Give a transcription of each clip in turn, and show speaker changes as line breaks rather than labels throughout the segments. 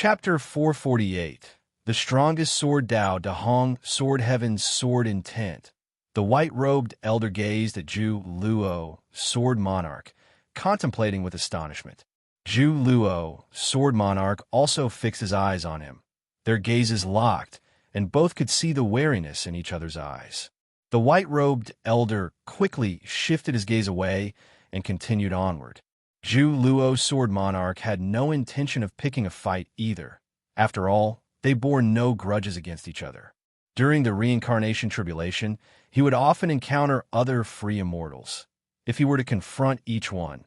Chapter 448. The Strongest Sword Dao Dahong Sword Heaven's Sword Intent. The white-robed elder gazed at Zhu Luo, Sword Monarch, contemplating with astonishment. Zhu Luo, Sword Monarch, also fixed his eyes on him. Their gazes locked, and both could see the wariness in each other's eyes. The white-robed elder quickly shifted his gaze away and continued onward. Zhu Luo, Sword Monarch, had no intention of picking a fight either. After all, they bore no grudges against each other. During the reincarnation tribulation, he would often encounter other free immortals. If he were to confront each one,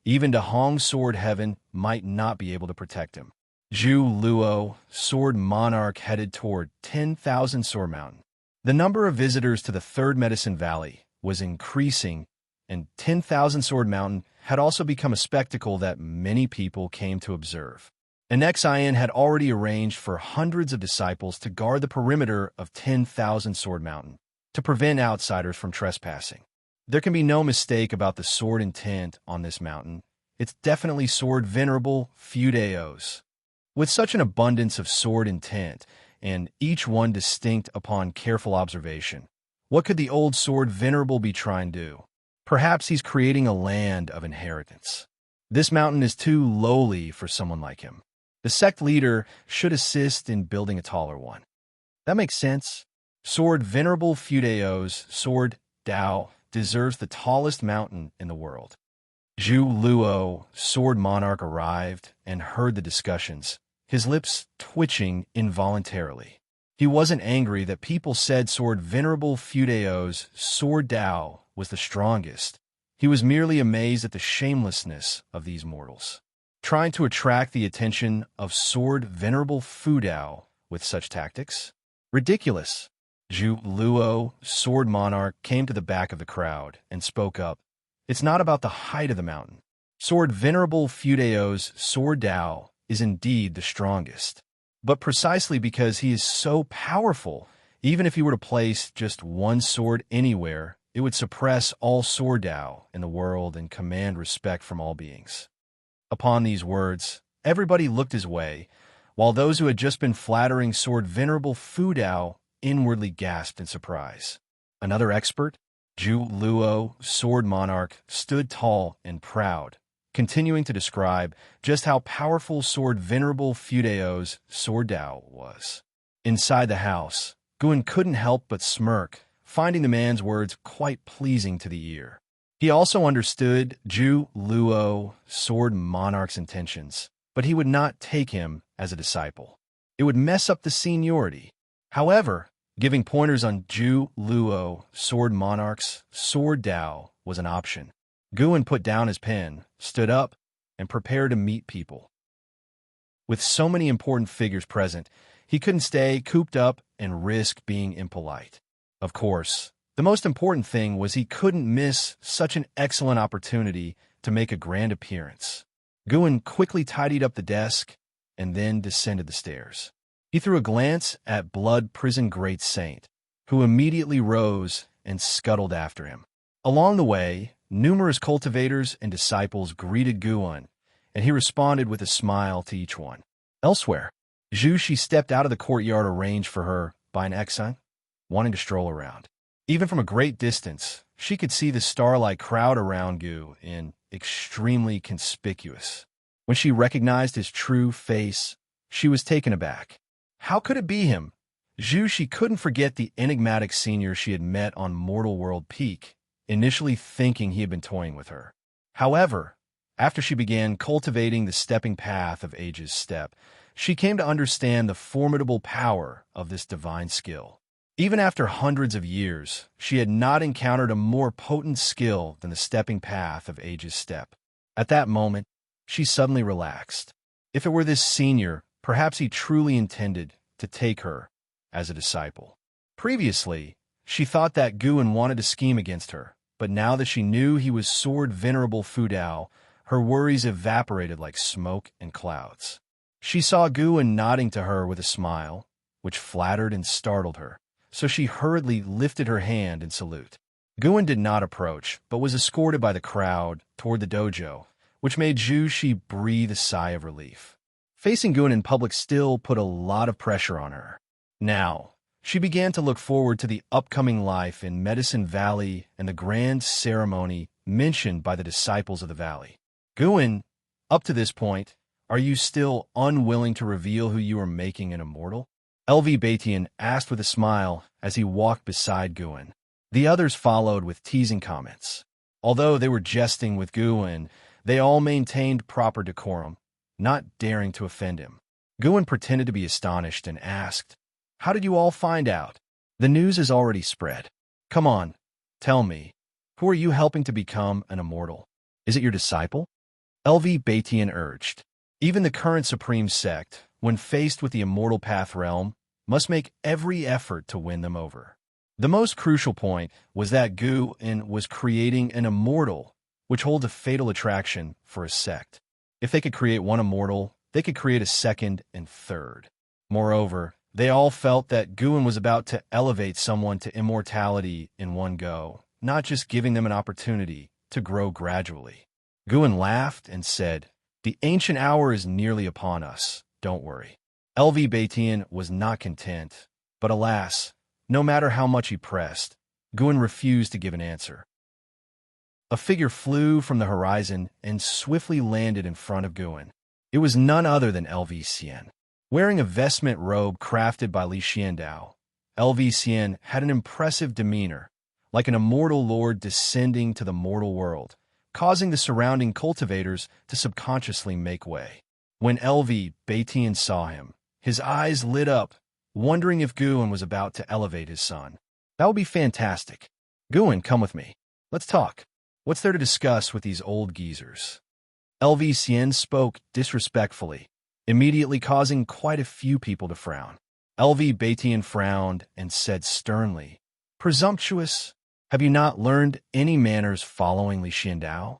even Dahong Sword Heaven might not be able to protect him. Zhu Luo, Sword Monarch, headed toward 10,000 Sword Mountain. The number of visitors to the Third Medicine Valley was increasing, and 10,000 Sword Mountain had also become a spectacle that many people came to observe. Xian had already arranged for hundreds of disciples to guard the perimeter of 10,000 Sword Mountain, to prevent outsiders from trespassing. There can be no mistake about the sword intent on this mountain. It's definitely Sword Venerable Fudeos. With such an abundance of sword intent, and each one distinct upon careful observation, what could the old Sword Venerable be trying to do? Perhaps he's creating a land of inheritance. This mountain is too lowly for someone like him. The sect leader should assist in building a taller one. That makes sense. Sword Venerable Fudeos, Sword Dao, deserves the tallest mountain in the world. Zhu Luo, Sword Monarch, arrived and heard the discussions, his lips twitching involuntarily. He wasn't angry that people said Sword Venerable Fudeos, Sword Dao, was the strongest. He was merely amazed at the shamelessness of these mortals, trying to attract the attention of Sword Venerable Fudao with such tactics. Ridiculous. Zhu Luo, Sword Monarch, came to the back of the crowd and spoke up. It's not about the height of the mountain. Sword Venerable Fudeo's Sword Dao is indeed the strongest, but precisely because he is so powerful, even if he were to place just one sword anywhere, it would suppress all Sword Dao in the world and command respect from all beings. Upon these words, everybody looked his way, while those who had just been flattering Sword Venerable Fudao inwardly gasped in surprise. Another expert, Zhu Luo, Sword Monarch, stood tall and proud, continuing to describe just how powerful Sword Venerable Fudeo's Sword Dao was. Inside the house, Guan couldn't help but smirk, finding the man's words quite pleasing to the ear. He also understood Zhu Luo, Sword Monarch's intentions, but he would not take him as a disciple. It would mess up the seniority. However, giving pointers on Zhu Luo, Sword Monarch's Sword Dao was an option. Guan put down his pen, stood up, and prepared to meet people. With so many important figures present, he couldn't stay cooped up and risk being impolite. Of course, the most important thing was he couldn't miss such an excellent opportunity to make a grand appearance. Guan quickly tidied up the desk and then descended the stairs. He threw a glance at Blood Prison Great Saint, who immediately rose and scuttled after him. Along the way, numerous cultivators and disciples greeted Guan, and he responded with a smile to each one. Elsewhere, Zhu Shi stepped out of the courtyard arranged for her by an Xian, wanting to stroll around. Even from a great distance, she could see the starlight crowd around Gu in extremely conspicuous. When she recognized his true face, she was taken aback. How could it be him? Zhu Shi couldn't forget the enigmatic senior she had met on Mortal World Peak, initially thinking he had been toying with her. However, after she began cultivating the stepping path of Age's step, she came to understand the formidable power of this divine skill. Even after hundreds of years, she had not encountered a more potent skill than the stepping path of Age's step. At that moment, she suddenly relaxed. If it were this senior, perhaps he truly intended to take her as a disciple. Previously, she thought that Guan wanted to scheme against her, but now that she knew he was Sword Venerable Fudao, her worries evaporated like smoke and clouds. She saw Guan nodding to her with a smile, which flattered and startled her, so she hurriedly lifted her hand in salute. Guan did not approach, but was escorted by the crowd toward the dojo, which made Zhu Shi breathe a sigh of relief. Facing Guin in public still put a lot of pressure on her. Now, she began to look forward to the upcoming life in Medicine Valley and the grand ceremony mentioned by the disciples of the valley. Guin, up to this point, are you still unwilling to reveal who you are making an immortal? LV Batian asked with a smile as he walked beside Guin. The others followed with teasing comments. Although they were jesting with Guin, they all maintained proper decorum, not daring to offend him. Guin pretended to be astonished and asked, "How did you all find out? The news is already spread. Come on, tell me, who are you helping to become an immortal? Is it your disciple?" LV Batian urged. Even the current supreme sect, when faced with the immortal path realm, must make every effort to win them over. The most crucial point was that Guin was creating an immortal, which holds a fatal attraction for a sect. If they could create one immortal, they could create a second and third. Moreover, they all felt that Guin was about to elevate someone to immortality in one go, not just giving them an opportunity to grow gradually. Guin laughed and said, "The ancient hour is nearly upon us, don't worry." LV Batian was not content, but alas, no matter how much he pressed, Guin refused to give an answer. A figure flew from the horizon and swiftly landed in front of Guin. It was none other than LV Xian. Wearing a vestment robe crafted by Li Xiandao, LV Xian had an impressive demeanor, like an immortal lord descending to the mortal world, causing the surrounding cultivators to subconsciously make way. When LV Batian saw him, his eyes lit up, wondering if Guin was about to elevate his son. "That would be fantastic. Guin, come with me. Let's talk. What's there to discuss with these old geezers?" LV Xian spoke disrespectfully, immediately causing quite a few people to frown. LV Batian frowned and said sternly, "Presumptuous, have you not learned any manners following Li Xiandao?"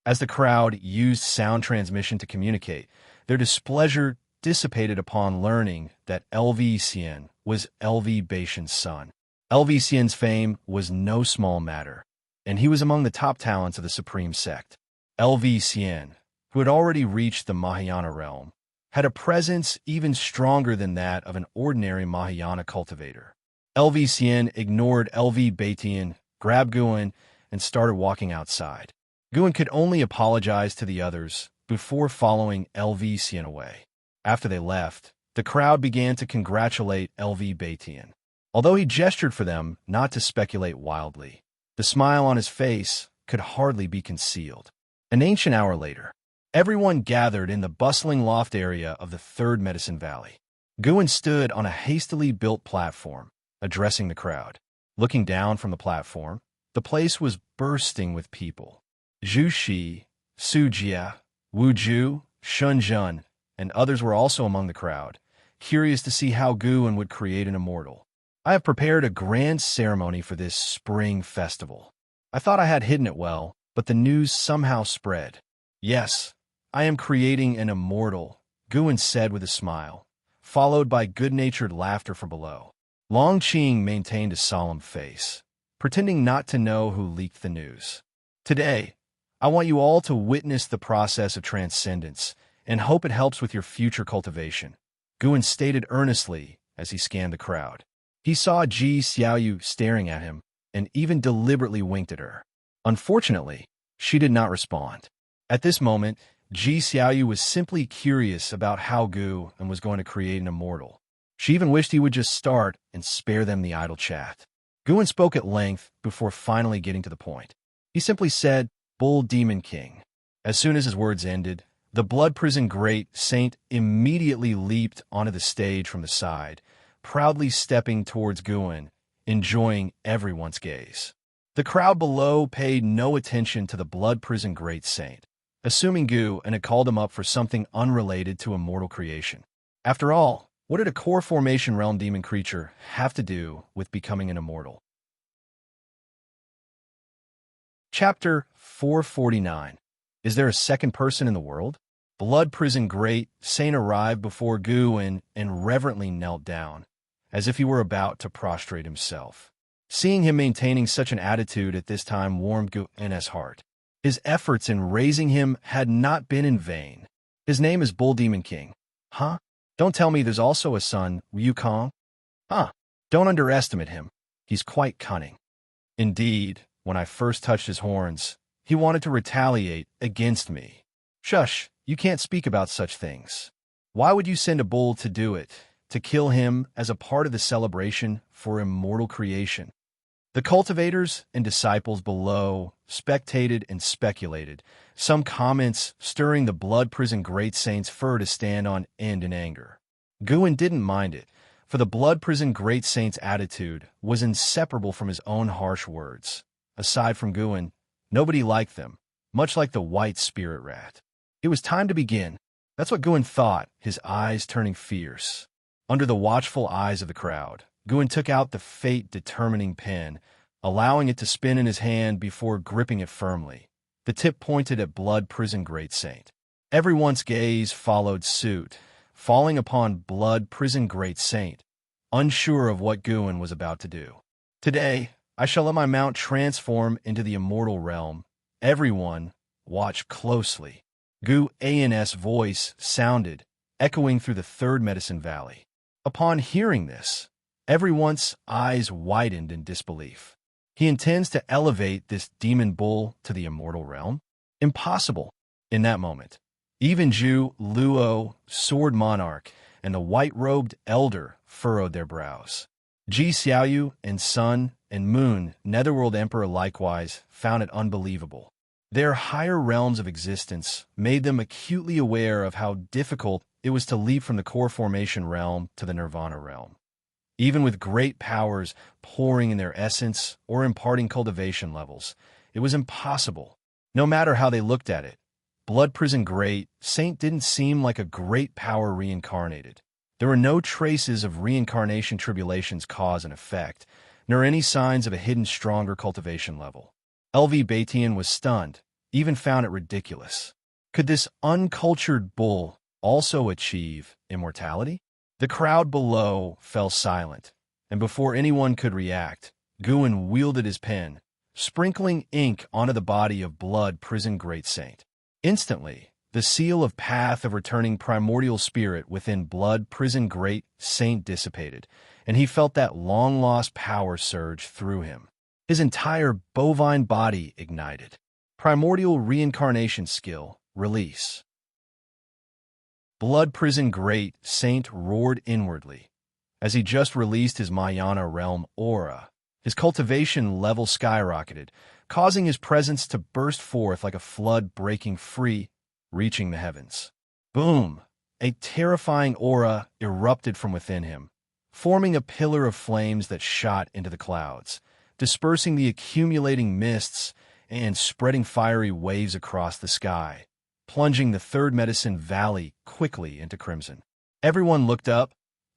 As the crowd used sound transmission to communicate, their displeasure dissipated upon learning that LV Xian was LV Batian's son. LV Xian's fame was no small matter, and he was among the top talents of the Supreme Sect. LV Xian, who had already reached the Mahayana realm, had a presence even stronger than that of an ordinary Mahayana cultivator. LV Xian ignored LV Batian, grabbed Guin, and started walking outside. Guin could only apologize to the others before following LV Xian away. After they left, the crowd began to congratulate LV Batian. Although he gestured for them not to speculate wildly, the smile on his face could hardly be concealed. An ancient hour later, everyone gathered in the bustling loft area of the Third Medicine Valley. Guin stood on a hastily built platform, addressing the crowd. Looking down from the platform, the place was bursting with people. Zhu Shi, Su Jia, Wu Ju, Shun Zhen, and others were also among the crowd, curious to see how Guin would create an immortal. "I have prepared a grand ceremony for this spring festival. I thought I had hidden it well, but the news somehow spread. Yes, I am creating an immortal," Guin said with a smile, followed by good-natured laughter from below. Long Qing maintained a solemn face, pretending not to know who leaked the news. "Today, I want you all to witness the process of transcendence and hope it helps with your future cultivation," Guin stated earnestly as he scanned the crowd. He saw Ji Xiaoyu staring at him and even deliberately winked at her. Unfortunately, she did not respond. At this moment, Ji Xiaoyu was simply curious about how Guin was going to create an immortal. She even wished he would just start and spare them the idle chat. Guin spoke at length before finally getting to the point. He simply said, "Bull Demon King." As soon as his words ended, the Blood Prison Great Saint immediately leaped onto the stage from the side, proudly stepping towards Guin, enjoying everyone's gaze. The crowd below paid no attention to the Blood Prison Great Saint, assuming Guin had called him up for something unrelated to immortal creation. After all, what did a core formation realm demon creature have to do with becoming an immortal? Chapter 449. Is there a second person in the world? Blood Prison Great Saint arrived before Guin and reverently knelt down, as if he were about to prostrate himself. Seeing him maintaining such an attitude at this time warmed Guin's heart. His efforts in raising him had not been in vain. His name is Bull Demon King. Huh? Don't tell me there's also a son, Wukong? Huh. Don't underestimate him. He's quite cunning. Indeed, when I first touched his horns, he wanted to retaliate against me. Shush, you can't speak about such things. Why would you send a bull to do it, to kill him as a part of the celebration for immortal creation? The cultivators and disciples below spectated and speculated, some comments stirring the blood-prisoned great saint's fur to stand on end in anger. Guin didn't mind it, for the blood-prisoned great saint's attitude was inseparable from his own harsh words. Aside from Guin, nobody liked them, much like the white spirit rat. It was time to begin. That's what Guin thought, his eyes turning fierce. Under the watchful eyes of the crowd, Guin took out the fate-determining pen, allowing it to spin in his hand before gripping it firmly. The tip pointed at blood-prisoned great saint. Everyone's gaze followed suit, falling upon blood-prisoned great saint, unsure of what Guin was about to do. Today, I shall let my mount transform into the immortal realm. Everyone, watch closely. Guin's voice sounded, echoing through the third medicine valley. Upon hearing this, everyone's eyes widened in disbelief. He intends to elevate this demon bull to the immortal realm? Impossible. In that moment, even Zhu Luo, sword monarch, and the white-robed elder furrowed their brows. Ji Xiaoyu and Sun and Moon, Netherworld Emperor, likewise found it unbelievable. Their higher realms of existence made them acutely aware of how difficult it was to leap from the core formation realm to the nirvana realm. Even with great powers pouring in their essence or imparting cultivation levels, it was impossible. No matter how they looked at it, blood-prisoned great saint didn't seem like a great power reincarnated. There were no traces of reincarnation tribulation's cause and effect, nor any signs of a hidden stronger cultivation level. LV Batian was stunned, even found it ridiculous. Could this uncultured bull also achieve immortality? The crowd below fell silent, and before anyone could react, Guin wielded his pen, sprinkling ink onto the body of blood-prisoned great saint. Instantly, the seal of path of returning primordial spirit within blood-prisoned great saint dissipated, and he felt that long-lost power surge through him. His entire bovine body ignited. Primordial reincarnation skill, release. Blood-prisoned great saint roared inwardly. As he just released his Mayana realm aura, his cultivation level skyrocketed, causing his presence to burst forth like a flood breaking free, reaching the heavens. Boom! A terrifying aura erupted from within him, forming a pillar of flames that shot into the clouds, dispersing the accumulating mists and spreading fiery waves across the sky, plunging the third medicine valley quickly into crimson. Everyone looked up,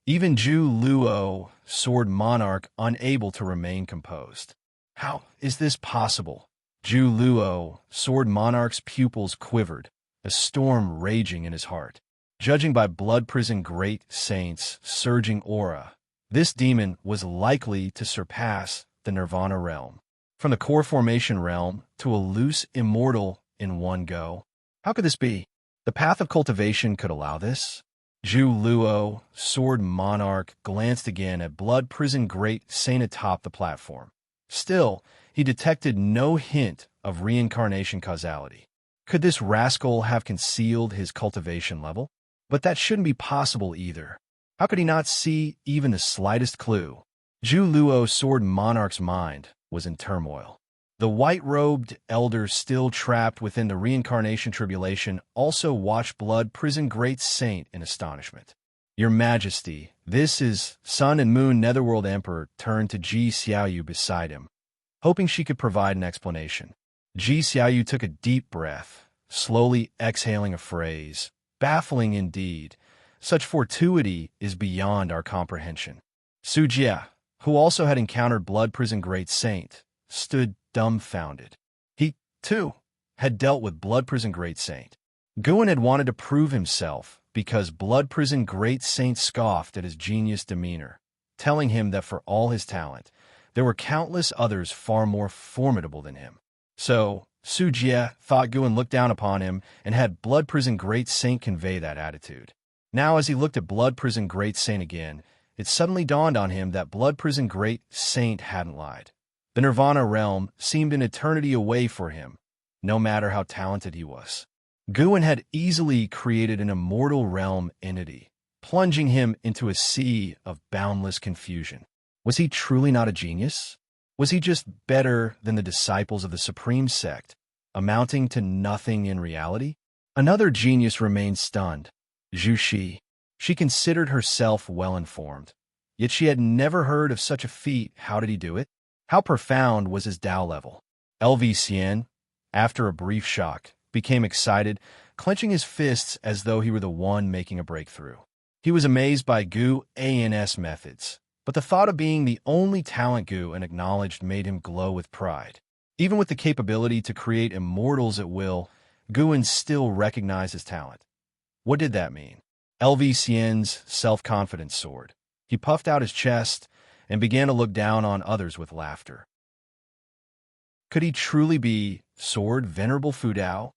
even Zhu Luo, sword monarch, unable to remain composed. How is this possible? Zhu Luo, sword monarch's pupils quivered, a storm raging in his heart. Judging by blood-prisoned great saint's surging aura, this demon was likely to surpass the nirvana realm. From the core formation realm to a loose immortal in one go. How could this be? The path of cultivation could allow this? Zhu Luo, sword monarch, glanced again at blood-prisoned great saint atop the platform. Still, he detected no hint of reincarnation causality. Could this rascal have concealed his cultivation level? But that shouldn't be possible either. How could he not see even the slightest clue? Zhu Luo, sword monarch's mind was in turmoil. The white-robed elder, still trapped within the reincarnation tribulation, also watched blood-prisoned great saint in astonishment. Your Majesty, this is Sun and Moon Netherworld Emperor turned to Ji Xiaoyu beside him, hoping she could provide an explanation. Ji Xiaoyu took a deep breath, slowly exhaling a phrase. Baffling indeed. Such fortuity is beyond our comprehension. Su Jie, who also had encountered blood-prisoned great saint, stood dumbfounded. He, too, had dealt with blood-prisoned great saint. Guin had wanted to prove himself because blood-prisoned great saint scoffed at his genius demeanor, telling him that for all his talent, there were countless others far more formidable than him. So, Su Jie thought Guin looked down upon him and had blood-prisoned great saint convey that attitude. Now, as he looked at Blood Prison Great Saint again, it suddenly dawned on him that Blood Prison Great Saint hadn't lied. The Nirvana realm seemed an eternity away for him, no matter how talented he was. Guin had easily created an immortal realm entity, plunging him into a sea of boundless confusion. Was he truly not a genius? Was he just better than the disciples of the Supreme Sect, amounting to nothing in reality? Another genius remained stunned, Zhu Shi. She considered herself well-informed, yet she had never heard of such a feat. How did he do it? How profound was his Tao level? LV Xian, after a brief shock, became excited, clenching his fists as though he were the one making a breakthrough. He was amazed by Guin's methods, but the thought of being the only talent Guin acknowledged made him glow with pride. Even with the capability to create immortals at will, Guin still recognized his talent. What did that mean? LV Xian's self-confidence soared. He puffed out his chest and began to look down on others with laughter. Could he truly be Sword Venerable Fudao?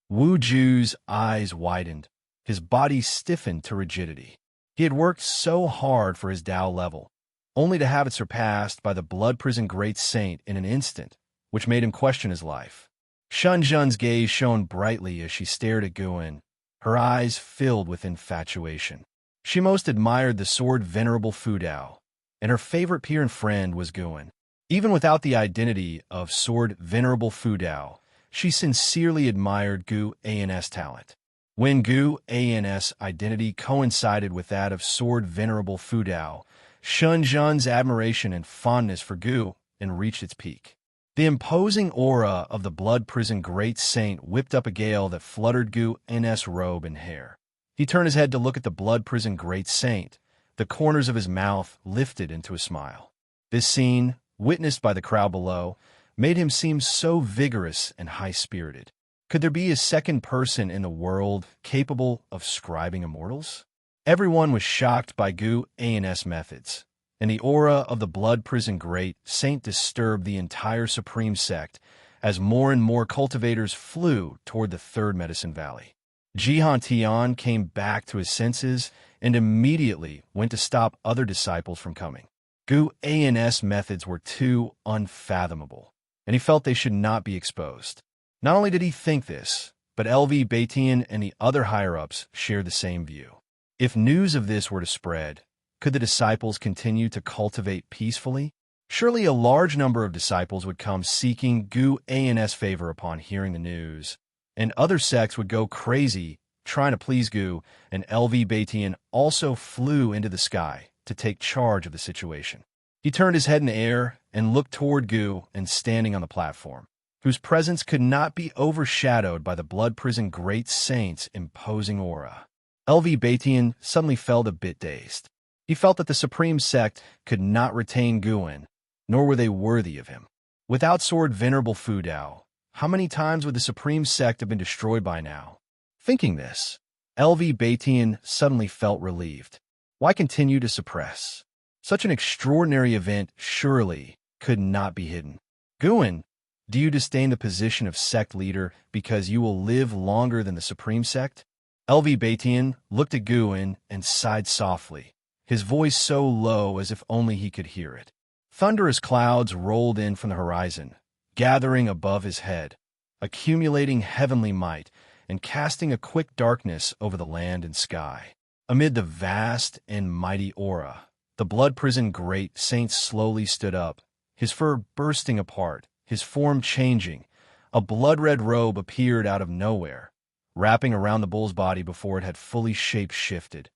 Wu Ju's eyes widened. His body stiffened to rigidity. He had worked so hard for his Tao level, only to have it surpassed by the Blood Prison Great Saint in an instant, which made him question his life. Shun Zhen's gaze shone brightly as she stared at Guin, her eyes filled with infatuation. She most admired the Sword Venerable Fudao, and her favorite peer and friend was Guin. Even without the identity of Sword Venerable Fudao, she sincerely admired Guin's talent. When Guin's identity coincided with that of Sword Venerable Fudao, Shun Zhen's admiration and fondness for Guin reached its peak. The imposing aura of the Blood Prison Great Saint whipped up a gale that fluttered Guin's robe and hair. He turned his head to look at the Blood Prison Great Saint. The corners of his mouth lifted into a smile. This scene, witnessed by the crowd below, made him seem so vigorous and high-spirited. Could there be a second person in the world capable of scribing immortals? Everyone was shocked by Guin's methods, and the aura of the Blood Prison Great Saint disturbed the entire Supreme Sect as more and more cultivators flew toward the Third Medicine Valley. Jihan Tian came back to his senses and immediately went to stop other disciples from coming. Guin's methods were too unfathomable, and he felt they should not be exposed. Not only did he think this, but LV Baitian and the other higher-ups shared the same view. If news of this were to spread, could the disciples continue to cultivate peacefully? Surely a large number of disciples would come seeking Guin's favor upon hearing the news, and other sects would go crazy trying to please Gu, and LV Baitian also flew into the sky to take charge of the situation. He turned his head in the air and looked toward Gu and standing on the platform, whose presence could not be overshadowed by the Blood Prison Great Saint's imposing aura. LV Baitian suddenly felt a bit dazed. He felt that the Supreme Sect could not retain Guin, nor were they worthy of him. Without Sword Venerable Fudao, how many times would the Supreme Sect have been destroyed by now? Thinking this, LV Baitian suddenly felt relieved. Why continue to suppress? Such an extraordinary event surely could not be hidden. Guin, do you disdain the position of sect leader because you will live longer than the Supreme Sect? LV Baitian looked at Guin and sighed softly, his voice so low as if only he could hear it. Thunderous clouds rolled in from the horizon, gathering above his head, accumulating heavenly might, and casting a quick darkness over the land and sky. Amid the vast and mighty aura, the Blood Prison Great Saint slowly stood up, his fur bursting apart, his form changing. A blood-red robe appeared out of nowhere, wrapping around the bull's body before it had fully shape-shifted,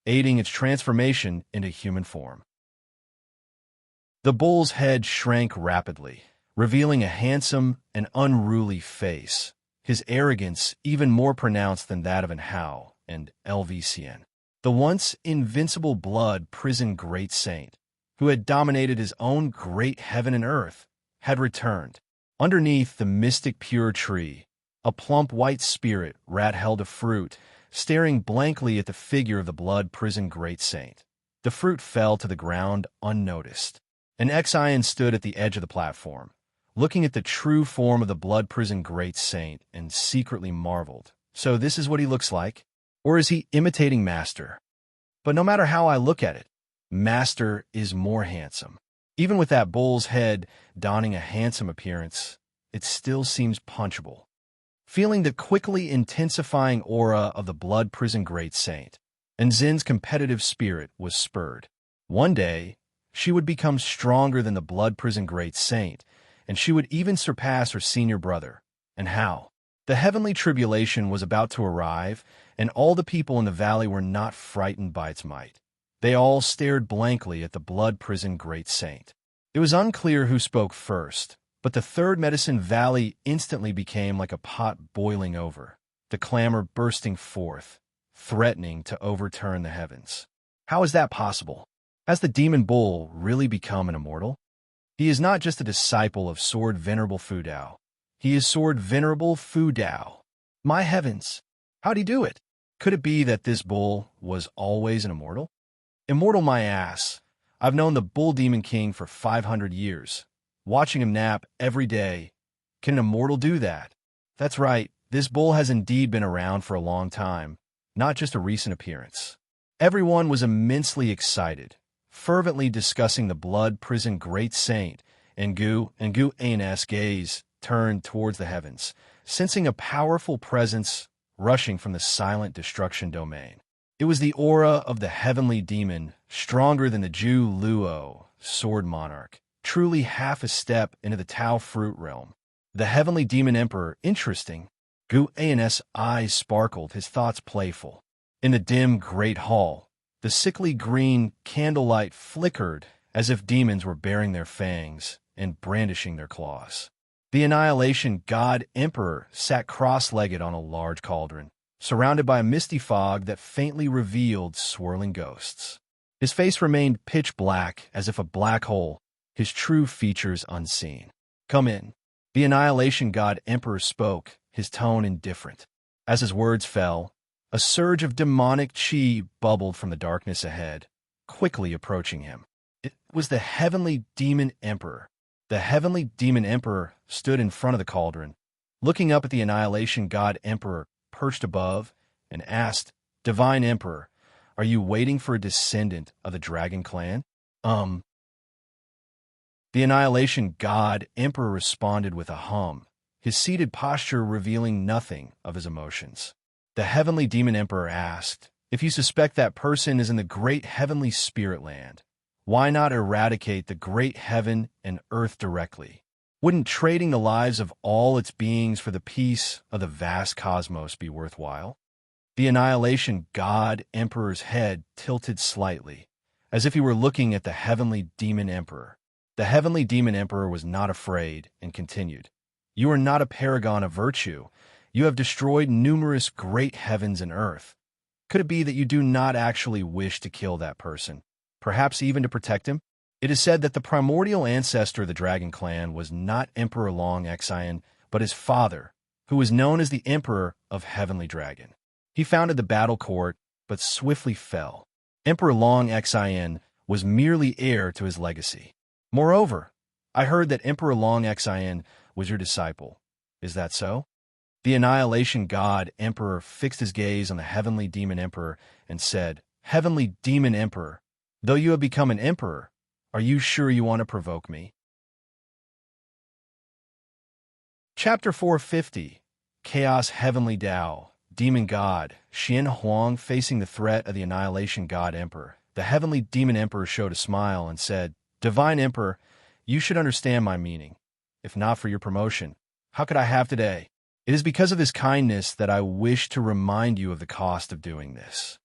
aiding its transformation into human form. The bull's head shrank rapidly, revealing a handsome and unruly face, his arrogance even more pronounced than that of an Hao and LV Xian. The once invincible Blood Prison Great Saint, who had dominated his own great heaven and earth, had returned. Underneath the mystic pure tree, a plump white spirit rat held a fruit, staring blankly at the figure of the Blood Prison Great Saint. The fruit fell to the ground unnoticed. An Xian stood at the edge of the platform, looking at the true form of the Blood Prison Great Saint, and secretly marveled. So this is what he looks like? Or is he imitating Master? But no matter how I look at it, Master is more handsome. Even with that bull's head donning a handsome appearance, it still seems punchable. Feeling the quickly intensifying aura of the blood prison great saint, and Zin's competitive spirit was spurred. One day, she would become stronger than the blood prison great saint, and she would even surpass her senior brother. And how? The heavenly tribulation was about to arrive, and all the people in the valley were not frightened by its might. They all stared blankly at the blood prison great saint. It was unclear who spoke first, but the third Medicine Valley instantly became like a pot boiling over, the clamor bursting forth, threatening to overturn the heavens. How is that possible? Has the demon bull really become an immortal? He is not just a disciple of Sword Venerable Fu Dao. He is Sword Venerable Fu Dao. My heavens! How'd he do it? Could it be that this bull was always an immortal? Immortal my ass. I've known the Bull Demon King for 500 years. Watching him nap every day. Can an immortal do that? That's right, this bull has indeed been around for a long time, not just a recent appearance. Everyone was immensely excited, fervently discussing the blood prison great saint, and Gu An's gaze turned towards the heavens, sensing a powerful presence rushing from the silent destruction domain. It was the aura of the heavenly demon, stronger than the Ju Luo, sword monarch, truly half a step into the Tao fruit realm. The heavenly demon emperor, interesting. Gu An's eyes sparkled, his thoughts playful. In the dim great hall, the sickly green candlelight flickered as if demons were baring their fangs and brandishing their claws. The Annihilation God Emperor sat cross-legged on a large cauldron, surrounded by a misty fog that faintly revealed swirling ghosts. His face remained pitch black as if a black hole, his true features unseen. Come in. The Annihilation God Emperor spoke, his tone indifferent. As his words fell, a surge of demonic chi bubbled from the darkness ahead, quickly approaching him. It was the Heavenly Demon Emperor. The Heavenly Demon Emperor stood in front of the cauldron, looking up at the Annihilation God Emperor perched above, and asked, Divine Emperor, are you waiting for a descendant of the Dragon Clan? The Annihilation God Emperor responded with a hum, his seated posture revealing nothing of his emotions. The Heavenly Demon Emperor asked, if you suspect that person is in the great heavenly spirit land, why not eradicate the great heaven and earth directly? Wouldn't trading the lives of all its beings for the peace of the vast cosmos be worthwhile? The Annihilation God Emperor's head tilted slightly, as if he were looking at the Heavenly Demon Emperor. The Heavenly Demon Emperor was not afraid and continued, You are not a paragon of virtue. You have destroyed numerous great heavens and earth. Could it be that you do not actually wish to kill that person, perhaps even to protect him? It is said that the primordial ancestor of the Dragon Clan was not Emperor Long Xian, but his father, who was known as the Emperor of Heavenly Dragon. He founded the battle court, but swiftly fell. Emperor Long Xian was merely heir to his legacy. Moreover, I heard that Emperor Long Xian was your disciple. Is that so? The Annihilation God Emperor fixed his gaze on the Heavenly Demon Emperor and said, Heavenly Demon Emperor, though you have become an emperor, are you sure you want to provoke me? Chapter 450, Chaos Heavenly Tao, Demon God, Xian Huang facing the threat of the Annihilation God Emperor. The Heavenly Demon Emperor showed a smile and said, Divine Emperor, you should understand my meaning. If not for your promotion, how could I have today? It is because of his kindness that I wish to remind you of the cost of doing this.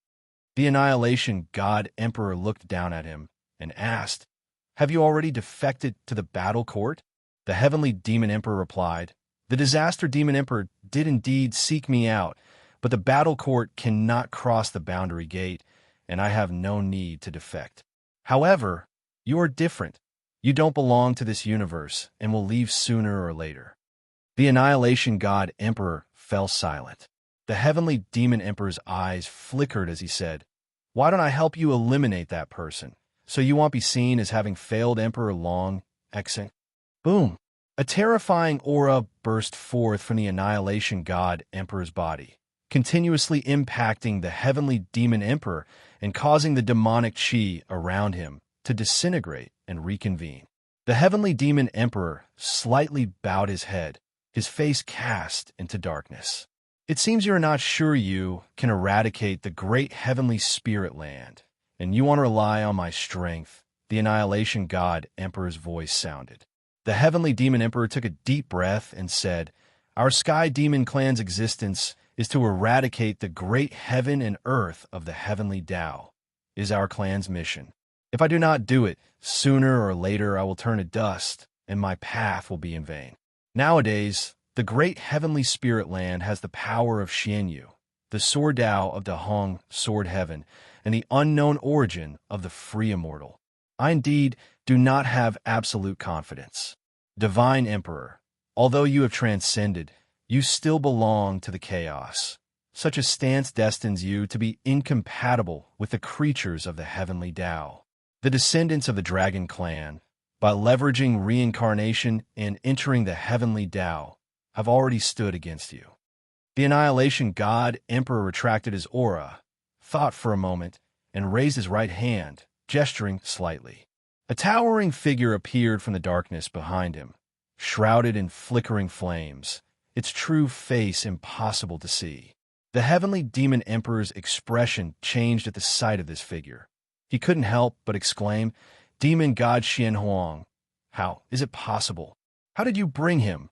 The Annihilation God Emperor looked down at him and asked, Have you already defected to the battle court? The Heavenly Demon Emperor replied, The Disaster Demon Emperor did indeed seek me out, but the battle court cannot cross the boundary gate, and I have no need to defect. However, you are different. You don't belong to this universe and will leave sooner or later. The Annihilation God Emperor fell silent. The Heavenly Demon Emperor's eyes flickered as he said, Why don't I help you eliminate that person, so you won't be seen as having failed Emperor Long Xian? Boom! A terrifying aura burst forth from the Annihilation God Emperor's body, continuously impacting the heavenly demon emperor and causing the demonic chi around him to disintegrate and reconvene. The heavenly demon emperor slightly bowed his head, his face cast into darkness. It seems you are not sure you can eradicate the great heavenly spirit land, and you want to rely on my strength, the annihilation god emperor's voice sounded. The heavenly demon emperor took a deep breath and said, "Our sky demon clan's existence is to eradicate the great heaven and earth of the heavenly Tao, is our clan's mission. If I do not do it, sooner or later I will turn to dust, and my path will be in vain." Nowadays, the great heavenly spirit land has the power of Xianyu, the sword Tao of Dahong, sword heaven, and the unknown origin of the free immortal. I indeed do not have absolute confidence. Divine Emperor, although you have transcended, you still belong to the chaos. Such a stance destines you to be incompatible with the creatures of the heavenly Tao. The descendants of the Dragon Clan, by leveraging reincarnation and entering the heavenly Tao, have already stood against you. The annihilation god emperor retracted his aura, thought for a moment, and raised his right hand, gesturing slightly. A towering figure appeared from the darkness behind him, shrouded in flickering flames, its true face impossible to see. The heavenly demon emperor's expression changed at the sight of this figure. He couldn't help but exclaim, "Demon god Xian Huang, how is it possible? How did you bring him?"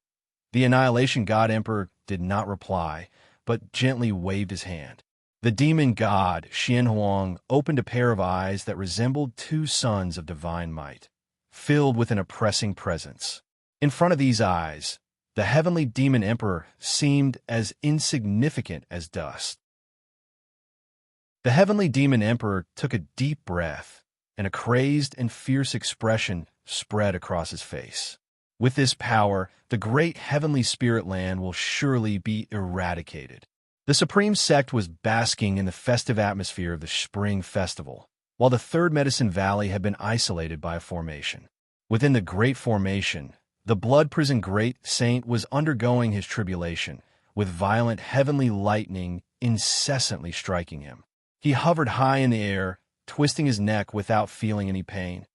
The annihilation god emperor did not reply, but gently waved his hand. The demon god Xian Huang opened a pair of eyes that resembled two suns of divine might, filled with an oppressing presence. In front of these eyes, the heavenly demon emperor seemed as insignificant as dust. The heavenly demon emperor took a deep breath, and a crazed and fierce expression spread across his face. With this power, the great heavenly spirit land will surely be eradicated. The supreme sect was basking in the festive atmosphere of the spring festival, while the third Medicine Valley had been isolated by a formation. Within the great formation, the blood prison great saint was undergoing his tribulation, with violent heavenly lightning incessantly striking him. He hovered high in the air, twisting his neck without feeling any pain.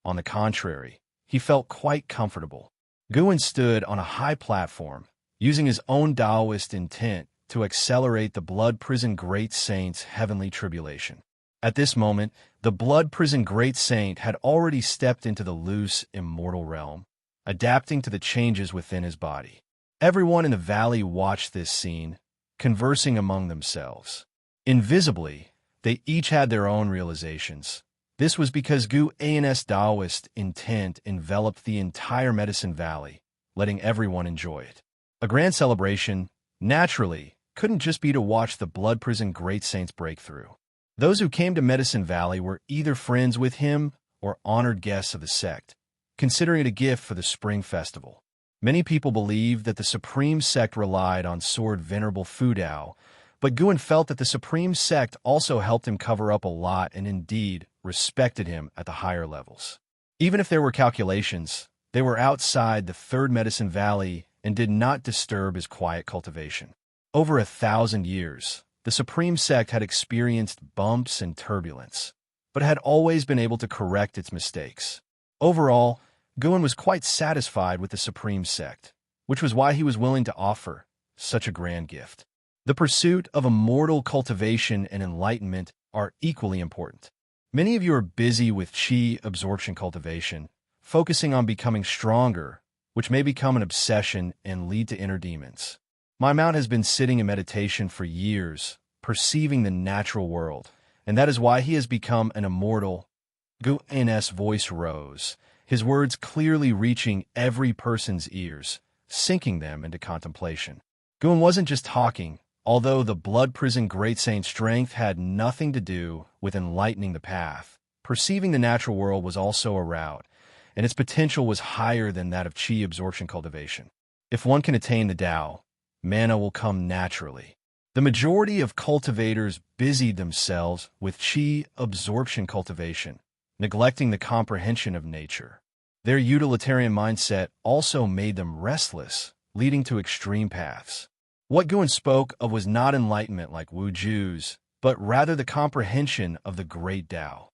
On the contrary, he felt quite comfortable. Guan stood on a high platform, using his own Taoist intent to accelerate the blood prison great saint's heavenly tribulation. At this moment, the blood prison great saint had already stepped into the loose, immortal realm, adapting to the changes within his body. Everyone in the valley watched this scene, conversing among themselves. Invisibly, they each had their own realizations. This was because Gu An's Taoist intent enveloped the entire Medicine Valley, letting everyone enjoy it. A grand celebration, naturally, couldn't just be to watch the blood prison great saint's breakthrough. Those who came to Medicine Valley were either friends with him or honored guests of the sect, considering it a gift for the spring festival. Many people believed that the supreme sect relied on sword venerable Fu Dao, but Guan felt that the supreme sect also helped him cover up a lot and indeed respected him at the higher levels. Even if there were calculations, they were outside the third Medicine Valley and did not disturb his quiet cultivation. Over 1,000 years, the supreme sect had experienced bumps and turbulence, but had always been able to correct its mistakes. Overall, Guan was quite satisfied with the supreme sect, which was why he was willing to offer such a grand gift. The pursuit of immortal cultivation and enlightenment are equally important. Many of you are busy with chi absorption cultivation, focusing on becoming stronger, which may become an obsession and lead to inner demons. My mount has been sitting in meditation for years, perceiving the natural world, and that is why he has become an immortal. Gu An's voice rose, his words clearly reaching every person's ears, sinking them into contemplation. Guan wasn't just talking, although the blood prison great saint's strength had nothing to do with enlightening the path. Perceiving the natural world was also a route, and its potential was higher than that of chi absorption cultivation. If one can attain the Tao, mana will come naturally. The majority of cultivators busied themselves with chi absorption cultivation, neglecting the comprehension of nature. Their utilitarian mindset also made them restless, leading to extreme paths. What Guan spoke of was not enlightenment like Wu Ju's, but rather the comprehension of the Great Tao.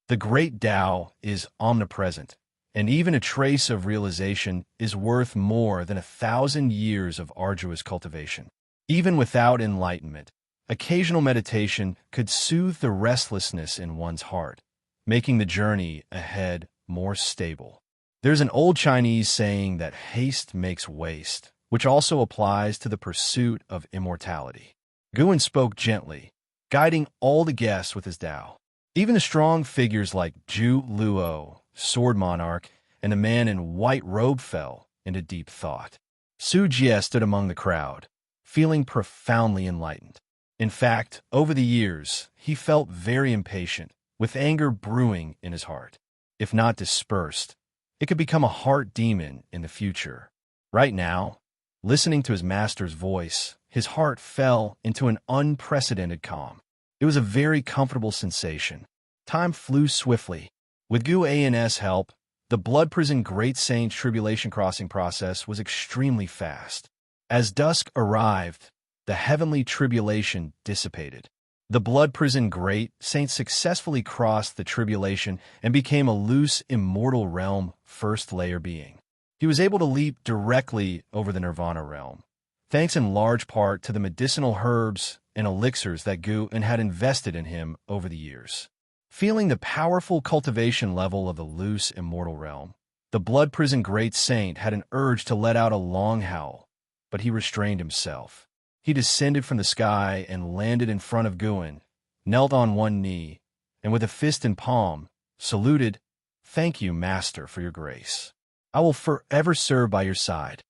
The Great Tao is omnipresent, and even a trace of realization is worth more than 1,000 years of arduous cultivation. Even without enlightenment, occasional meditation could soothe the restlessness in one's heart, making the journey ahead more stable. There's an old Chinese saying that haste makes waste, which also applies to the pursuit of immortality. Guan spoke gently, guiding all the guests with his Tao. Even the strong figures like Zhu Luo, Sword Monarch, and a man in white robe fell into deep thought. Su Jie stood among the crowd, feeling profoundly enlightened. In fact, over the years, he felt very impatient, with anger brewing in his heart. If not dispersed, it could become a heart demon in the future. Right now, listening to his master's voice, his heart fell into an unprecedented calm. It was a very comfortable sensation. Time flew swiftly. With Gu An's help, the Blood Prison Great Saint tribulation crossing process was extremely fast. As dusk arrived, the heavenly tribulation dissipated. The Blood Prison Great Saint successfully crossed the tribulation and became a loose, immortal realm first-layer being. He was able to leap directly over the Nirvana realm, thanks in large part to the medicinal herbs and elixirs that Gu An had invested in him over the years. Feeling the powerful cultivation level of the loose, immortal realm, the Blood Prison Great Saint had an urge to let out a long howl, but he restrained himself. He descended from the sky and landed in front of Guan, knelt on one knee, and with a fist in palm, saluted, "Thank you, Master, for your grace. I will forever serve by your side."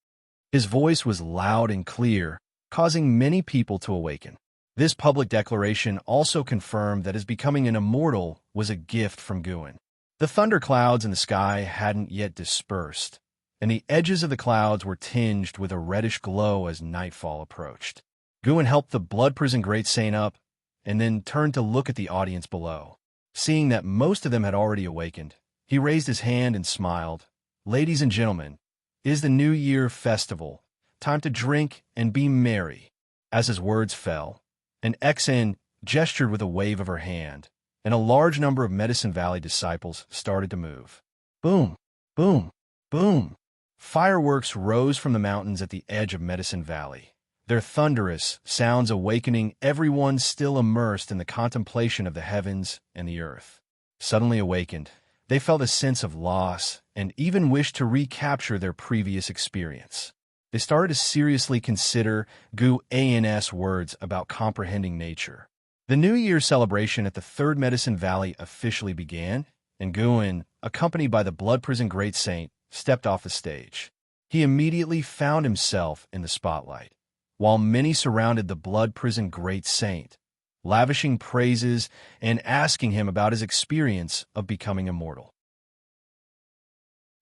His voice was loud and clear, causing many people to awaken. This public declaration also confirmed that his becoming an immortal was a gift from Guan. The thunderclouds in the sky hadn't yet dispersed, and the edges of the clouds were tinged with a reddish glow as nightfall approached. Guan helped the Blood Prison Great Saint up, and then turned to look at the audience below. Seeing that most of them had already awakened, he raised his hand and smiled. "Ladies and gentlemen, it is the New Year festival. Time to drink and be merry." As his words fell, an XN gestured with a wave of her hand, and a large number of Medicine Valley disciples started to move. Boom, boom, boom. Fireworks rose from the mountains at the edge of Medicine Valley, their thunderous sounds awakening everyone still immersed in the contemplation of the heavens and the earth. Suddenly awakened, they felt a sense of loss and even wished to recapture their previous experience. They started to seriously consider Gu An's words about comprehending nature. The New Year celebration at the Third Medicine Valley officially began, and Guan, accompanied by the Blood Prison Great Saint, stepped off the stage. He immediately found himself in the spotlight, while many surrounded the Blood Prison Great Saint, lavishing praises and asking him about his experience of becoming immortal.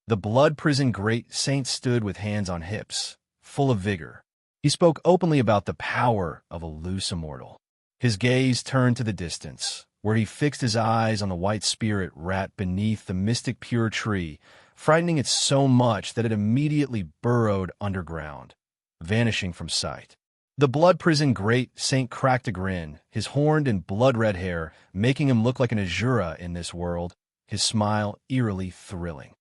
The Blood Prison Great Saint stood with hands on hips, full of vigor. He spoke openly about the power of a loose immortal. His gaze turned to the distance, where he fixed his eyes on the white spirit rat beneath the mystic pure tree, frightening it so much that it immediately burrowed underground, vanishing from sight. The Blood Prison Great Saint cracked a grin, his horned and blood-red hair making him look like an Azura in this world, his smile eerily thrilling.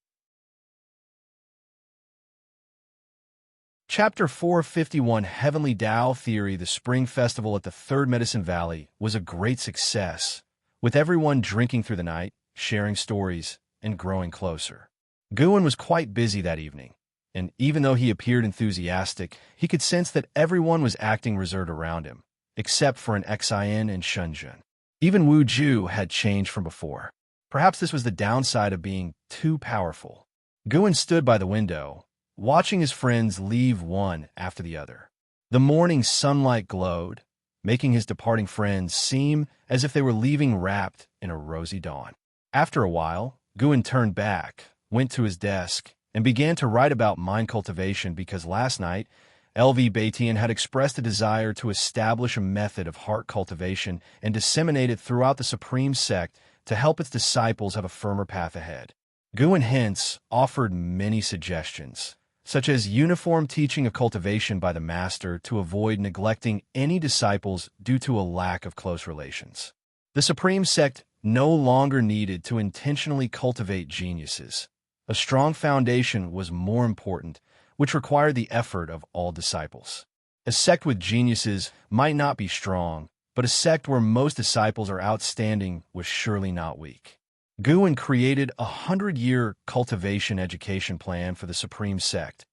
Chapter 451 Heavenly Tao Theory. The Spring Festival at the Third Medicine Valley was a great success, with everyone drinking through the night, sharing stories, and growing closer. Guan was quite busy that evening, and even though he appeared enthusiastic, he could sense that everyone was acting reserved around him, except for an Xian and Shenzhen. Even Wu Ju had changed from before. Perhaps this was the downside of being too powerful. Guan stood by the window, watching his friends leave one after the other. The morning sunlight glowed, making his departing friends seem as if they were leaving wrapped in a rosy dawn. After a while, Guan turned back, went to his desk, and began to write about mind cultivation because last night, LV Baitian had expressed a desire to establish a method of heart cultivation and disseminate it throughout the Supreme Sect to help its disciples have a firmer path ahead. Guan hence offered many suggestions, such as uniform teaching of cultivation by the master to avoid neglecting any disciples due to a lack of close relations. The supreme sect no longer needed to intentionally cultivate geniuses. A strong foundation was more important, which required the effort of all disciples. A sect with geniuses might not be strong, but a sect where most disciples are outstanding was surely not weak. Guin created a 100-year cultivation education plan for the supreme sect.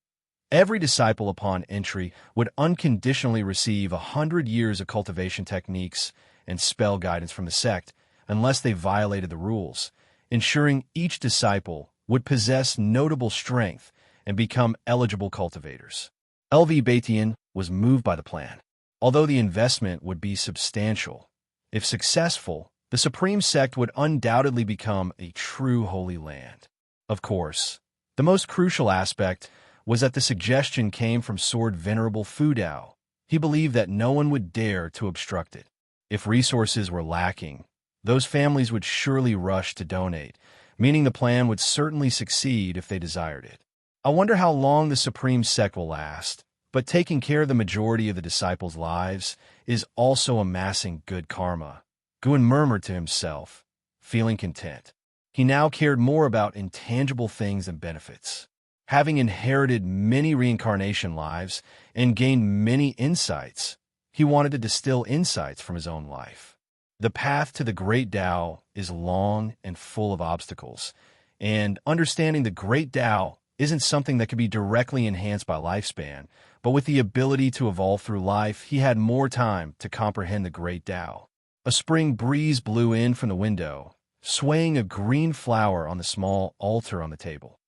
Every disciple upon entry would unconditionally receive 100 years of cultivation techniques and spell guidance from the sect, unless they violated the rules, ensuring each disciple would possess notable strength and become eligible cultivators. LV Batian was moved by the plan. Although the investment would be substantial, if successful, the supreme sect would undoubtedly become a true holy land. Of course, the most crucial aspect was that the suggestion came from Sword Venerable Fu Dao. He believed that no one would dare to obstruct it. If resources were lacking, those families would surely rush to donate, meaning the plan would certainly succeed if they desired it. I wonder how long the supreme sect will last, but taking care of the majority of the disciples' lives is also amassing good karma. Guin murmured to himself, feeling content. He now cared more about intangible things than benefits. Having inherited many reincarnation lives and gained many insights, he wanted to distill insights from his own life. The path to the great Tao is long and full of obstacles, and understanding the great Tao isn't something that can be directly enhanced by lifespan, but with the ability to evolve through life, he had more time to comprehend the great Tao. A spring breeze blew in from the window, swaying a green flower on the small altar on the table.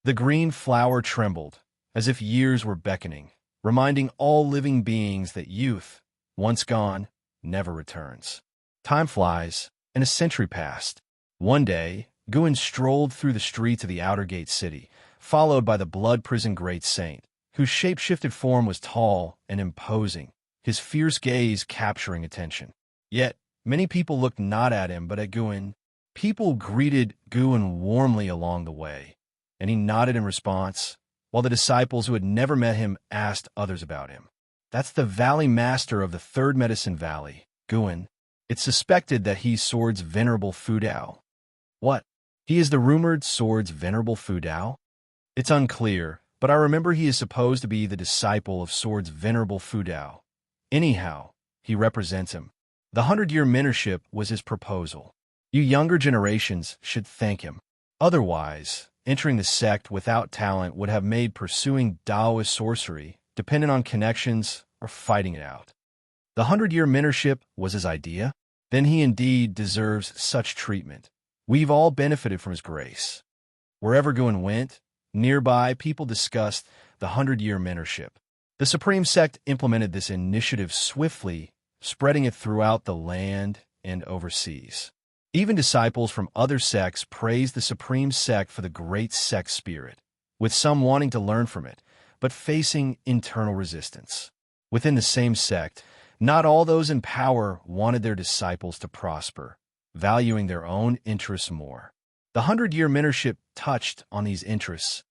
The green flower trembled, as if years were beckoning, reminding all living beings that youth, once gone, never returns. Time flies, and a century passed. One day, Guin strolled through the streets of the outer gate city, followed by the blood prison great saint, whose shape-shifted form was tall and imposing, his fierce gaze capturing attention. Yet, many people looked not at him but at Guin. People greeted Guin warmly along the way, and he nodded in response, while the disciples who had never met him asked others about him. That's the Valley Master of the Third Medicine Valley, Guin. It's suspected that he's Sword's Venerable Fu Dao. What? He is the rumored Sword's Venerable Fu Dao? It's unclear, but I remember he is supposed to be the disciple of Sword's Venerable Fu Dao. Anyhow, he represents him. The 100-year mentorship was his proposal. You younger generations should thank him. Otherwise, entering the sect without talent would have made pursuing Taoist sorcery dependent on connections or fighting it out. The 100-year mentorship was his idea? Then he indeed deserves such treatment. We've all benefited from his grace. Wherever Guin went, nearby people discussed the 100-year mentorship. The Supreme Sect implemented this initiative swiftly, spreading it throughout the land and overseas. Even disciples from other sects praised the Supreme Sect for the great sect spirit, with some wanting to learn from it, but facing internal resistance. Within the same sect, not all those in power wanted their disciples to prosper, valuing their own interests more. The 100-year mentorship touched on these interests.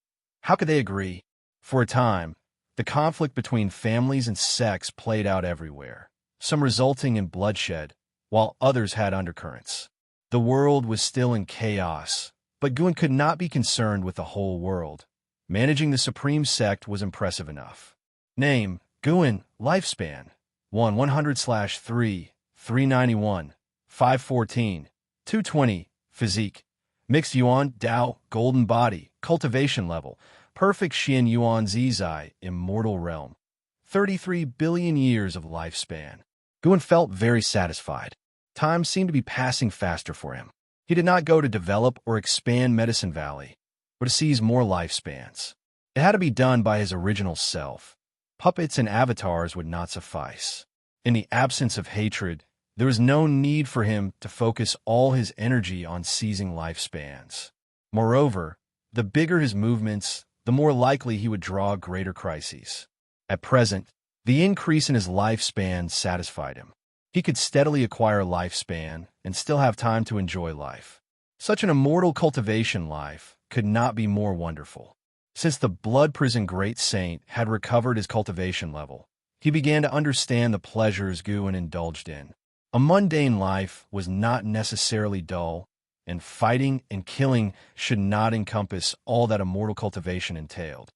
How could they agree? For a time, the conflict between families and sects played out everywhere, some resulting in bloodshed, while others had undercurrents. The world was still in chaos, but Guin could not be concerned with the whole world. Managing the Supreme Sect was impressive enough. Name, Guin, lifespan, 1/100/3, 391, 514, 220, physique, mixed yuan, Dao, golden body, cultivation level, perfect Xian yuan zizai, immortal realm, 33 billion years of lifespan. Guin felt very satisfied. Time seemed to be passing faster for him. He did not go to develop or expand Medicine Valley, but to seize more lifespans. It had to be done by his original self. Puppets and avatars would not suffice. In the absence of hatred, there was no need for him to focus all his energy on seizing lifespans. Moreover, the bigger his movements, the more likely he would draw greater crises. At present, the increase in his lifespan satisfied him. He could steadily acquire lifespan and still have time to enjoy life. Such an immortal cultivation life could not be more wonderful. Since the blood prison great saint had recovered his cultivation level, he began to understand the pleasures Guin indulged in. A mundane life was not necessarily dull, and fighting and killing should not encompass all that immortal cultivation entailed.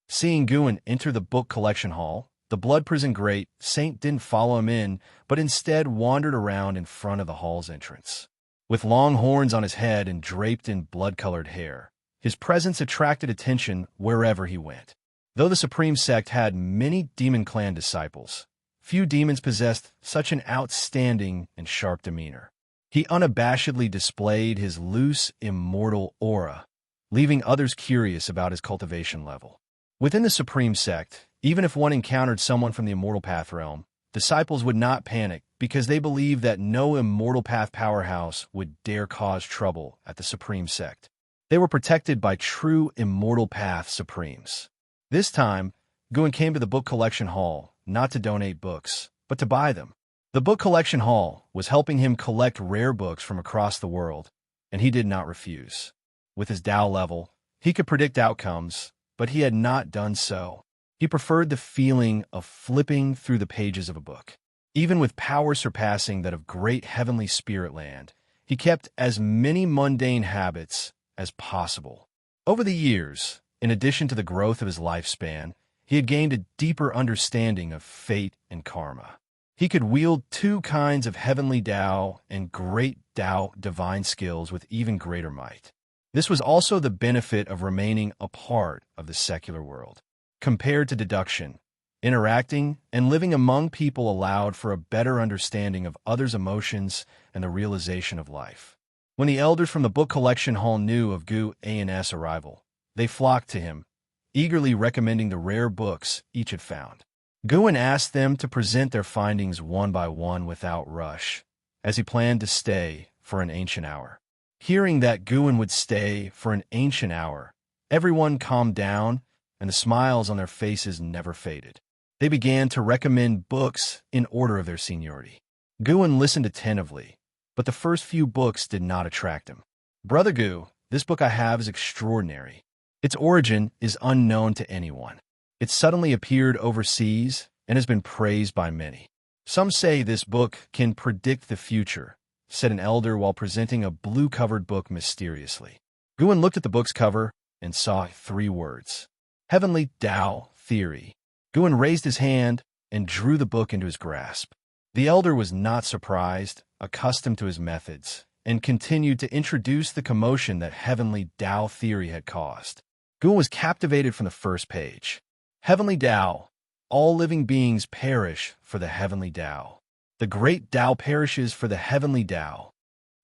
Seeing Guin enter the book collection hall, the blood prison great saint didn't follow him in, but instead wandered around in front of the hall's entrance. With long horns on his head and draped in blood-colored hair, his presence attracted attention wherever he went. Though the Supreme Sect had many Demon Clan disciples, few demons possessed such an outstanding and sharp demeanor. He unabashedly displayed his loose, immortal aura, leaving others curious about his cultivation level. Within the Supreme Sect, even if one encountered someone from the Immortal Path realm, disciples would not panic because they believed that no Immortal Path powerhouse would dare cause trouble at the Supreme Sect. They were protected by true Immortal Path Supremes. This time, Guin came to the book collection hall not to donate books, but to buy them. The book collection hall was helping him collect rare books from across the world, and he did not refuse. With his Tao level, he could predict outcomes, but he had not done so. He preferred the feeling of flipping through the pages of a book. Even with power surpassing that of great heavenly spirit land, he kept as many mundane habits as possible. Over the years, in addition to the growth of his lifespan, he had gained a deeper understanding of fate and karma. He could wield two kinds of heavenly Tao and great Tao divine skills with even greater might. This was also the benefit of remaining a part of the secular world. Compared to deduction, interacting and living among people allowed for a better understanding of others' emotions and the realization of life. When the elders from the book collection hall knew of Guin's arrival, they flocked to him, eagerly recommending the rare books each had found. Guin asked them to present their findings one by one without rush, as he planned to stay for an ancient hour. Hearing that Guin would stay for an ancient hour, everyone calmed down, and the smiles on their faces never faded. They began to recommend books in order of their seniority. Guin listened attentively, but the first few books did not attract him. "Brother Gu, this book I have is extraordinary. Its origin is unknown to anyone. It suddenly appeared overseas and has been praised by many. Some say this book can predict the future," said an elder while presenting a blue-covered book mysteriously. Guin looked at the book's cover and saw 3 words: Heavenly Tao Theory. Guin raised his hand and drew the book into his grasp. The elder was not surprised, accustomed to his methods, and continued to introduce the commotion that Heavenly Tao Theory had caused. Guin was captivated from the first page. Heavenly Tao. All living beings perish for the Heavenly Tao. The great Tao perishes for the Heavenly Tao.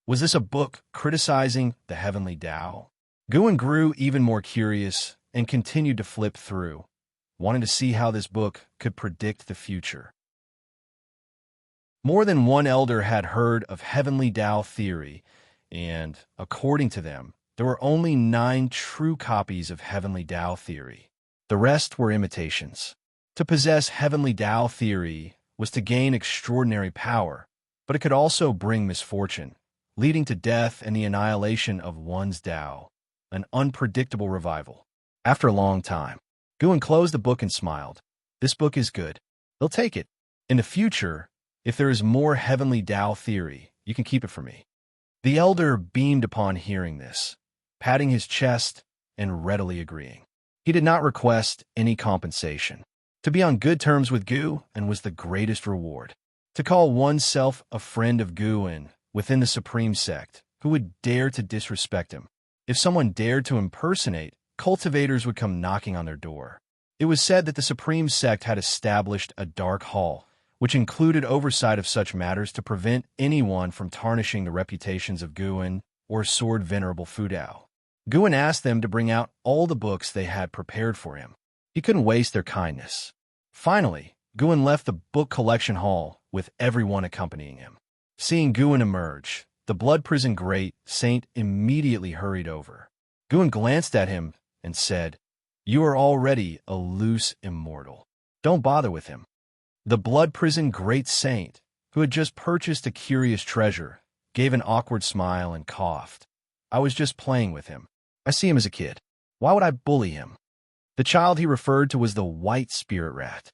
Was this a book criticizing the Heavenly Tao? Guin grew even more curious and continued to flip through, wanting to see how this book could predict the future. More than one elder had heard of Heavenly Tao Theory, and, according to them, there were only 9 true copies of Heavenly Tao Theory. The rest were imitations. To possess Heavenly Tao Theory was to gain extraordinary power, but it could also bring misfortune, leading to death and the annihilation of one's Tao, an unpredictable revival. After a long time, Guin closed the book and smiled. "This book is good. They'll take it. In the future, if there is more Heavenly Tao Theory, you can keep it for me." The elder beamed upon hearing this, patting his chest and readily agreeing. He did not request any compensation. To be on good terms with Guin was the greatest reward. To call oneself a friend of Guin within the Supreme Sect, who would dare to disrespect him? If someone dared to impersonate, cultivators would come knocking on their door. It was said that the Supreme Sect had established a dark hall, which included oversight of such matters to prevent anyone from tarnishing the reputations of Guin or Sword Venerable Fudao. Guin asked them to bring out all the books they had prepared for him. He couldn't waste their kindness. Finally, Guin left the book collection hall with everyone accompanying him. Seeing Guin emerge, the blood prison great saint immediately hurried over. Guin glanced at him and said, "You are already a loose immortal. Don't bother with him." The blood prison great saint, who had just purchased a curious treasure, gave an awkward smile and coughed. "I was just playing with him. I see him as a kid." Why would I bully him? The child he referred to was the white spirit rat.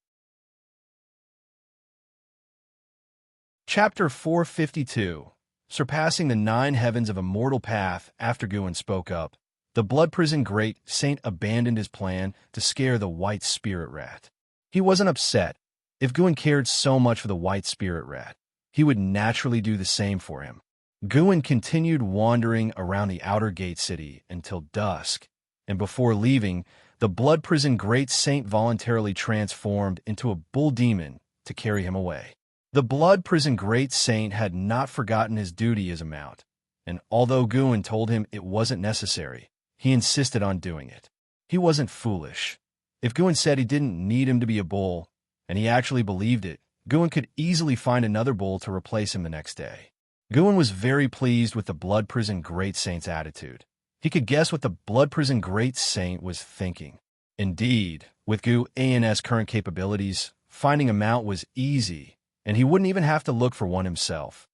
Chapter 452. Surpassing the 9 heavens of Immortal path. After Guin spoke up, the blood prison great saint abandoned his plan to scare the white spirit rat. He wasn't upset. If Guin cared so much for the white spirit rat, he would naturally do the same for him. Guin continued wandering around the outer gate city until dusk, and before leaving, the blood prison great saint voluntarily transformed into a bull demon to carry him away. The blood prison great saint had not forgotten his duty as a mount, and although Guin told him it wasn't necessary, he insisted on doing it. He wasn't foolish. If Guin said he didn't need him to be a bull, and he actually believed it, Guin could easily find another bull to replace him the next day. Guin was very pleased with the blood prison great saint's attitude. He could guess what the blood prison great saint was thinking. Indeed, with Guin's current capabilities, finding a mount was easy, and he wouldn't even have to look for one himself.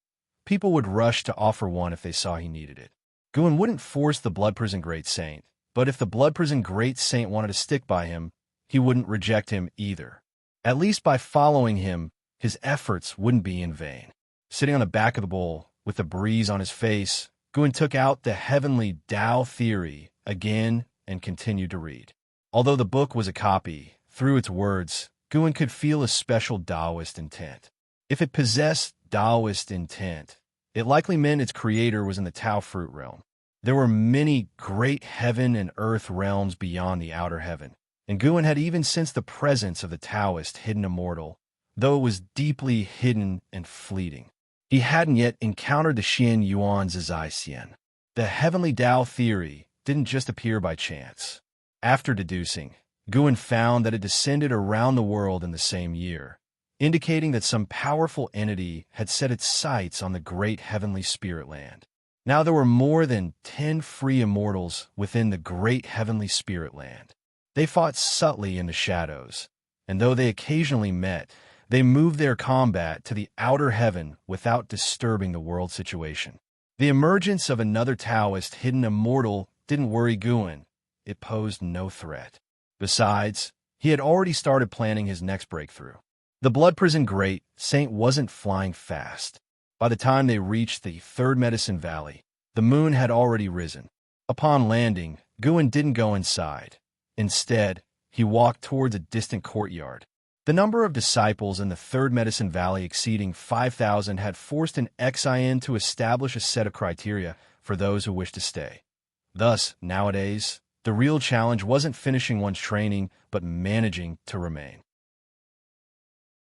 People would rush to offer one if they saw he needed it. Guin wouldn't force the blood prison great saint, but if the blood prison great saint wanted to stick by him, he wouldn't reject him either. At least by following him, his efforts wouldn't be in vain. Sitting on the back of the bull, with the breeze on his face, Guin took out the heavenly Tao theory again and continued to read. Although the book was a copy, through its words, Guin could feel a special Taoist intent. If it possessed Taoist intent, it likely meant its creator was in the Tao fruit realm. There were many great heaven and earth realms beyond the outer heaven, and Guin had even sensed the presence of the Taoist hidden immortal, though it was deeply hidden and fleeting. He hadn't yet encountered the Xian Yuan Zizai Xian. The heavenly Tao theory didn't just appear by chance. After deducing, Guin found that it descended around the world in the same year, indicating that some powerful entity had set its sights on the great heavenly spirit land. Now there were more than 10 free immortals within the great heavenly spirit land. They fought subtly in the shadows, and though they occasionally met, they moved their combat to the outer heaven without disturbing the world situation. The emergence of another Taoist hidden immortal didn't worry Guin. It posed no threat. Besides, he had already started planning his next breakthrough. The blood prison great saint wasn't flying fast. By the time they reached the third Medicine Valley, the moon had already risen. Upon landing, Guin didn't go inside. Instead, he walked towards a distant courtyard. The number of disciples in the third Medicine Valley exceeding 5,000 had forced an XIN to establish a set of criteria for those who wished to stay. Thus, nowadays, the real challenge wasn't finishing one's training, but managing to remain.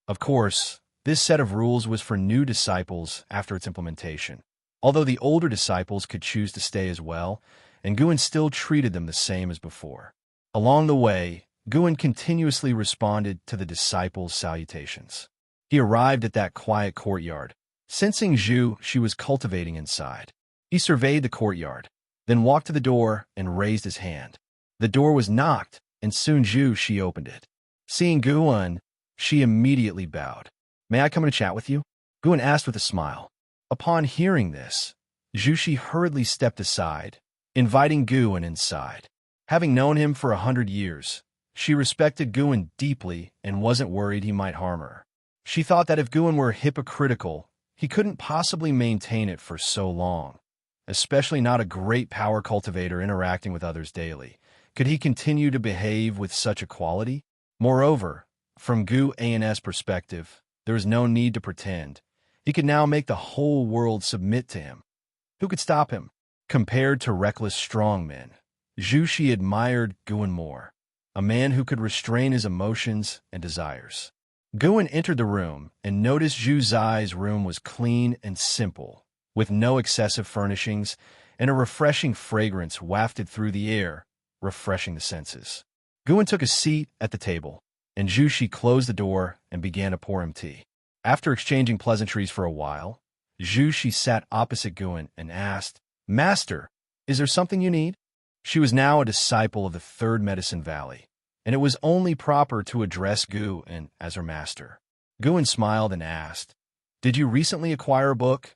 Of course, this set of rules was for new disciples after its implementation, although the older disciples could choose to stay as well, and Guin still treated them the same as before. Along the way, Guin continuously responded to the disciples' salutations. He arrived at that quiet courtyard, sensing Zhu she was cultivating inside. He surveyed the courtyard, then walked to the door and raised his hand. The door was knocked, and soon Zhu she opened it. Seeing Guin, she immediately bowed. "May I come and chat with you?" Guin asked with a smile. Upon hearing this, Zhu she hurriedly stepped aside, inviting Guin inside. Having known him for 100 years, she respected Guin deeply and wasn't worried he might harm her. She thought that if Guin were hypocritical, he couldn't possibly maintain it for so long, especially not a great power cultivator interacting with others daily. Could he continue to behave with such equality? Moreover, from Guin's perspective, there was no need to pretend. He could now make the whole world submit to him. Who could stop him? Compared to reckless strongmen, Zhu she admired Guin more, a man who could restrain his emotions and desires. Guin entered the room and noticed Zhu Zai's room was clean and simple, with no excessive furnishings, and a refreshing fragrance wafted through the air, refreshing the senses. Guin took a seat at the table, and Zhu she closed the door and began to pour him tea. After exchanging pleasantries for a while, Zhu she sat opposite Guin and asked, "Master, is there something you need?" She was now a disciple of the third Medicine Valley, and it was only proper to address Guin as her master. Guin smiled and asked, "Did you recently acquire a book?"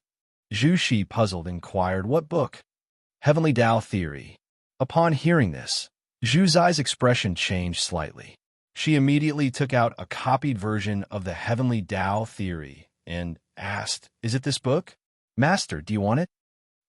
Zhu she, puzzled, inquired, "What book?" "Heavenly Tao Theory." Upon hearing this, Zhu Zai's expression changed slightly. She immediately took out a copied version of the Heavenly Tao Theory and asked, "Is it this book? Master, do you want it?"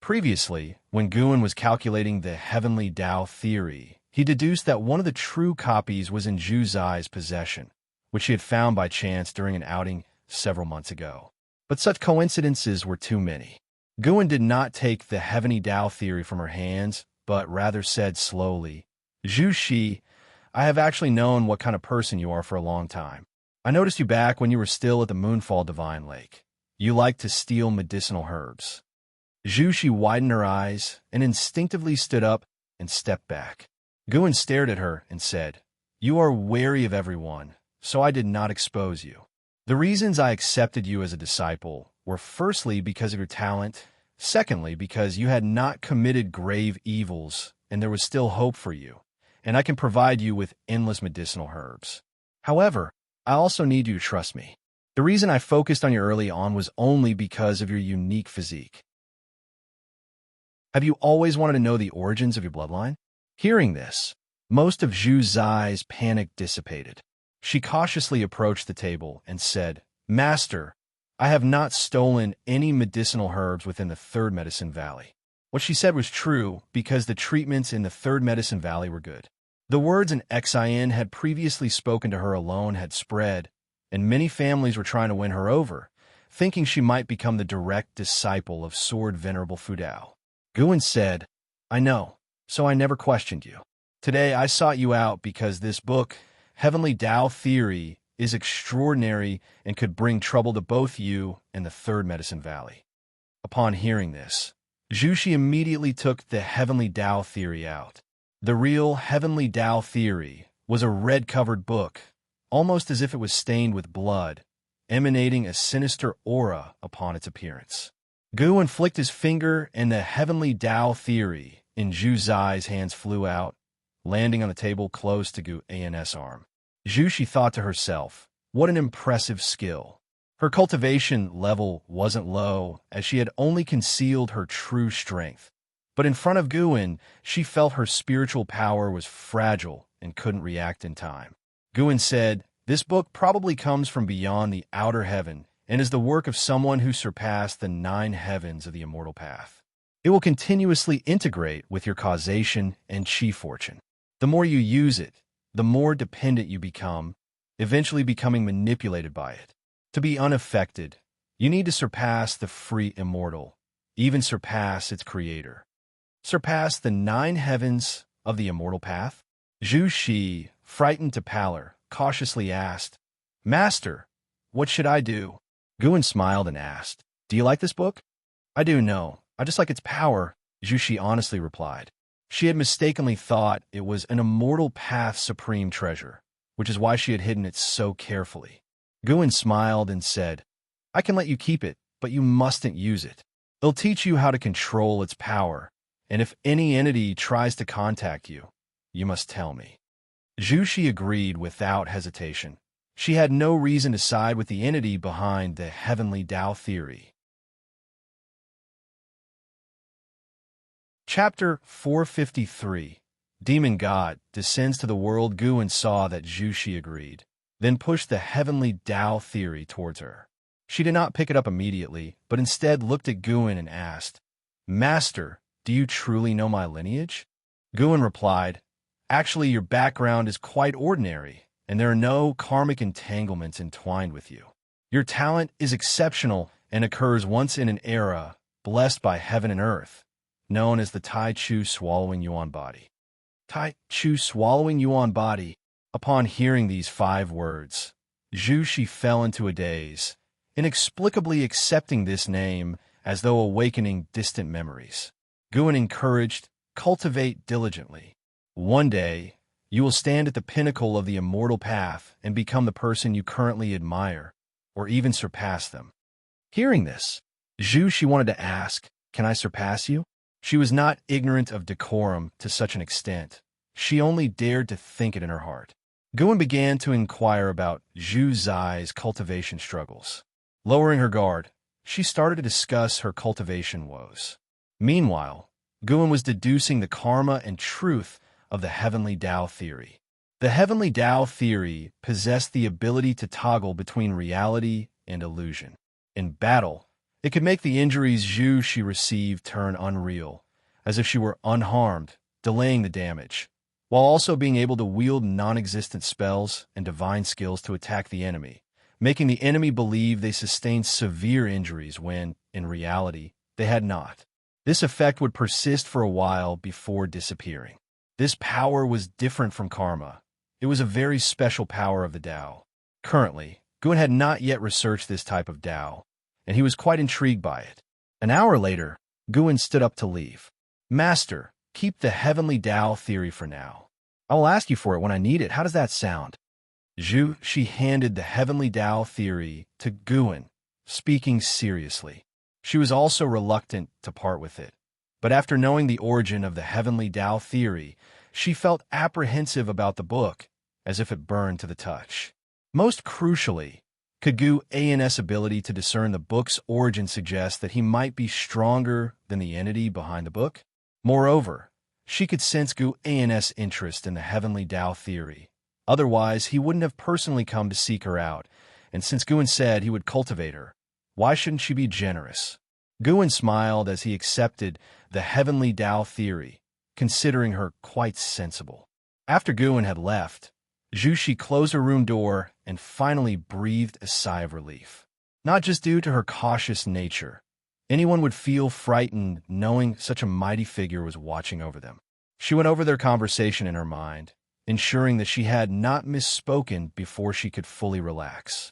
Previously, when Guan was calculating the Heavenly Tao Theory, he deduced that one of the true copies was in Zhu Zai's possession, which he had found by chance during an outing several months ago. But such coincidences were too many. Guan did not take the Heavenly Tao Theory from her hands, but rather said slowly, "Zhu Shi, I have actually known what kind of person you are for a long time. I noticed you back when you were still at the Moonfall Divine Lake. You liked to steal medicinal herbs." Zhu Shi widened her eyes and instinctively stood up and stepped back. Guan stared at her and said, "You are wary of everyone, so I did not expose you. The reasons I accepted you as a disciple were firstly because of your talent, secondly because you had not committed grave evils and there was still hope for you, and I can provide you with endless medicinal herbs. However, I also need you to trust me. The reason I focused on you early on was only because of your unique physique. Have you always wanted to know the origins of your bloodline?" Hearing this, most of Zhu Zai's panic dissipated. She cautiously approached the table and said, "Master, I have not stolen any medicinal herbs within the Third Medicine Valley." What she said was true because the treatments in the Third Medicine Valley were good. The words an Xian had previously spoken to her alone had spread, and many families were trying to win her over, thinking she might become the direct disciple of Sword Venerable Fudao. Guan said, "I know, so I never questioned you. Today I sought you out because this book, Heavenly Tao Theory, is extraordinary and could bring trouble to both you and the Third Medicine Valley." Upon hearing this, Zhu Shi immediately took the Heavenly Tao Theory out. The real Heavenly Tao Theory was a red-covered book, almost as if it was stained with blood, emanating a sinister aura upon its appearance. Guan flicked his finger and the Heavenly Tao Theory in Zhu Zai's hands flew out, landing on the table close to Guan's arm. Zhu Shi thought to herself, what an impressive skill. Her cultivation level wasn't low, as she had only concealed her true strength. But in front of Guan, she felt her spiritual power was fragile and couldn't react in time. Guan said, "This book probably comes from beyond the outer heaven and is the work of someone who surpassed the 9 heavens of the Immortal Path. It will continuously integrate with your causation and chi fortune. The more you use it, the more dependent you become, eventually becoming manipulated by it. To be unaffected, you need to surpass the free immortal, even surpass its creator. Surpass the 9 heavens of the Immortal Path?" Zhu Shi, frightened to pallor, cautiously asked, "Master, what should I do?" Guan smiled and asked, "Do you like this book?" "I do know. I just like its power," Zhu Shi honestly replied. She had mistakenly thought it was an Immortal Path supreme treasure, which is why she had hidden it so carefully. Guan smiled and said, "I can let you keep it, but you mustn't use it. It'll teach you how to control its power, and if any entity tries to contact you, you must tell me." Zhu Shi agreed without hesitation. She had no reason to side with the entity behind the Heavenly Tao Theory. Chapter 453. Demon God descends to the world. Guan saw that Zhu Shi agreed, then pushed the Heavenly Tao Theory towards her. She did not pick it up immediately, but instead looked at Guan and asked, "Master, do you truly know my lineage?" Guan replied, "Actually, your background is quite ordinary, and there are no karmic entanglements entwined with you. Your talent is exceptional and occurs once in an era blessed by heaven and earth, known as the Tai Chu Swallowing Yuan Body." Tai Chu Swallowing Yuan Body. Upon hearing these 5 words, Zhu Shi fell into a daze, inexplicably accepting this name as though awakening distant memories. Guan encouraged, "Cultivate diligently. One day, you will stand at the pinnacle of the Immortal Path and become the person you currently admire, or even surpass them." Hearing this, Zhu Shi wanted to ask, "Can I surpass you?" She was not ignorant of decorum to such an extent. She only dared to think it in her heart. Guan began to inquire about Zhu Zai's cultivation struggles. Lowering her guard, she started to discuss her cultivation woes. Meanwhile, Guan was deducing the karma and truth of the Heavenly Tao theory. The Heavenly Tao theory possessed the ability to toggle between reality and illusion. In battle, it could make the injuries she received turn unreal, as if she were unharmed, delaying the damage, while also being able to wield non-existent spells and divine skills to attack the enemy, making the enemy believe they sustained severe injuries when, in reality, they had not. This effect would persist for a while before disappearing. This power was different from karma. It was a very special power of the Tao. Currently, Gun had not yet researched this type of Tao, and he was quite intrigued by it. An hour later, Guan stood up to leave. Master, keep the Heavenly Tao theory for now. I will ask you for it when I need it. How does that sound? She handed the Heavenly Tao theory to Guan, speaking seriously. She was also reluctant to part with it, but after knowing the origin of the Heavenly Tao theory, she felt apprehensive about the book, as if it burned to the touch. Most crucially, could Gu An's ability to discern the book's origin suggest that he might be stronger than the entity behind the book? Moreover, she could sense Gu An's interest in the Heavenly Tao theory. Otherwise, he wouldn't have personally come to seek her out, and since Guan said he would cultivate her, why shouldn't she be generous? Guan smiled as he accepted the Heavenly Tao theory, considering her quite sensible. After Guan had left, She closed her room door and finally breathed a sigh of relief. Not just due to her cautious nature. Anyone would feel frightened knowing such a mighty figure was watching over them. She went over their conversation in her mind, ensuring that she had not misspoken before she could fully relax.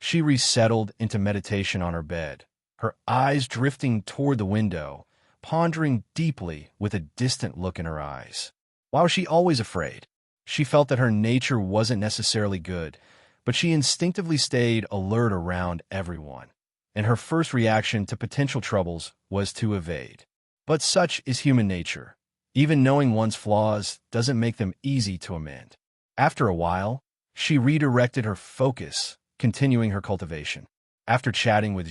She resettled into meditation on her bed, her eyes drifting toward the window, pondering deeply with a distant look in her eyes. Why was she always afraid? She felt that her nature wasn't necessarily good, but she instinctively stayed alert around everyone, and her first reaction to potential troubles was to evade. But such is human nature. Even knowing one's flaws doesn't make them easy to amend. After a while, she redirected her focus, continuing her cultivation. After chatting with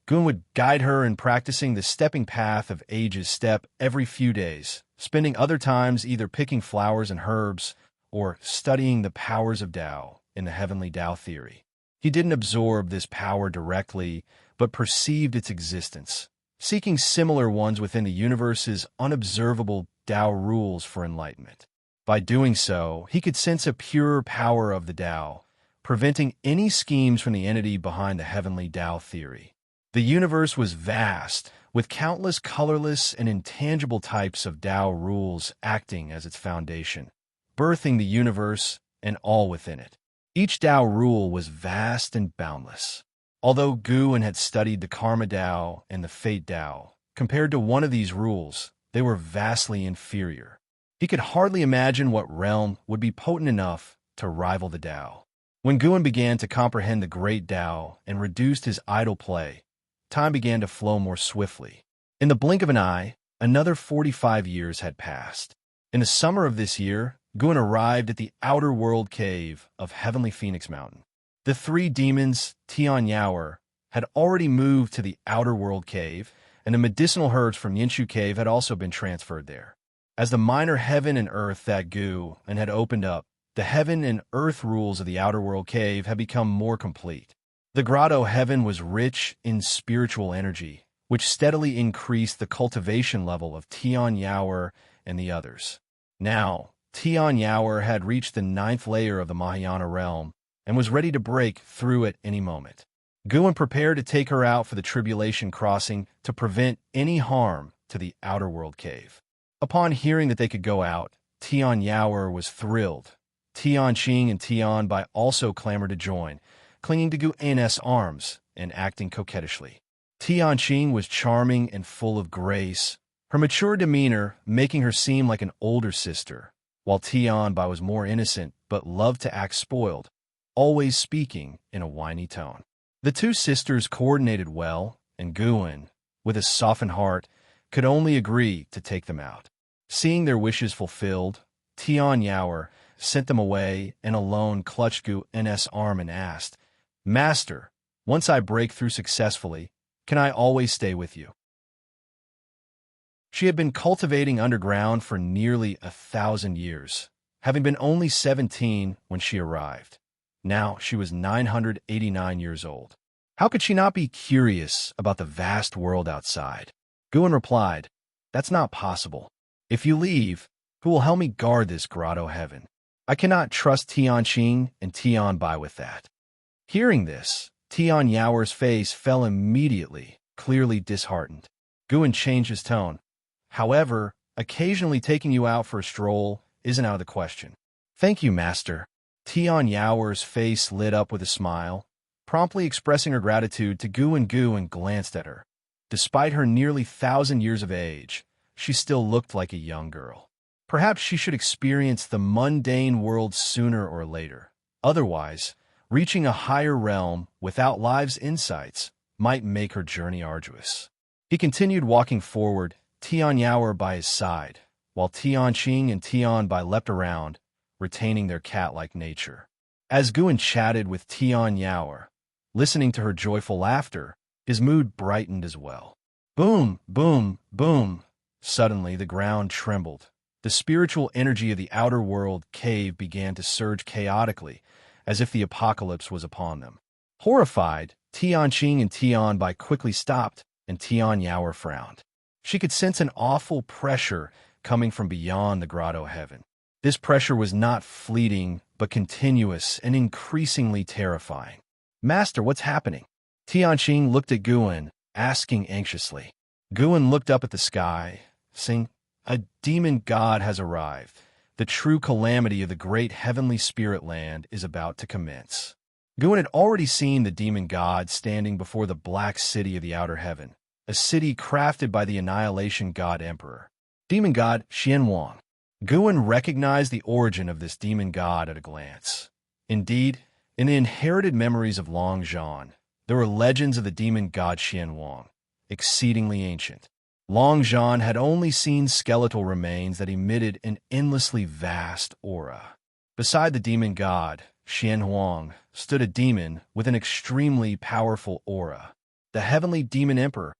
Gun would guide her in practicing the stepping path of Age's step every few days, spending other times either picking flowers and herbs or studying the powers of Tao in the Heavenly Tao theory. He didn't absorb this power directly, but perceived its existence, seeking similar ones within the universe's unobservable Tao rules for enlightenment. By doing so, he could sense a pure power of the Tao, preventing any schemes from the entity behind the Heavenly Tao theory. The universe was vast, with countless colorless and intangible types of Tao rules acting as its foundation, birthing the universe and all within it. Each Tao rule was vast and boundless. Although Guan had studied the Karma Tao and the Fate Tao, compared to one of these rules, they were vastly inferior. He could hardly imagine what realm would be potent enough to rival the Tao. When Guan began to comprehend the great Tao and reduced his idle play, time began to flow more swiftly. In the blink of an eye, another 45 years had passed. In the summer of this year, Guan arrived at the outer world cave of Heavenly Phoenix Mountain. The three demons, Tian Yaoer, had already moved to the outer world cave, and the medicinal herbs from Yinshu Cave had also been transferred there. As the minor heaven and earth that Gu and had opened up, the heaven and earth rules of the outer world cave had become more complete. The grotto heaven was rich in spiritual energy, which steadily increased the cultivation level of Tian Yaoer and the others. Now, Tian Yaoer had reached the 9th layer of the Mahayana realm and was ready to break through at any moment. Guan prepared to take her out for the tribulation crossing to prevent any harm to the outer world cave. Upon hearing that they could go out, Tian Yaoer was thrilled. Tian Qing and Tian Bai also clamored to join, clinging to Guan's arms and acting coquettishly. Tian Qing was charming and full of grace, her mature demeanor making her seem like an older sister, while Tian Bai was more innocent but loved to act spoiled, always speaking in a whiny tone. The two sisters coordinated well, and Guan, with a softened heart, could only agree to take them out. Seeing their wishes fulfilled, Tian Yaoer sent them away and alone clutched Guan's arm and asked, "Master, once I break through successfully, can I always stay with you?" She had been cultivating underground for nearly 1,000 years, having been only 17 when she arrived. Now she was 989 years old. How could she not be curious about the vast world outside? Guin replied, "That's not possible. If you leave, who will help me guard this grotto heaven? I cannot trust Tianqing and Tianbai with that." Hearing this, Tian Yaoer's face fell immediately, clearly disheartened. Guin changed his tone. "However, occasionally taking you out for a stroll isn't out of the question." "Thank you, master." Tian Yaoer's face lit up with a smile, promptly expressing her gratitude to Guin glanced at her. Despite her nearly 1,000 years of age, she still looked like a young girl. Perhaps she should experience the mundane world sooner or later. Otherwise, reaching a higher realm without life's insights might make her journey arduous. He continued walking forward, Tian Yaoer by his side, while Tianqing and Tianbai leapt around, retaining their cat-like nature. As Guin chatted with Tian Yaoer, listening to her joyful laughter, his mood brightened as well. Boom, boom, boom. Suddenly, the ground trembled. The spiritual energy of the outer world cave began to surge chaotically, as if the apocalypse was upon them. Horrified, Tianqing and Tianbai quickly stopped, and Tian Yaoer frowned. She could sense an awful pressure coming from beyond the grotto heaven. This pressure was not fleeting, but continuous and increasingly terrifying. "Master, what's happening?" Tianqing looked at Guin, asking anxiously. Guin looked up at the sky, saying, "A demon god has arrived. The true calamity of the great heavenly spirit land is about to commence." Guin had already seen the demon god standing before the black city of the outer heaven, a city crafted by the annihilation god emperor. Demon god Xianwang. Guin recognized the origin of this demon god at a glance. Indeed, in the inherited memories of Long Zhan, there were legends of the demon god Xianwang, exceedingly ancient. Long Zhan had only seen skeletal remains that emitted an endlessly vast aura. Beside the demon god, Xianwang, stood a demon with an extremely powerful aura, the heavenly demon emperor.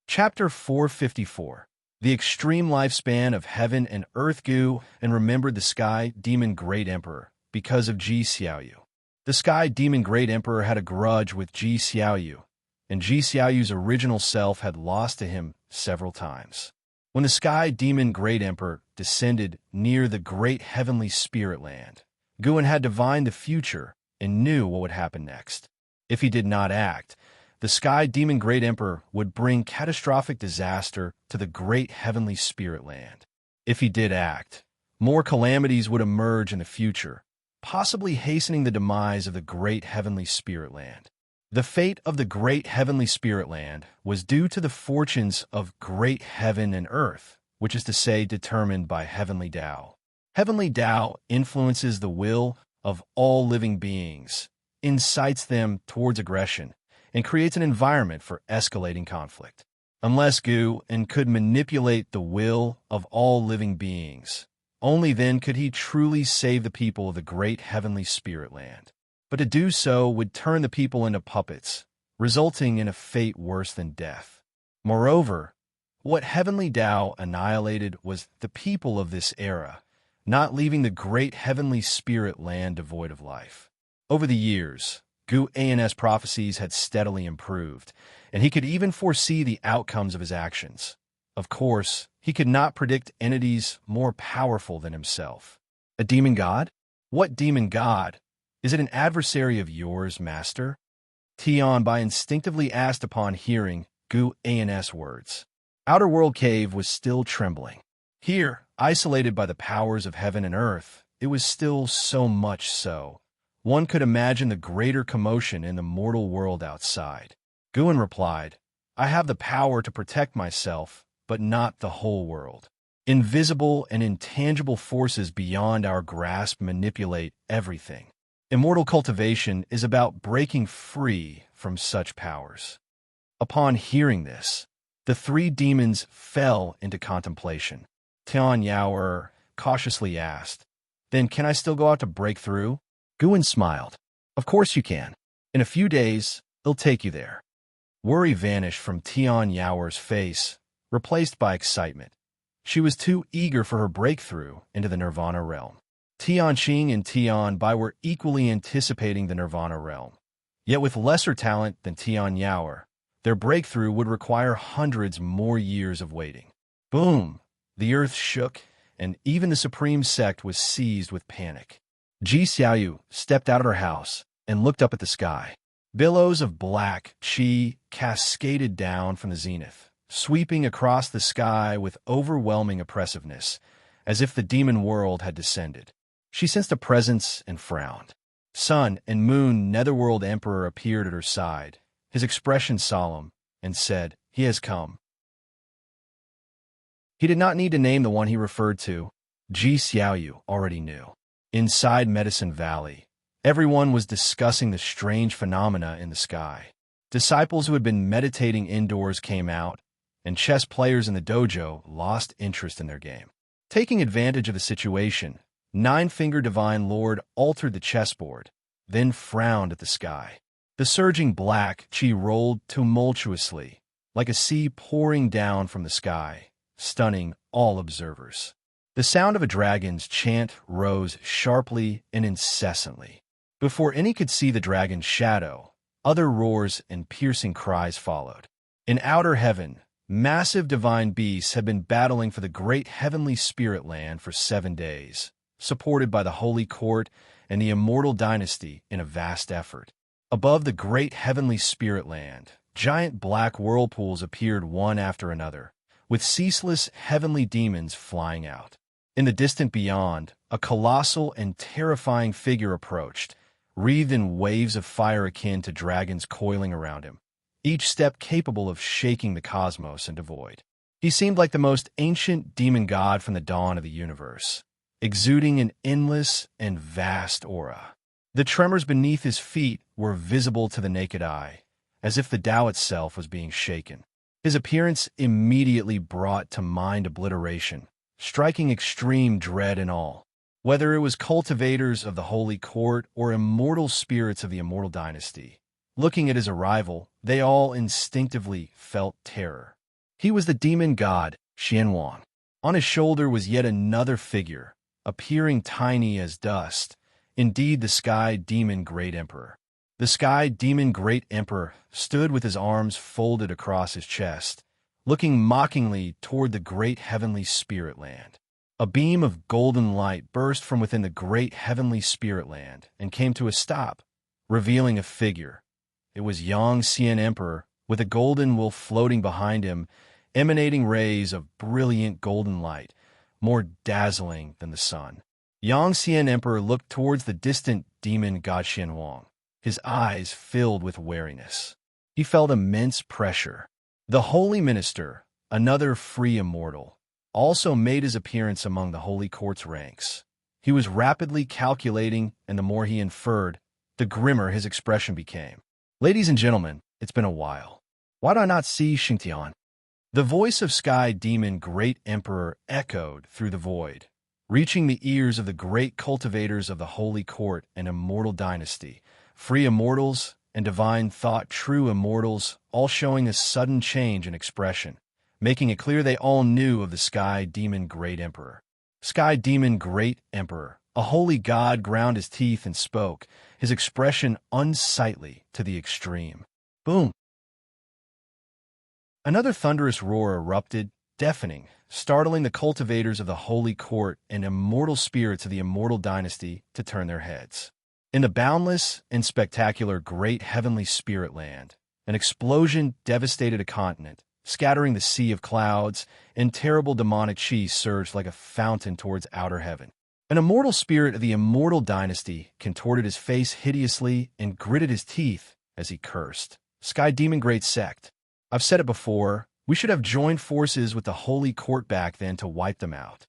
Chapter 454. The extreme lifespan of heaven and earth. Gu and remembered the sky demon great emperor because of Ji Xiaoyu. The sky demon great emperor had a grudge with Ji Xiaoyu, and Ji Xiaoyu's original self had lost to him several times. When the sky demon great emperor descended near the great heavenly spirit land, Guin had divined the future and knew what would happen next. If he did not act, the sky demon great emperor would bring catastrophic disaster to the great heavenly spirit land. If he did act, more calamities would emerge in the future, possibly hastening the demise of the great heavenly spirit land. The fate of the great heavenly spirit land was due to the fortunes of great heaven and earth, which is to say determined by heavenly Tao. Heavenly Tao influences the will of all living beings, incites them towards aggression, and creates an environment for escalating conflict. Unless Guin could manipulate the will of all living beings, only then could he truly save the people of the great heavenly spirit land. But to do so would turn the people into puppets, resulting in a fate worse than death. Moreover, what heavenly Tao annihilated was the people of this era, not leaving the great heavenly spirit land devoid of life. Over the years, Guin's prophecies had steadily improved, and he could even foresee the outcomes of his actions. Of course, he could not predict entities more powerful than himself. A demon god? What demon god? Is it an adversary of yours, master? Tianbai instinctively asked upon hearing Guin's words. Outer World Cave was still trembling. Here, isolated by the powers of heaven and earth, it was still so much so. One could imagine the greater commotion in the mortal world outside. Guin replied, "I have the power to protect myself, but not the whole world. Invisible and intangible forces beyond our grasp manipulate everything. Immortal cultivation is about breaking free from such powers." Upon hearing this, the three demons fell into contemplation. Tian Yaoer cautiously asked, "Then can I still go out to break through?" Guin smiled. "Of course you can. In a few days, they'll take you there." Worry vanished from Tian Yaoer's face, replaced by excitement. She was too eager for her breakthrough into the Nirvana realm. Tian Qing and Tian Bai were equally anticipating the Nirvana realm. Yet with lesser talent than Tian Yaoer, their breakthrough would require hundreds more years of waiting. Boom! The earth shook, and even the supreme sect was seized with panic. Ji Xiaoyu stepped out of her house and looked up at the sky. Billows of black qi cascaded down from the zenith, sweeping across the sky with overwhelming oppressiveness, as if the demon world had descended. She sensed a presence and frowned. Sun and Moon Netherworld Emperor appeared at her side, his expression solemn, and said, "He has come." He did not need to name the one he referred to. Ji Xiaoyu already knew. Inside Medicine Valley, everyone was discussing the strange phenomena in the sky. Disciples who had been meditating indoors came out, and chess players in the dojo lost interest in their game. Taking advantage of the situation, Nine-Finger Divine Lord altered the chessboard, then frowned at the sky. The surging black qi rolled tumultuously, like a sea pouring down from the sky, stunning all observers. The sound of a dragon's chant rose sharply and incessantly. Before any could see the dragon's shadow, other roars and piercing cries followed. In outer heaven, massive divine beasts had been battling for the great heavenly spirit land for 7 days, supported by the Holy Court and the Immortal Dynasty in a vast effort. Above the great heavenly spirit land, giant black whirlpools appeared one after another, with ceaseless heavenly demons flying out. In the distant beyond, a colossal and terrifying figure approached, wreathed in waves of fire akin to dragons coiling around him, each step capable of shaking the cosmos into void. He seemed like the most ancient demon god from the dawn of the universe, exuding an endless and vast aura. The tremors beneath his feet were visible to the naked eye, as if the Tao itself was being shaken. His appearance immediately brought to mind obliteration, striking extreme dread and awe. Whether it was cultivators of the Holy Court or immortal spirits of the Immortal Dynasty, looking at his arrival, they all instinctively felt terror. He was the demon god, Xianwang. On his shoulder was yet another figure, appearing tiny as dust, indeed the Sky Demon Great Emperor. The Sky Demon Great Emperor stood with his arms folded across his chest, looking mockingly toward the great heavenly spirit land. A beam of golden light burst from within the great heavenly spirit land and came to a stop, revealing a figure. It was Yang Xian Emperor, with a golden wolf floating behind him, emanating rays of brilliant golden light, more dazzling than the sun. Yang Xian Emperor looked towards the distant demon god Xianwang, his eyes filled with wariness. He felt immense pressure. The Holy Minister, another free immortal, also made his appearance among the Holy Court's ranks. He was rapidly calculating, and the more he inferred, the grimmer his expression became. "Ladies and gentlemen, it's been a while. Why do I not see Xingtian?" The voice of Sky Demon Great Emperor echoed through the void, reaching the ears of the great cultivators of the Holy Court and Immortal Dynasty, free immortals and divine thought true immortals, all showing a sudden change in expression, making it clear they all knew of the Sky Demon Great Emperor. Sky Demon Great Emperor, a holy god, ground his teeth and spoke, his expression unsightly to the extreme. Boom! Another thunderous roar erupted, deafening, startling the cultivators of the Holy Court and immortal spirits of the Immortal Dynasty to turn their heads. In the boundless and spectacular great heavenly spirit land, an explosion devastated a continent, scattering the sea of clouds, and terrible demonic chi surged like a fountain towards outer heaven. An immortal spirit of the Immortal Dynasty contorted his face hideously and gritted his teeth as he cursed. "Sky Demon Great Sect. I've said it before, we should have joined forces with the Holy Court back then to wipe them out."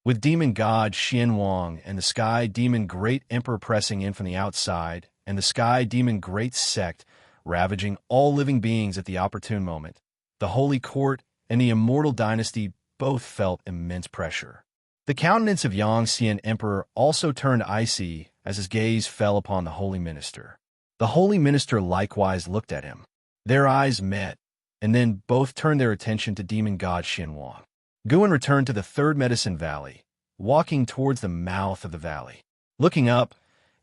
With demon god Xianwang and the Sky Demon Great Emperor pressing in from the outside, and the Sky Demon Great Sect ravaging all living beings at the opportune moment, the Holy Court and the Immortal Dynasty both felt immense pressure. The countenance of Yang Xian Emperor also turned icy as his gaze fell upon the Holy Minister. The Holy Minister likewise looked at him. Their eyes met, and then both turned their attention to demon god Xianwang. Guan returned to the third medicine valley, walking towards the mouth of the valley. Looking up,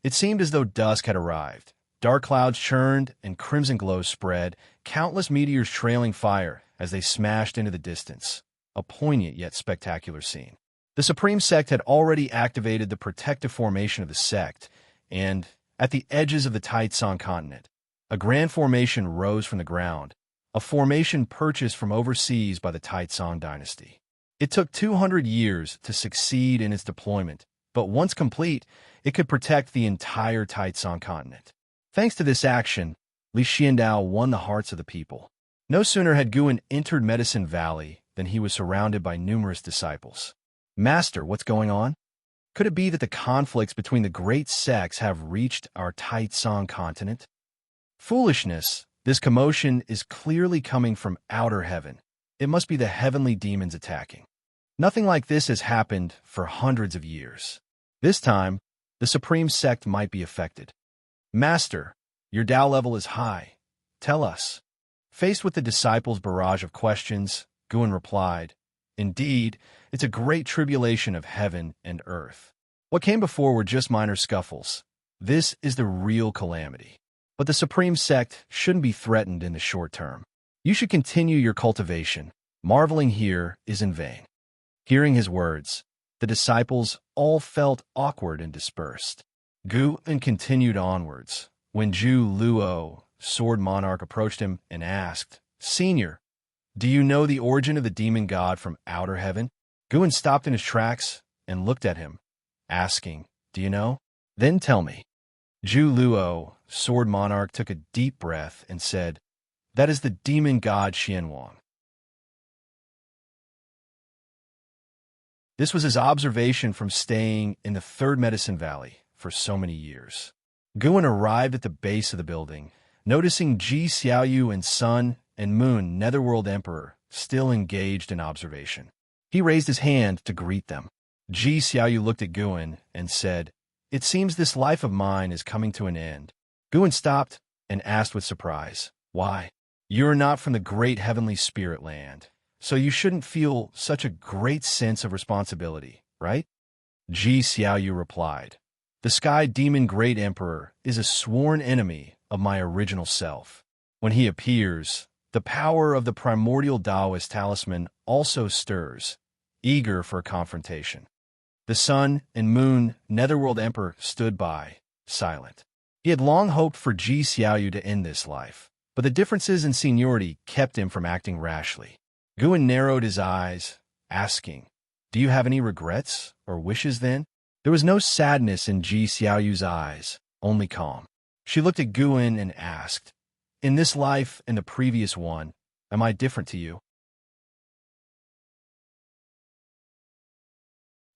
it seemed as though dusk had arrived. Dark clouds churned and crimson glows spread, countless meteors trailing fire as they smashed into the distance. A poignant yet spectacular scene. The Supreme Sect had already activated the protective formation of the sect, and, at the edges of the Taitsong continent, a grand formation rose from the ground, a formation purchased from overseas by the Taitsong dynasty. It took 200 years to succeed in its deployment, but once complete, it could protect the entire Taitsong continent. Thanks to this action, Li Xiandao won the hearts of the people. No sooner had Guan entered Medicine Valley than he was surrounded by numerous disciples. Master, what's going on? Could it be that the conflicts between the great sects have reached our Taitsong continent? Foolishness! This commotion is clearly coming from outer heaven. It must be the heavenly demons attacking. Nothing like this has happened for hundreds of years. This time, the Supreme Sect might be affected. Master, your Tao level is high. Tell us. Faced with the disciples' barrage of questions, Guan replied, Indeed, it's a great tribulation of heaven and earth. What came before were just minor scuffles. This is the real calamity. But the Supreme Sect shouldn't be threatened in the short term. You should continue your cultivation. Marveling here is in vain. Hearing his words, the disciples all felt awkward and dispersed. Guan continued onwards, when Zhu Luo, Sword Monarch, approached him and asked, Senior, do you know the origin of the demon god from outer heaven? Guan stopped in his tracks and looked at him, asking, Do you know? Then tell me. Zhu Luo, Sword Monarch, took a deep breath and said, That is the demon god Xianwang. This was his observation from staying in the Third Medicine Valley for so many years. Guan arrived at the base of the building, noticing Ji Xiaoyu and Sun and Moon, Netherworld Emperor, still engaged in observation. He raised his hand to greet them. Ji Xiaoyu looked at Guan and said, It seems this life of mine is coming to an end. Guan stopped and asked with surprise, Why? You're not from the great heavenly spirit land, so you shouldn't feel such a great sense of responsibility, right? Ji Xiaoyu replied, The Sky Demon Great Emperor is a sworn enemy of my original self. When he appears, the power of the primordial Taoist talisman also stirs, eager for a confrontation. The Sun and Moon Netherworld Emperor stood by, silent. He had long hoped for Ji Xiaoyu to end this life, but the differences in seniority kept him from acting rashly. Guan narrowed his eyes, asking, Do you have any regrets or wishes then? There was no sadness in Ji Xiaoyu's eyes, only calm. She looked at Guan and asked, In this life and the previous one, am I different to you?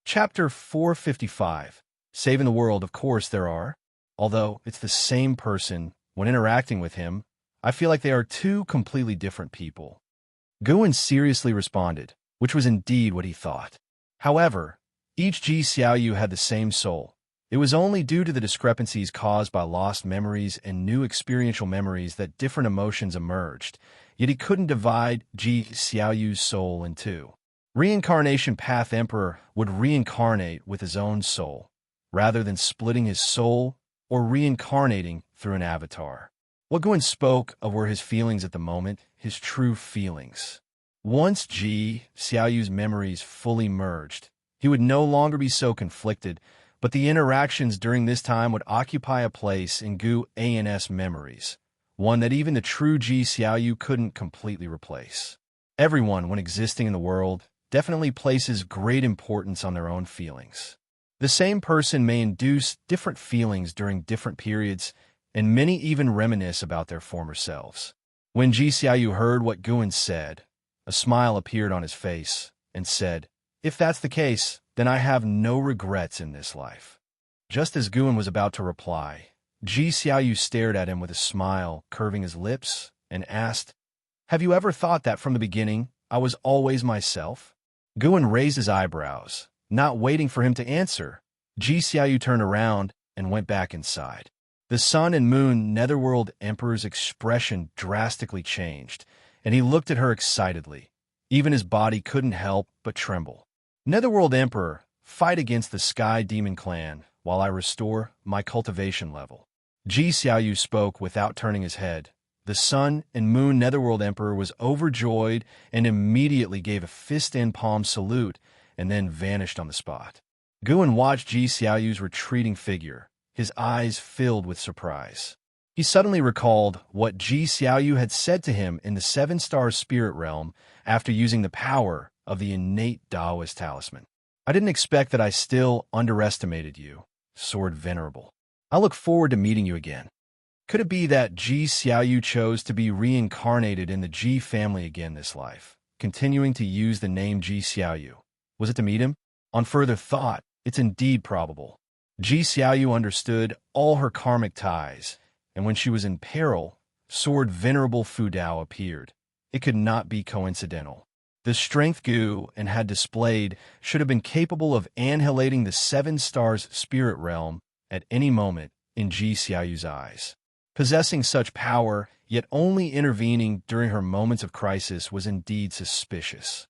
Chapter 455. Saving the world, of course there are. Although it's the same person, when interacting with him, I feel like they are two completely different people. Guan seriously responded, which was indeed what he thought. However, each Ji Xiaoyu had the same soul. It was only due to the discrepancies caused by lost memories and new experiential memories that different emotions emerged, yet he couldn't divide Ji Xiaoyu's soul in two. Reincarnation Path Emperor would reincarnate with his own soul, rather than splitting his soul or reincarnating through an avatar. What Guan spoke of were his feelings at the moment, his true feelings. Once Ji Xiaoyu's memories fully merged, he would no longer be so conflicted, but the interactions during this time would occupy a place in Gu An's memories, one that even the true Ji Xiaoyu couldn't completely replace. Everyone, when existing in the world, definitely places great importance on their own feelings. The same person may induce different feelings during different periods, and many even reminisce about their former selves. When Ji Xiaoyu heard what Guan said, a smile appeared on his face and said, If that's the case, then I have no regrets in this life. Just as Guan was about to reply, Ji Xiaoyu stared at him with a smile, curving his lips, and asked, Have you ever thought that from the beginning I was always myself? Guan raised his eyebrows. Not waiting for him to answer, Ji Xiaoyu turned around and went back inside. The Sun and Moon Netherworld Emperor's expression drastically changed, and he looked at her excitedly. Even his body couldn't help but tremble. Netherworld Emperor, fight against the Sky Demon Clan while I restore my cultivation level. Ji Xiaoyu spoke without turning his head. The Sun and Moon Netherworld Emperor was overjoyed and immediately gave a fist-and-palm salute and then vanished on the spot. Guan watched Ji Xiaoyu's retreating figure, his eyes filled with surprise. He suddenly recalled what Ji Xiaoyu had said to him in the seven-star spirit realm after using the power of the innate Taoist talisman. I didn't expect that. I still underestimated you, Sword Venerable. I look forward to meeting you again. Could it be that Ji Xiaoyu chose to be reincarnated in the Ji family again this life, continuing to use the name Ji Xiaoyu? Was it to meet him? On further thought, it's indeed probable. Ji Xiaoyu understood all her karmic ties, and when she was in peril, Sword Venerable Fu Dao appeared. It could not be coincidental. The strength Gu and had displayed should have been capable of annihilating the seven stars spirit realm at any moment in Ji Xiaoyu's eyes. Possessing such power, yet only intervening during her moments of crisis, was indeed suspicious.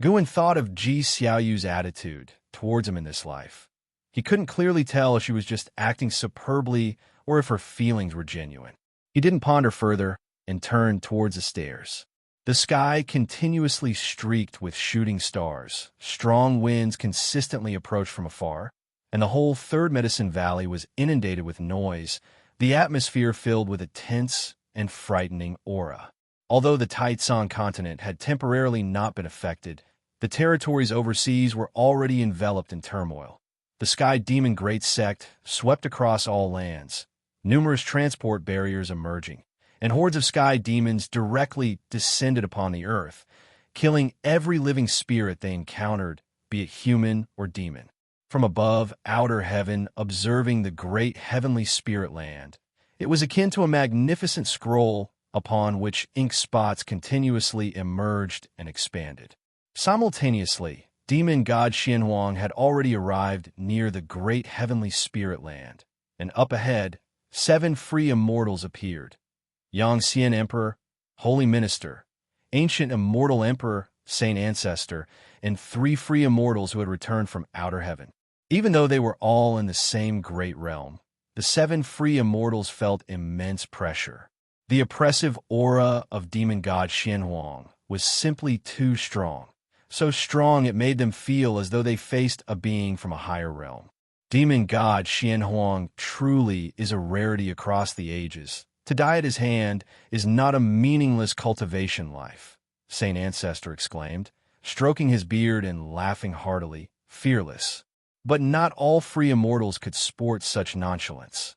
Guan thought of Ji Xiaoyu's attitude towards him in this life. He couldn't clearly tell if she was just acting superbly or if her feelings were genuine. He didn't ponder further and turned towards the stairs. The sky continuously streaked with shooting stars. Strong winds consistently approached from afar, and the whole Third Medicine Valley was inundated with noise, the atmosphere filled with a tense and frightening aura. Although the Taizong continent had temporarily not been affected, the territories overseas were already enveloped in turmoil. The Sky Demon Great Sect swept across all lands, numerous transport barriers emerging, and hordes of sky demons directly descended upon the earth, killing every living spirit they encountered, be it human or demon. From above, outer heaven, observing the great heavenly spirit land, it was akin to a magnificent scroll upon which ink spots continuously emerged and expanded. Simultaneously, demon god Xianhuang had already arrived near the great heavenly spirit land, and up ahead, 7 free immortals appeared. Yang Xian Emperor, Holy Minister, Ancient Immortal Emperor, Saint Ancestor, and 3 free immortals who had returned from outer heaven. Even though they were all in the same great realm, the 7 free immortals felt immense pressure. The oppressive aura of demon god Xianhuang was simply too strong, so strong it made them feel as though they faced a being from a higher realm. Demon god Xianhuang truly is a rarity across the ages. To die at his hand is not a meaningless cultivation life, Saint Ancestor exclaimed, stroking his beard and laughing heartily, fearless. But not all free immortals could sport such nonchalance.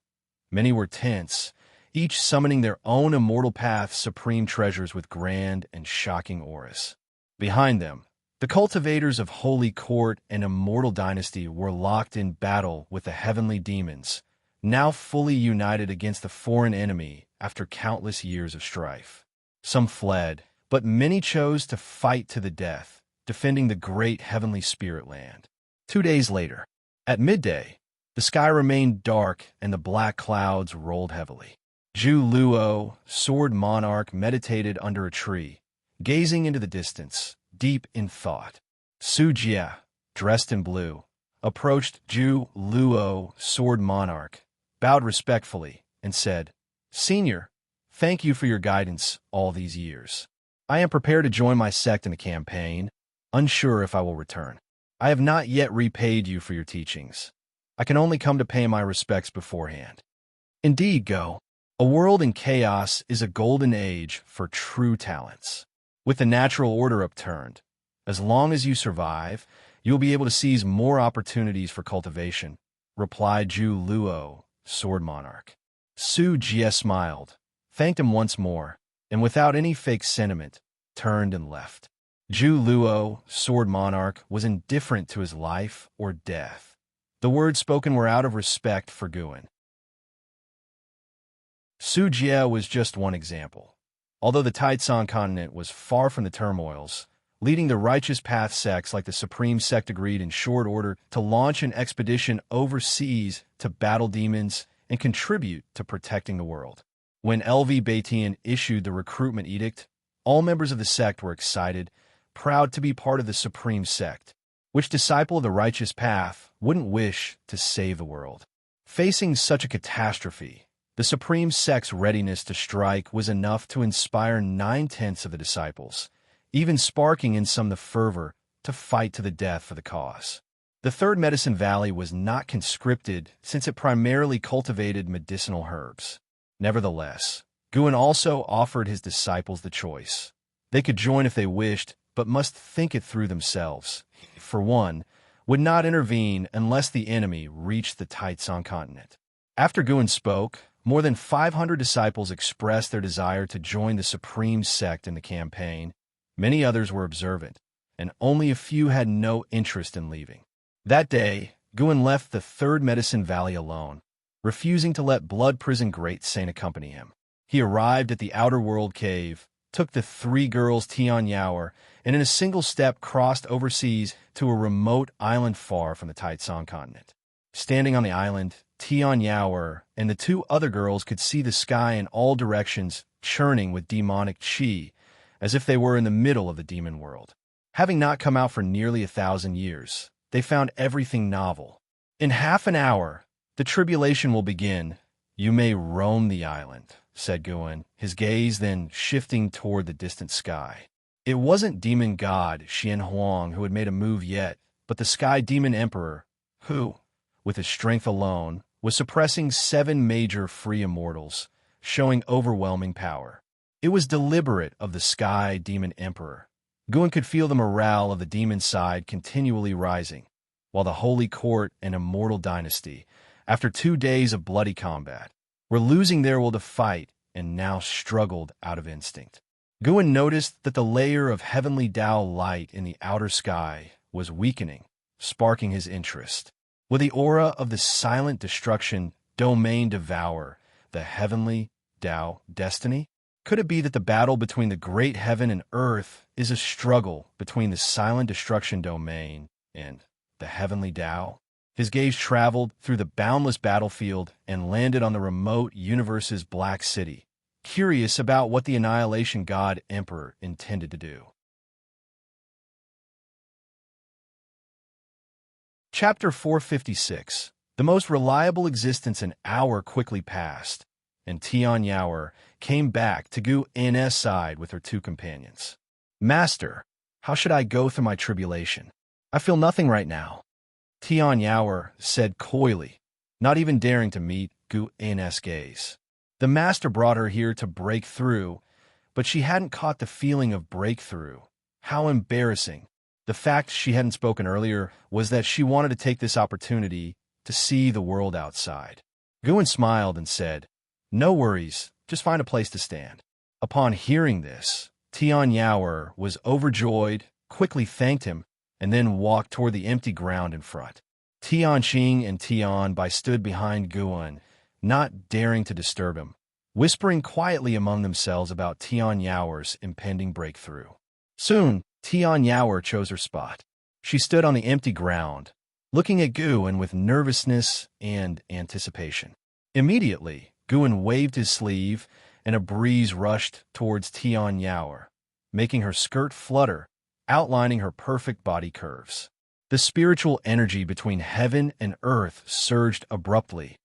Many were tense, each summoning their own immortal path's supreme treasures with grand and shocking auras. Behind them, the cultivators of Holy Court and Immortal Dynasty were locked in battle with the heavenly demons, now fully united against the foreign enemy after countless years of strife. Some fled, but many chose to fight to the death, defending the great heavenly spirit land. 2 days later, at midday, the sky remained dark and the black clouds rolled heavily. Zhu Luo, Sword Monarch, meditated under a tree, gazing into the distance, deep in thought. Su Jie, dressed in blue, approached Zhu Luo, Sword Monarch, bowed respectfully, and said, "Senior, thank you for your guidance all these years. I am prepared to join my sect in the campaign, unsure if I will return. I have not yet repaid you for your teachings. I can only come to pay my respects beforehand." Indeed, Go, a world in chaos is a golden age for true talents. With the natural order upturned, as long as you survive, you will be able to seize more opportunities for cultivation, replied Zhu Luo, Sword Monarch. Su Jie smiled, thanked him once more, and without any fake sentiment, turned and left. Zhu Luo, Sword Monarch, was indifferent to his life or death. The words spoken were out of respect for Guan. Su Jie was just one example. Although the Taizong continent was far from the turmoils, leading the Righteous Path sects like the Supreme Sect agreed in short order to launch an expedition overseas to battle demons and contribute to protecting the world. When LV Batian issued the recruitment edict, all members of the sect were excited, proud to be part of the Supreme Sect. Which disciple of the Righteous Path wouldn't wish to save the world? Facing such a catastrophe, the Supreme Sect's readiness to strike was enough to inspire 9/10 of the disciples, even sparking in some the fervor to fight to the death for the cause. The Third Medicine Valley was not conscripted since it primarily cultivated medicinal herbs. Nevertheless, Guan also offered his disciples the choice. They could join if they wished, but must think it through themselves. For one, would not intervene unless the enemy reached the Taitsong continent. After Guan spoke, more than 500 disciples expressed their desire to join the Supreme Sect in the campaign. Many others were observant, and only a few had no interest in leaving. That day, Guan left the Third Medicine Valley alone, refusing to let Blood Prison Great Saint accompany him. He arrived at the Outer World Cave, took the three girls Tian Yaoer, and in a single step crossed overseas to a remote island far from the Taitsong continent. Standing on the island, Tian Yaoer and the two other girls could see the sky in all directions churning with demonic qi, as if they were in the middle of the demon world. Having not come out for nearly 1,000 years, they found everything novel. In half an hour, the tribulation will begin. You may roam the island, said Guan, his gaze then shifting toward the distant sky. It wasn't demon god Xian Huang who had made a move yet, but the sky demon emperor, who, with his strength alone, was suppressing 7 major free immortals, showing overwhelming power. It was deliberate of the sky demon emperor. Guan could feel the morale of the demon side continually rising, while the Holy Court and Immortal Dynasty, after 2 days of bloody combat, were losing their will to fight and now struggled out of instinct. Guan noticed that the layer of heavenly Tao light in the outer sky was weakening, sparking his interest. With the aura of the silent destruction domain devour the heavenly Tao destiny? Could it be that the battle between the great heaven and earth is a struggle between the silent destruction domain and the heavenly Tao? His gaze traveled through the boundless battlefield and landed on the remote universe's Black City, curious about what the Annihilation God Emperor intended to do. Chapter 456. The most reliable existence an hour quickly passed, and Tian Yaoer came back to Gu N's side with her 2 companions. Master, how should I go through my tribulation? I feel nothing right now. Tian Yaoer said coyly, not even daring to meet Gu N's gaze. The master brought her here to break through, but she hadn't caught the feeling of breakthrough. How embarrassing. The fact she hadn't spoken earlier was that she wanted to take this opportunity to see the world outside. Guan smiled and said, "No worries, just find a place to stand." Upon hearing this, Tian Yaoer was overjoyed, quickly thanked him, and then walked toward the empty ground in front. Tianqing and Tian Bai stood behind Guan, not daring to disturb him, whispering quietly among themselves about Tian Yaoer's impending breakthrough. Soon, Tian Yaoer chose her spot. She stood on the empty ground, looking at Guan with nervousness and anticipation. Immediately, Guan waved his sleeve, and a breeze rushed towards Tian Yaoer, making her skirt flutter, outlining her perfect body curves. The spiritual energy between heaven and earth surged abruptly,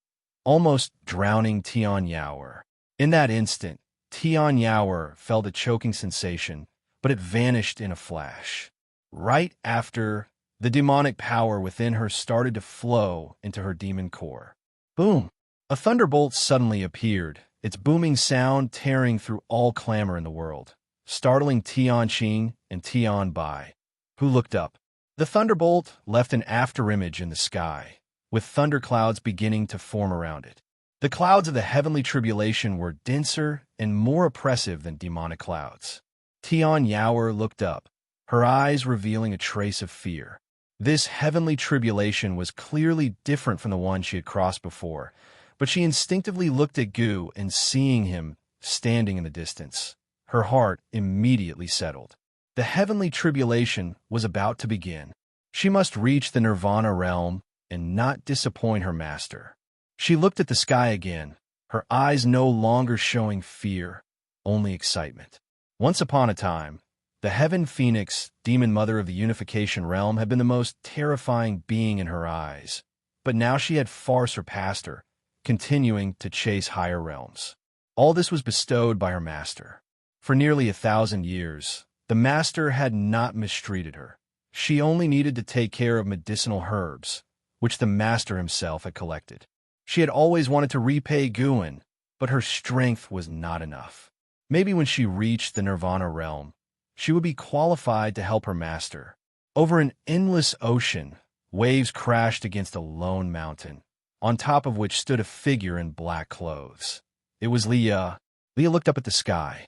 almost drowning Tian Yaoer. In that instant, Tian Yaoer felt a choking sensation, but it vanished in a flash. Right after, the demonic power within her started to flow into her demon core. Boom! A thunderbolt suddenly appeared, its booming sound tearing through all clamor in the world, startling Tianqing and Tian Bai, who looked up. The thunderbolt left an afterimage in the sky, with thunderclouds beginning to form around it. The clouds of the heavenly tribulation were denser and more oppressive than demonic clouds. Tian Yaoer looked up, her eyes revealing a trace of fear. This heavenly tribulation was clearly different from the one she had crossed before, but she instinctively looked at Gu and seeing him standing in the distance, her heart immediately settled. The heavenly tribulation was about to begin. She must reach the Nirvana realm and not disappoint her master. She looked at the sky again, her eyes no longer showing fear, only excitement. Once upon a time, the Heaven Phoenix, demon mother of the unification realm, had been the most terrifying being in her eyes. But now she had far surpassed her, continuing to chase higher realms. All this was bestowed by her master. For nearly 1,000 years, the master had not mistreated her. She only needed to take care of medicinal herbs, which the master himself had collected. She had always wanted to repay Guin, but her strength was not enough. Maybe when she reached the Nirvana realm, she would be qualified to help her master. Over an endless ocean, waves crashed against a lone mountain, on top of which stood a figure in black clothes. It was Leah. Leah looked up at the sky.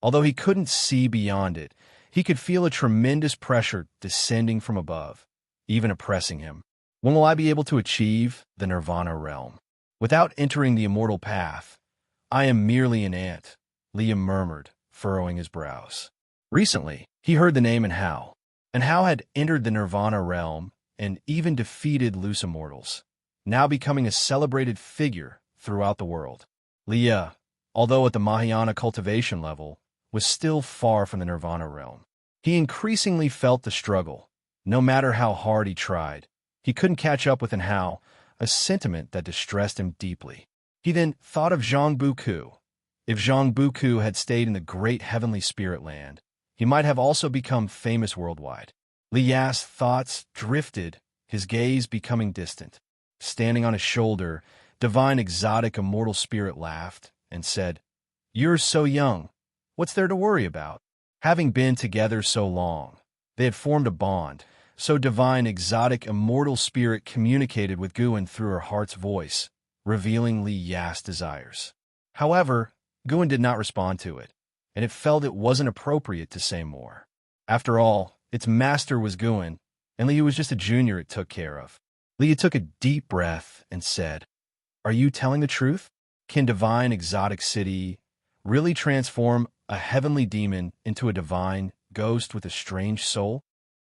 Although he couldn't see beyond it, he could feel a tremendous pressure descending from above, even oppressing him. When will I be able to achieve the Nirvana realm? Without entering the immortal path, I am merely an ant, Leah murmured, furrowing his brows. Recently, he heard the name Enhao. Enhao had entered the Nirvana realm and even defeated loose immortals, now becoming a celebrated figure throughout the world. Leah, although at the Mahayana cultivation level, was still far from the Nirvana realm. He increasingly felt the struggle. No matter how hard he tried, he couldn't catch up with Enhao, a sentiment that distressed him deeply. He then thought of Zhang Buku. If Zhang Buku had stayed in the great heavenly spirit land, he might have also become famous worldwide. Li Ya's thoughts drifted, his gaze becoming distant. Standing on his shoulder, divine exotic immortal spirit laughed and said, "You're so young. What's there to worry about?" Having been together so long, they had formed a bond, so divine exotic immortal spirit communicated with Guin through her heart's voice, revealing Li Ya's desires. However, Guin did not respond to it, and it felt it wasn't appropriate to say more. After all, its master was Guin, and Li was just a junior it took care of. Li took a deep breath and said, "Are you telling the truth? Can divine exotic city really transform a heavenly demon into a divine ghost with a strange soul?"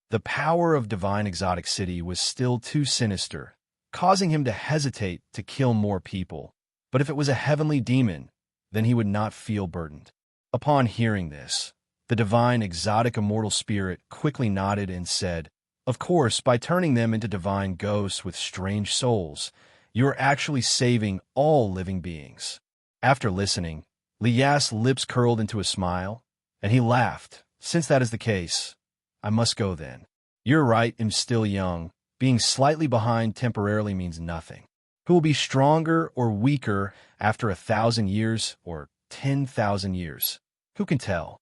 The power of divine exotic city was still too sinister, causing him to hesitate to kill more people. But if it was a heavenly demon, then he would not feel burdened. Upon hearing this, the divine exotic immortal spirit quickly nodded and said, "Of course, by turning them into divine ghosts with strange souls, you are actually saving all living beings." After listening, Li Ya's lips curled into a smile, and he laughed. "Since that is the case, I must go then. You're right, I'm still young. Being slightly behind temporarily means nothing. Who will be stronger or weaker after 1,000 years or 10,000 years? Who can tell?"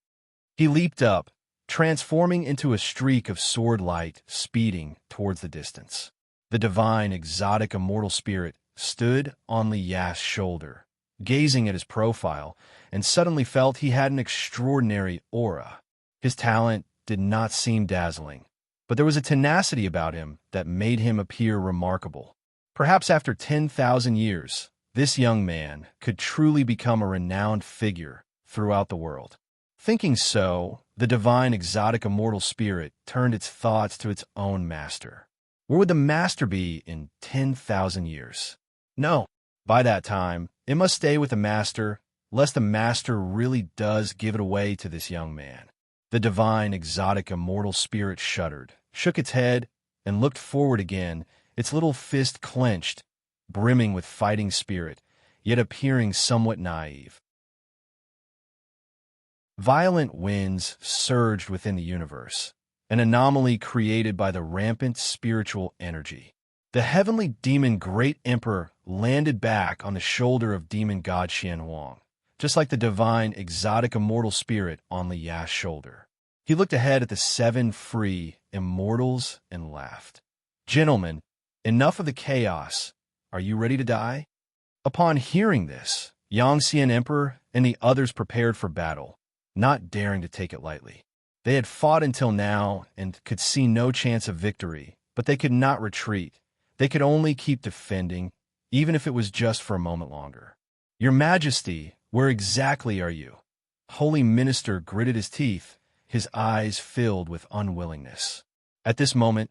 He leaped up, transforming into a streak of sword light, speeding towards the distance. The divine exotic immortal spirit stood on Li Ya's shoulder, gazing at his profile, and suddenly felt he had an extraordinary aura. His talent did not seem dazzling, but there was a tenacity about him that made him appear remarkable. Perhaps after 10,000 years, this young man could truly become a renowned figure throughout the world. Thinking so, the divine exotic immortal spirit turned its thoughts to its own master. Where would the master be in 10,000 years? No, by that time, it must stay with the master, lest the master really does give it away to this young man. The divine exotic immortal spirit shuddered, shook its head, and looked forward again, its little fist clenched, brimming with fighting spirit, yet appearing somewhat naive. Violent winds surged within the universe, an anomaly created by the rampant spiritual energy. The heavenly demon Great Emperor landed back on the shoulder of demon god Xian Huang, just like the divine exotic immortal spirit on Li Ya's shoulder. He looked ahead at the 7 free immortals and laughed. "Gentlemen, enough of the chaos. Are you ready to die?" Upon hearing this, Yangxian Emperor and the others prepared for battle, not daring to take it lightly. They had fought until now and could see no chance of victory, but they could not retreat. They could only keep defending, even if it was just for a moment longer. "Your Majesty, where exactly are you?" holy minister gritted his teeth, his eyes filled with unwillingness. At this moment,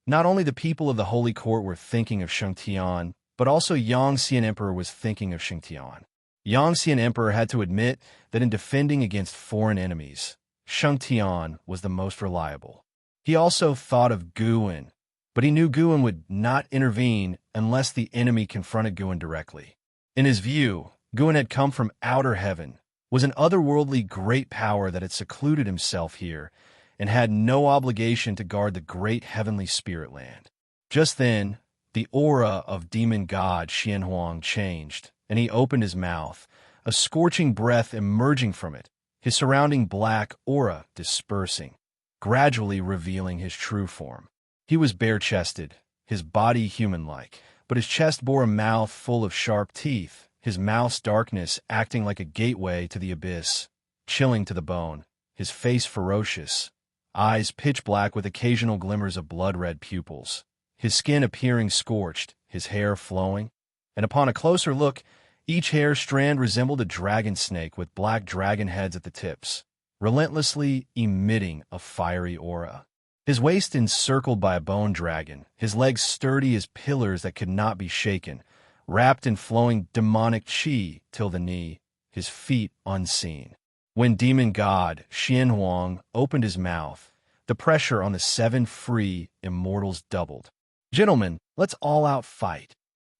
not only the people of the holy court were thinking of Shengtian, but also Yangxian Emperor was thinking of Shengtian. Yangxian Emperor had to admit that in defending against foreign enemies, Shengtian was the most reliable. He also thought of Guan, but he knew Guan would not intervene unless the enemy confronted Guan directly. In his view, Guan had come from outer heaven, was an otherworldly great power that had secluded himself here, and had no obligation to guard the great heavenly spirit land. Just then, the aura of demon god Xianhuang changed, and he opened his mouth, a scorching breath emerging from it, his surrounding black aura dispersing, gradually revealing his true form. He was bare-chested, his body human-like, but his chest bore a mouth full of sharp teeth, his mouth's darkness acting like a gateway to the abyss, chilling to the bone, his face ferocious, eyes pitch black with occasional glimmers of blood-red pupils, his skin appearing scorched, his hair flowing, and upon a closer look, each hair strand resembled a dragon snake with black dragon heads at the tips, relentlessly emitting a fiery aura. His waist encircled by a bone dragon, his legs sturdy as pillars that could not be shaken, wrapped in flowing demonic qi till the knee, his feet unseen. When demon god Xianhuang opened his mouth, the pressure on the 7 free immortals doubled. "Gentlemen, let's all out fight."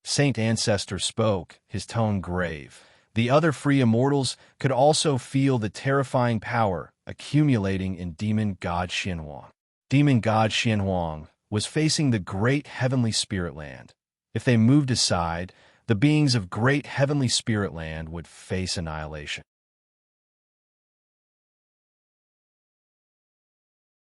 Saint Ancestor spoke, his tone grave. The other free immortals could also feel the terrifying power accumulating in demon god Xianhuang. Demon god Xianhuang was facing the great heavenly spirit land. If they moved aside, the beings of great heavenly spirit land would face annihilation.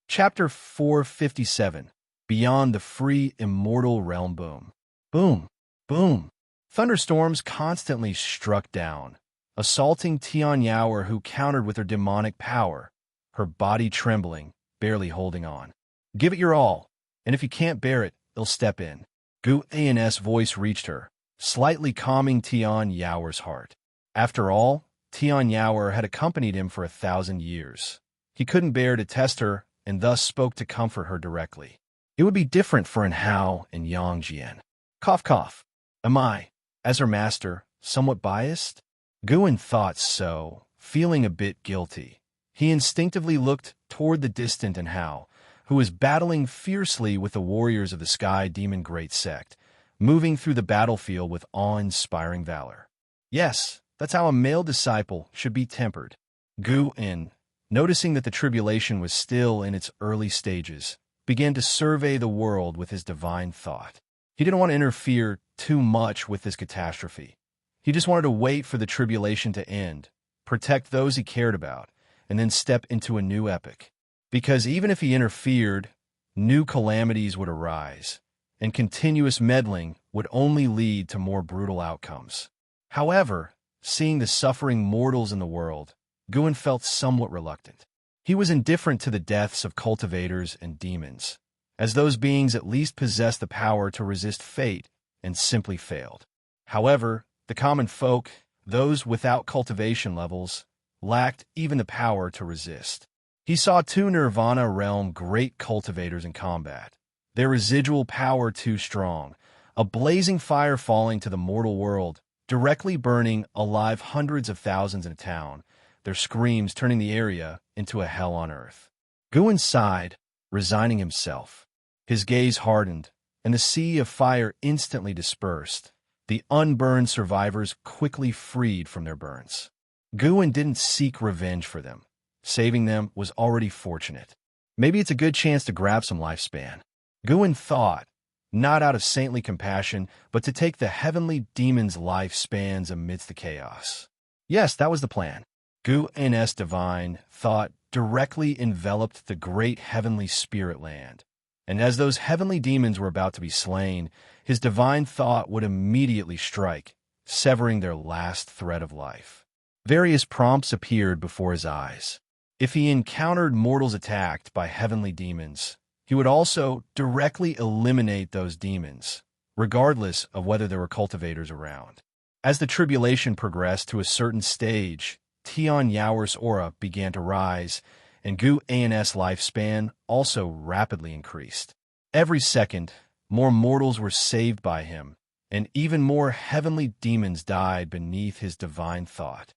Chapter 457, Beyond the Free Immortal Realm. Boom. Boom. Boom. Thunderstorms constantly struck down, assaulting Tian Yaoer, who countered with her demonic power, her body trembling, barely holding on. "Give it your all, and if you can't bear it, they'll step in." Gu An's voice reached her, slightly calming Tian Yaoer's heart. After all, Tian Yaoer had accompanied him for 1,000 years. He couldn't bear to test her, and thus spoke to comfort her directly. It would be different for an Hao and Yang Jian. Cough, cough. Am I, as her master, somewhat biased? Guan thought so, feeling a bit guilty. He instinctively looked toward the distant and Hao, who was battling fiercely with the warriors of the Sky Demon Great Sect, moving through the battlefield with awe-inspiring valor. Yes, that's how a male disciple should be tempered. Guan, noticing that the tribulation was still in its early stages, began to survey the world with his divine thought. He didn't want to interfere too much with this catastrophe. He just wanted to wait for the tribulation to end, protect those he cared about, and then step into a new epoch. Because even if he interfered, new calamities would arise, and continuous meddling would only lead to more brutal outcomes. However, seeing the suffering mortals in the world, Guan felt somewhat reluctant. He was indifferent to the deaths of cultivators and demons, as those beings at least possessed the power to resist fate and simply failed. However, the common folk, those without cultivation levels, lacked even the power to resist. He saw 2 Nirvana realm great cultivators in combat, their residual power too strong, a blazing fire falling to the mortal world, directly burning alive hundreds of thousands in a town, their screams turning the area into a hell on earth. Guan sighed, resigning himself. His gaze hardened, and the sea of fire instantly dispersed, the unburned survivors quickly freed from their burns. Guan didn't seek revenge for them. Saving them was already fortunate. Maybe it's a good chance to grab some lifespan. Guan thought, not out of saintly compassion, but to take the heavenly demon's lifespans amidst the chaos. Yes, that was the plan. Guan's divine thought directly enveloped the great heavenly spirit land, and as those heavenly demons were about to be slain, his divine thought would immediately strike, severing their last thread of life. Various prompts appeared before his eyes. If he encountered mortals attacked by heavenly demons, he would also directly eliminate those demons, regardless of whether there were cultivators around. As the tribulation progressed to a certain stage, Tian Yao's aura began to rise, and Gu An's lifespan also rapidly increased. Every second, more mortals were saved by him, and even more heavenly demons died beneath his divine thought.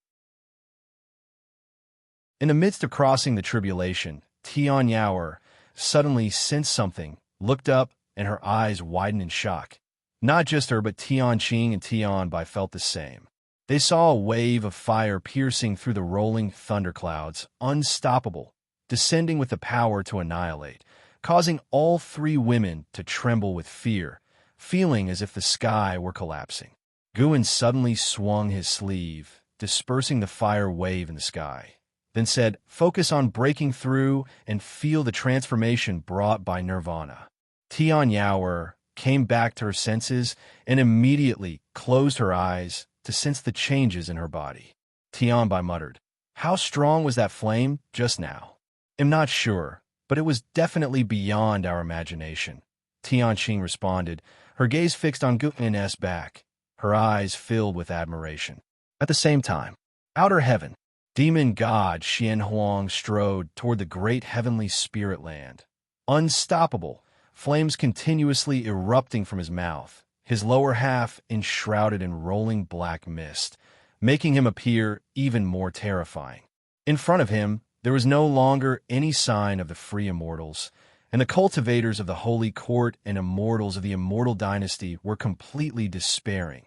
In the midst of crossing the tribulation, Tian Yao suddenly sensed something, looked up, and her eyes widened in shock. Not just her, but Tianqing and Tianbai felt the same. They saw a wave of fire piercing through the rolling thunderclouds, unstoppable, descending with the power to annihilate, causing all three women to tremble with fear, feeling as if the sky were collapsing. Guan suddenly swung his sleeve, dispersing the fire wave in the sky, then said, "Focus on breaking through and feel the transformation brought by nirvana." Tian Yao came back to her senses and immediately closed her eyes to sense the changes in her body. Tianbai muttered, "How strong was that flame just now?" "I'm not sure, but it was definitely beyond our imagination." Tianqing responded, her gaze fixed on Gu'n's back, her eyes filled with admiration. At the same time, outer heaven, demon god Xian Huang strode toward the great heavenly spirit land. Unstoppable, flames continuously erupting from his mouth, his lower half enshrouded in rolling black mist, making him appear even more terrifying. In front of him, there was no longer any sign of the free immortals, and the cultivators of the holy court and immortals of the immortal dynasty were completely despairing,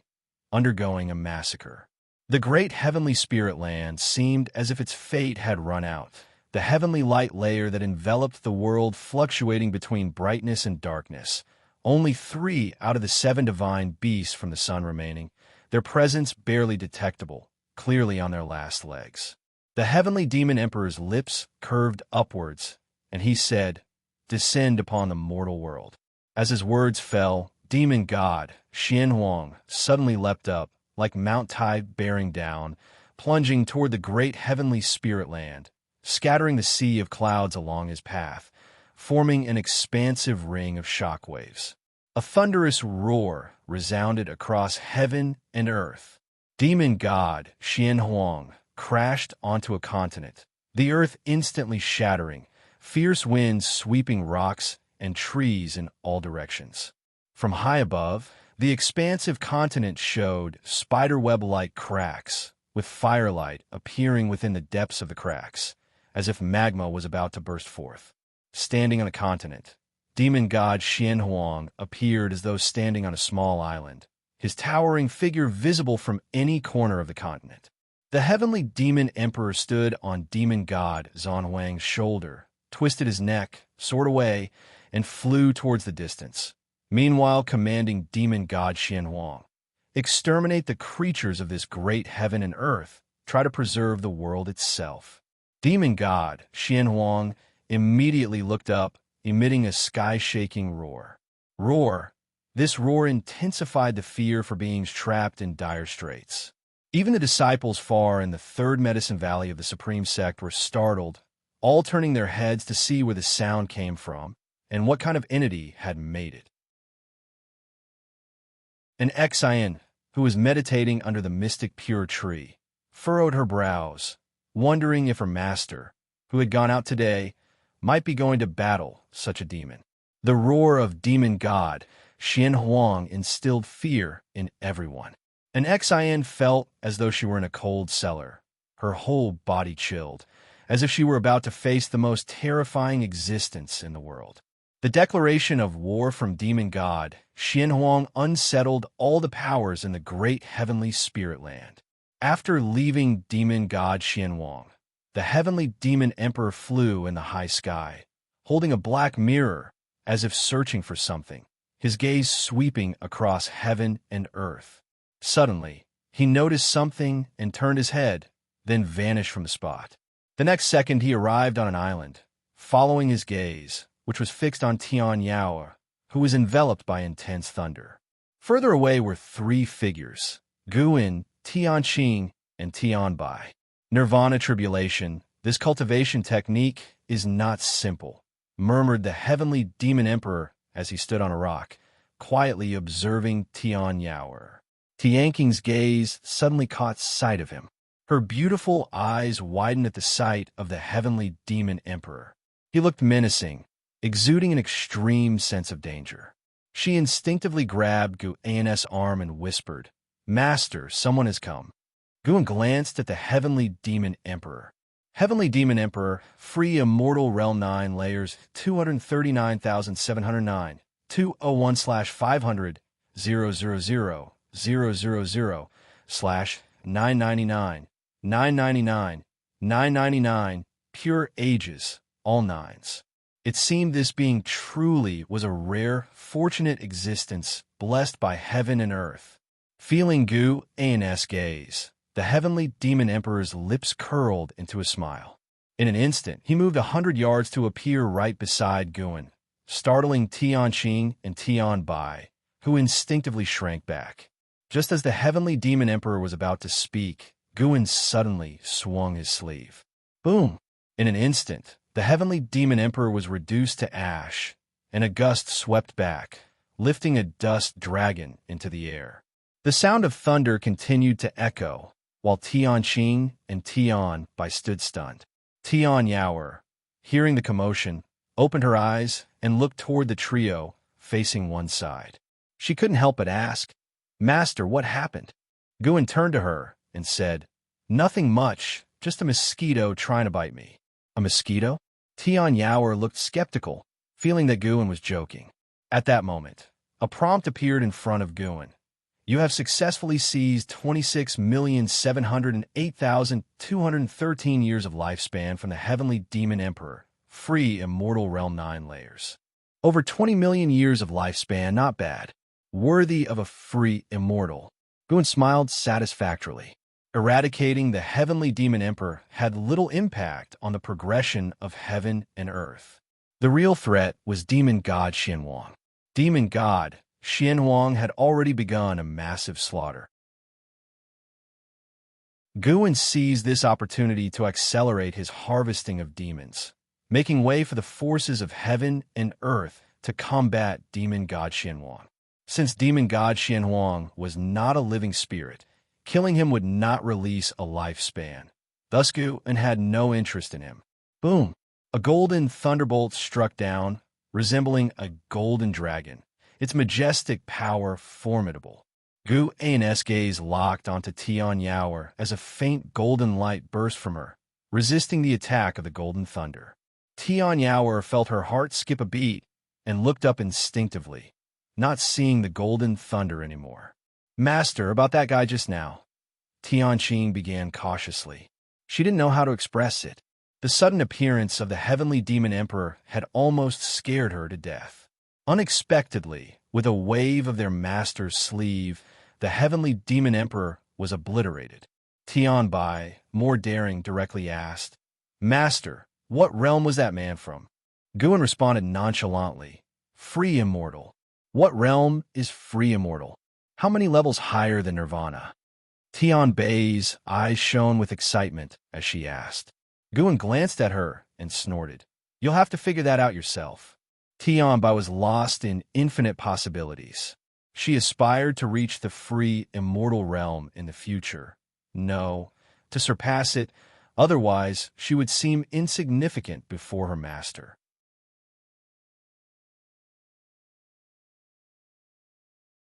undergoing a massacre. The great heavenly spirit land seemed as if its fate had run out, the heavenly light layer that enveloped the world fluctuating between brightness and darkness. Only 3 out of the 7 divine beasts from the sun remaining, their presence barely detectable, clearly on their last legs. The heavenly demon emperor's lips curved upwards, and he said, "Descend upon the mortal world." As his words fell, demon god Xian Huang suddenly leapt up, like Mount Tai bearing down, plunging toward the great heavenly spirit land, scattering the sea of clouds along his path, forming an expansive ring of shockwaves. A thunderous roar resounded across heaven and earth. Demon god Xian Huang crashed onto a continent, the earth instantly shattering, fierce winds sweeping rocks and trees in all directions. From high above, the expansive continent showed spiderweb-like cracks, with firelight appearing within the depths of the cracks, as if magma was about to burst forth. Standing on the continent, demon god Xian Huang appeared as though standing on a small island, his towering figure visible from any corner of the continent. The heavenly demon emperor stood on demon god Zhan Huang's shoulder, twisted his neck, soared away, and flew towards the distance, meanwhile commanding demon god Xian Huang, "Exterminate the creatures of this great heaven and earth, try to preserve the world itself." Demon god Xian Huang immediately looked up, emitting a sky-shaking roar. This roar intensified the fear for beings trapped in dire straits. Even the disciples far in the third medicine valley of the Supreme Sect were startled, all turning their heads to see where the sound came from and what kind of entity had made it. An Xian, who was meditating under the mystic pure tree, furrowed her brows, wondering if her master, who had gone out today, might be going to battle such a demon. The roar of demon god Xian Huang instilled fear in everyone. An Xian felt as though she were in a cold cellar, her whole body chilled, as if she were about to face the most terrifying existence in the world. The declaration of war from demon god Xian Huang unsettled all the powers in the great heavenly spirit land. After leaving demon god Xian Huang, the heavenly demon emperor flew in the high sky, holding a black mirror as if searching for something, his gaze sweeping across heaven and earth. Suddenly, he noticed something and turned his head, then vanished from the spot. The next second he arrived on an island, following his gaze, which was fixed on Tian Yao, who was enveloped by intense thunder. Further away were 3 figures, Guan, Tianqing, and Tianbai. Nirvana tribulation, this cultivation technique is not simple, murmured the heavenly demon emperor as he stood on a rock, quietly observing Tian Yao. Tianqing's gaze suddenly caught sight of him. Her beautiful eyes widened at the sight of the heavenly demon emperor. He looked menacing, exuding an extreme sense of danger. She instinctively grabbed Gu'an's arm and whispered, "Master, someone has come." Gu'an glanced at the heavenly demon emperor. Heavenly demon emperor, free immortal realm 9 layers 239,709, 201/500, 000, 000, slash 999, 999, 999, pure ages, all nines. It seemed this being truly was a rare, fortunate existence blessed by heaven and earth. Feeling Gu'an's gaze, the heavenly demon emperor's lips curled into a smile. In an instant, he moved 100 yards to appear right beside Gu'an, startling Tianqing and Tianbai, who instinctively shrank back. Just as the heavenly demon emperor was about to speak, Gu'an suddenly swung his sleeve. Boom! In an instant, the heavenly demon emperor was reduced to ash, and a gust swept back, lifting a dust dragon into the air. The sound of thunder continued to echo, while Tianqing and Tianbai stood stunned. Tianyaoer, hearing the commotion, opened her eyes and looked toward the trio, facing one side. She couldn't help but ask, "Master, what happened?" Gu'an turned to her and said, "Nothing much, just a mosquito trying to bite me." "A mosquito?" Tianyaoer looked skeptical, feeling that Gu'an was joking. At that moment, a prompt appeared in front of Gu'an. "You have successfully seized 26,708,213 years of lifespan from the heavenly demon emperor, free immortal realm 9 layers. Over 20 million years of lifespan, not bad. Worthy of a free immortal." Gu'an smiled satisfactorily. Eradicating the heavenly demon emperor had little impact on the progression of heaven and earth. The real threat was demon god Xianhuang. Demon god Xianhuang had already begun a massive slaughter. Gu'an seized this opportunity to accelerate his harvesting of demons, making way for the forces of heaven and earth to combat demon god Xianhuang. Since demon god Xianhuang was not a living spirit, killing him would not release a lifespan. Thus Gu'an had no interest in him. Boom! A golden thunderbolt struck down, resembling a golden dragon, its majestic power formidable. Gu'an's gaze locked onto Tianyaoer as a faint golden light burst from her, resisting the attack of the golden thunder. Tianyaoer felt her heart skip a beat and looked up instinctively, not seeing the golden thunder anymore. "Master, about that guy just now." Tianqing began cautiously. She didn't know how to express it. The sudden appearance of the heavenly demon emperor had almost scared her to death. Unexpectedly, with a wave of their master's sleeve, the heavenly demon emperor was obliterated. Tianbai, more daring, directly asked, "Master, what realm was that man from?" Gu'an responded nonchalantly, "Free immortal." "What realm is free immortal? How many levels higher than nirvana?" Tianbai's eyes shone with excitement as she asked. Gu'an glanced at her and snorted, "You'll have to figure that out yourself." Tianbai was lost in infinite possibilities. She aspired to reach the free immortal realm in the future. No, to surpass it, otherwise she would seem insignificant before her master.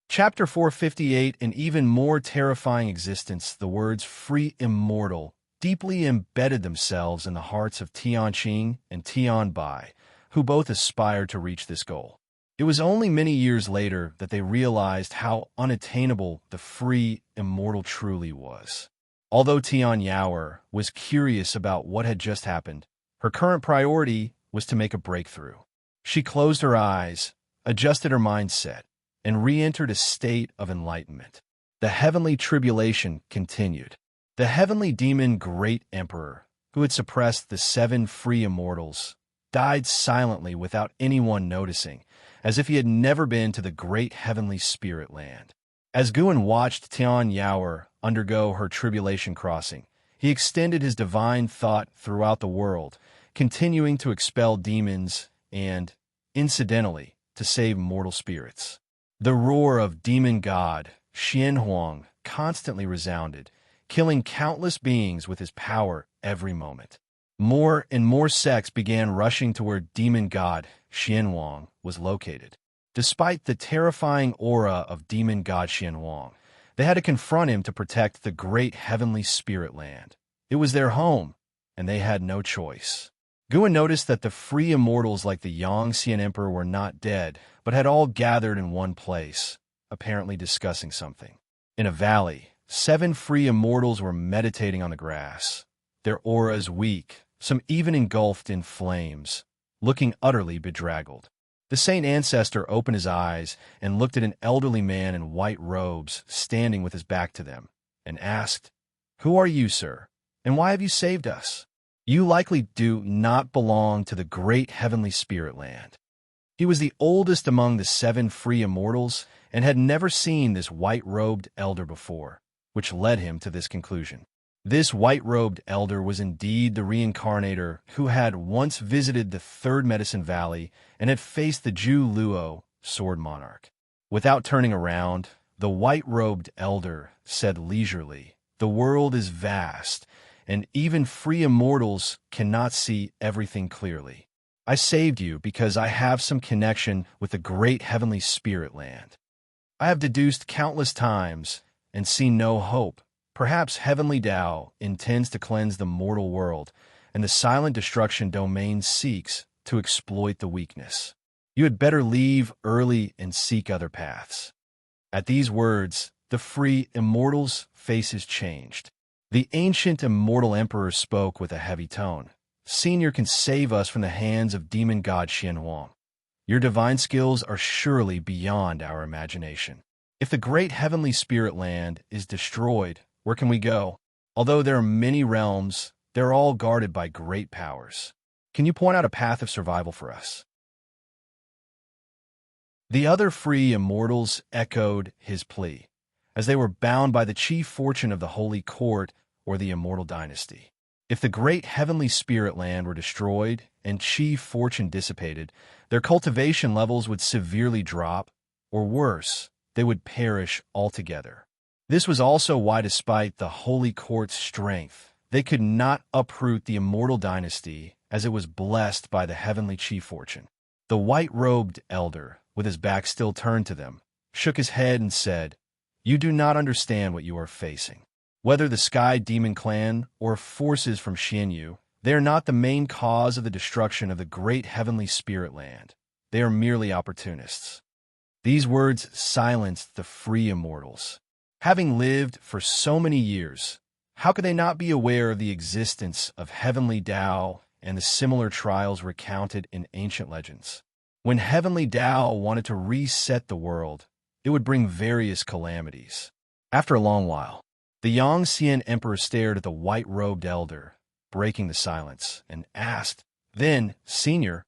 Chapter 458, an even more terrifying existence. The words free immortal deeply embedded themselves in the hearts of Tianqing and Tianbai, who both aspired to reach this goal. It was only many years later that they realized how unattainable the free immortal truly was. Although Tianyaoer was curious about what had just happened, her current priority was to make a breakthrough. She closed her eyes, adjusted her mindset, and re-entered a state of enlightenment. The heavenly tribulation continued. The heavenly demon Great Emperor, who had suppressed the 7 free immortals, died silently without anyone noticing, as if he had never been to the great heavenly spirit land. As Gu'an watched Tianyaoer undergo her tribulation crossing, he extended his divine thought throughout the world, continuing to expel demons and, incidentally, to save mortal spirits. The roar of demon god Xianhuang constantly resounded, killing countless beings with his power every moment. More and more sects began rushing to where demon god Xianwang was located. Despite the terrifying aura of demon god Xianwang, they had to confront him to protect the great heavenly spirit land. It was their home, and they had no choice. Guan noticed that the free immortals like the Yangxian Emperor were not dead, but had all gathered in one place, apparently discussing something. In a valley, 7 free immortals were meditating on the grass, their auras weak, some even engulfed in flames, looking utterly bedraggled. The saint ancestor opened his eyes and looked at an elderly man in white robes standing with his back to them, and asked, "Who are you, sir, and why have you saved us? You likely do not belong to the great heavenly spirit land." He was the oldest among the 7 free immortals and had never seen this white-robed elder before, which led him to this conclusion. This white-robed elder was indeed the reincarnator who had once visited the Third Medicine Valley and had faced the Zhu Luo sword monarch. Without turning around, the white-robed elder said leisurely, "The world is vast, and even free immortals cannot see everything clearly. I saved you because I have some connection with the great heavenly spirit land. I have deduced countless times and seen no hope. Perhaps heavenly Tao intends to cleanse the mortal world, and the silent destruction domain seeks to exploit the weakness. You had better leave early and seek other paths." At these words, the free immortals' faces changed. The ancient immortal emperor spoke with a heavy tone. "Senior can save us from the hands of demon god Xianhuang. Your divine skills are surely beyond our imagination. If the great heavenly spirit land is destroyed, where can we go? Although there are many realms, they're all guarded by great powers. Can you point out a path of survival for us?" The other free immortals echoed his plea, as they were bound by the chief fortune of the Holy Court or the Immortal Dynasty. If the great heavenly spirit land were destroyed and chief fortune dissipated, their cultivation levels would severely drop, or worse, they would perish altogether. This was also why, despite the Holy Court's strength, they could not uproot the Immortal Dynasty as it was blessed by the heavenly chief fortune. The white-robed elder, with his back still turned to them, shook his head and said, "You do not understand what you are facing. Whether the Sky Demon Clan or forces from Xianyu, they are not the main cause of the destruction of the great heavenly spirit land. They are merely opportunists." These words silenced the free immortals. Having lived for so many years, how could they not be aware of the existence of heavenly Tao and the similar trials recounted in ancient legends? When heavenly Tao wanted to reset the world, it would bring various calamities. After a long while, the Yangxian Emperor stared at the white-robed elder, breaking the silence, and asked, "Then, Senior,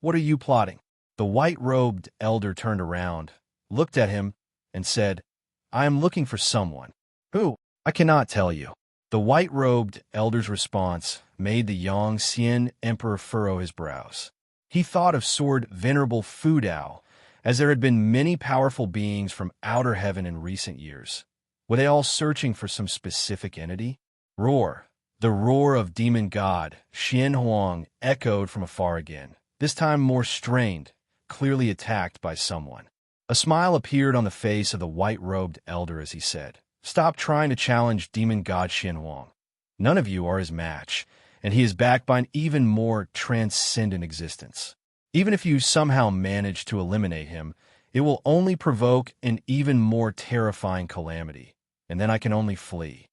what are you plotting?" The white-robed elder turned around, looked at him, and said, "I am looking for someone." "Who?" "I cannot tell you." The white-robed elder's response made the Yangxian Emperor furrow his brows. He thought of Sword Venerable Fu Dao, as there had been many powerful beings from outer heaven in recent years. Were they all searching for some specific entity? Roar. The roar of demon god Xianhuang echoed from afar again, this time more strained, clearly attacked by someone. A smile appeared on the face of the white-robed elder as he said, "Stop trying to challenge demon god Xianhuang. None of you are his match, and he is backed by an even more transcendent existence. Even if you somehow manage to eliminate him, it will only provoke an even more terrifying calamity, and then I can only flee."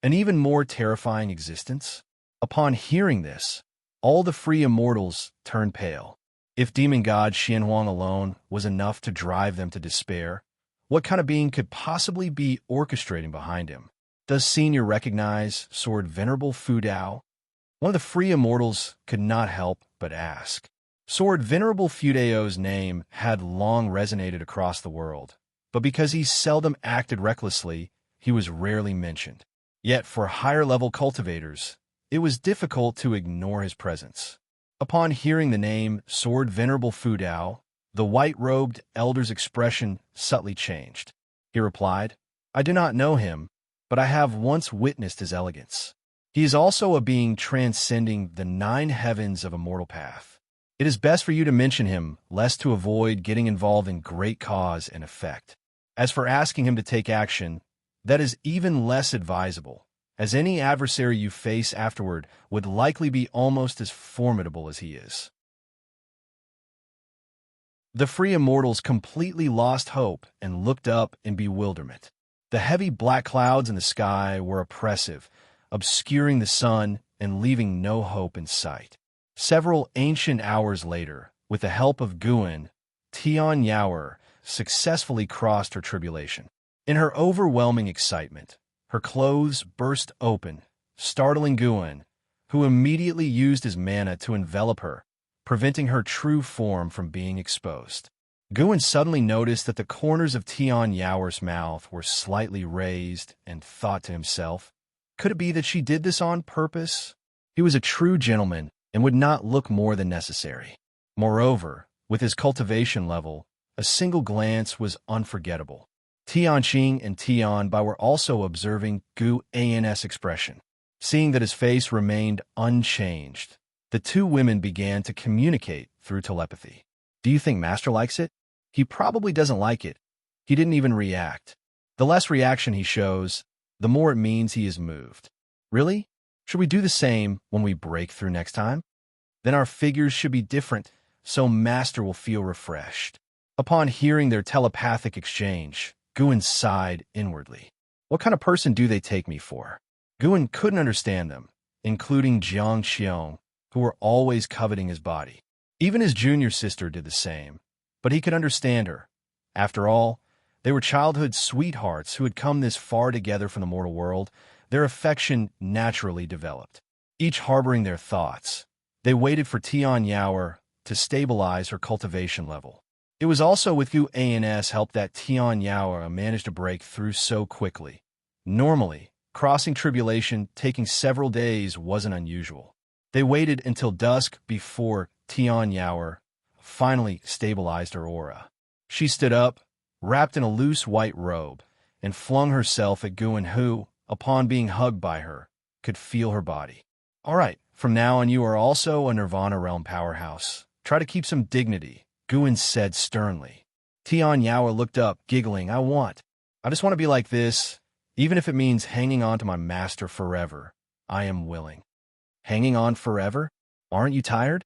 An even more terrifying existence? Upon hearing this, all the free immortals turned pale. If demon god Xianhuang alone was enough to drive them to despair, what kind of being could possibly be orchestrating behind him? Does Senior recognize Sword Venerable Fu Dao? One of the free immortals could not help but ask. Sword Venerable Fu Dao's name had long resonated across the world, but because he seldom acted recklessly, he was rarely mentioned. Yet for higher-level cultivators, it was difficult to ignore his presence. Upon hearing the name Sword Venerable Fu Dao, the white-robed elder's expression subtly changed. He replied, "I do not know him, but I have once witnessed his elegance. He is also a being transcending the 9 heavens of immortal path. It is best for you to mention him, lest to avoid getting involved in great cause and effect. As for asking him to take action, that is even less advisable, as any adversary you face afterward would likely be almost as formidable as he is. The free immortals completely lost hope and looked up in bewilderment. The heavy black clouds in the sky were oppressive, obscuring the sun and leaving no hope in sight. Several ancient hours later, with the help of Guin, Tian Yaoer successfully crossed her tribulation. In her overwhelming excitement, her clothes burst open, startling Guin, who immediately used his mana to envelop her, preventing her true form from being exposed. Guin suddenly noticed that the corners of Tian Yaoer's mouth were slightly raised and thought to himself, could it be that she did this on purpose? He was a true gentleman and would not look more than necessary. Moreover, with his cultivation level, a single glance was unforgettable. Tianqing and Tianbai were also observing Gu An's expression. Seeing that his face remained unchanged, the two women began to communicate through telepathy. Do you think Master likes it? He probably doesn't like it. He didn't even react. The less reaction he shows, the more it means he is moved. Really? Should we do the same when we break through next time? Then our figures should be different, so Master will feel refreshed. Upon hearing their telepathic exchange, Guin sighed inwardly. What kind of person do they take me for? Guin couldn't understand them, including Jiang Xiong, who were always coveting his body. Even his junior sister did the same, but he could understand her. After all, they were childhood sweethearts who had come this far together from the mortal world. Their affection naturally developed. Each harboring their thoughts, they waited for Tian Yaoer to stabilize her cultivation level. It was also with Gu An's help that Tian Yaoer managed to break through so quickly. Normally, crossing tribulation taking several days wasn't unusual. They waited until dusk before Tian Yaoer finally stabilized her aura. She stood up, wrapped in a loose white robe, and flung herself at Guin, who, upon being hugged by her, could feel her body. All right, from now on you are also a Nirvana Realm powerhouse. Try to keep some dignity, Guin said sternly. Tian Yaoer looked up, giggling. I just want to be like this, even if it means hanging on to my master forever. I am willing. Hanging on forever? Aren't you tired?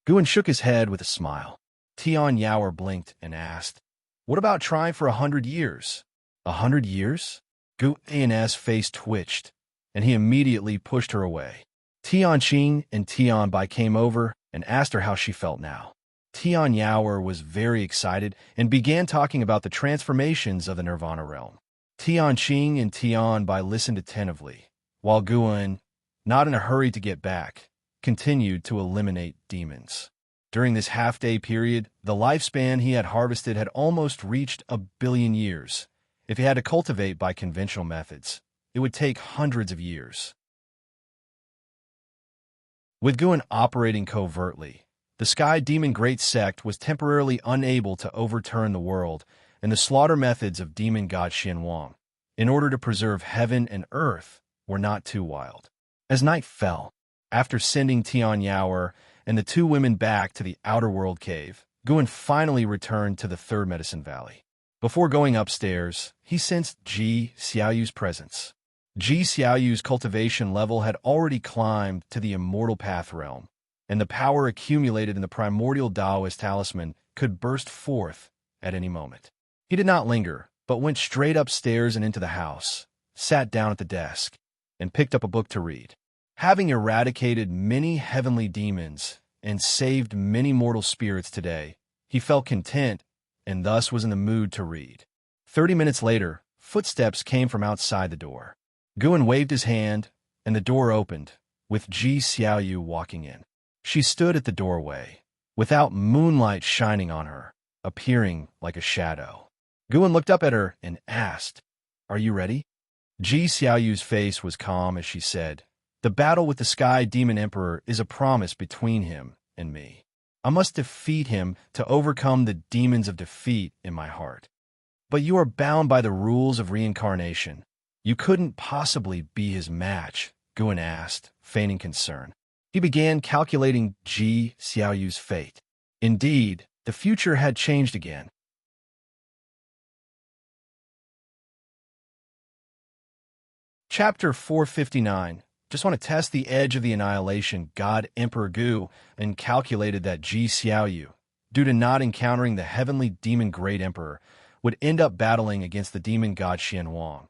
Guin shook his head with a smile. Tian Yaoer blinked and asked, what about trying for 100 years? 100 years? Gu An's face twitched, and he immediately pushed her away. Tianqing and Tianbai came over and asked her how she felt now. Tian Yaoer was very excited and began talking about the transformations of the Nirvana realm. Tianqing and Tianbai listened attentively, while Guin, not in a hurry to get back, continued to eliminate demons. During this half-day period, the lifespan he had harvested had almost reached 1 billion years. If he had to cultivate by conventional methods, it would take hundreds of years. With Guin operating covertly, the Sky Demon Great Sect was temporarily unable to overturn the world and the slaughter methods of demon god Xianwang, in order to preserve heaven and earth, were not too wild. As night fell, after sending Tian Yaoer and the two women back to the outer world cave, Guin finally returned to the Third Medicine Valley. Before going upstairs, he sensed Ji Xiaoyu's presence. Ji Xiaoyu's cultivation level had already climbed to the Immortal Path realm, and the power accumulated in the primordial Taoist talisman could burst forth at any moment. He did not linger, but went straight upstairs and into the house, sat down at the desk, and picked up a book to read. Having eradicated many heavenly demons and saved many mortal spirits today, he felt content and thus was in the mood to read. 30 minutes later, footsteps came from outside the door. Guin waved his hand, and the door opened, with Ji Xiaoyu walking in. She stood at the doorway, without moonlight shining on her, appearing like a shadow. Guin looked up at her and asked, "Are you ready?" Ji Xiaoyu's face was calm as she said, "The battle with the Sky Demon Emperor is a promise between him and me. I must defeat him to overcome the demons of defeat in my heart. But you are bound by the rules of reincarnation. You couldn't possibly be his match, Guan asked, feigning concern. He began calculating Ji Xiaoyu's fate. Indeed, the future had changed again. Chapter 459. Just want to test the edge of the annihilation. God Emperor Gu and calculated that Ji Xiaoyu, due to not encountering the heavenly demon Great Emperor, would end up battling against the demon god Xian Wang.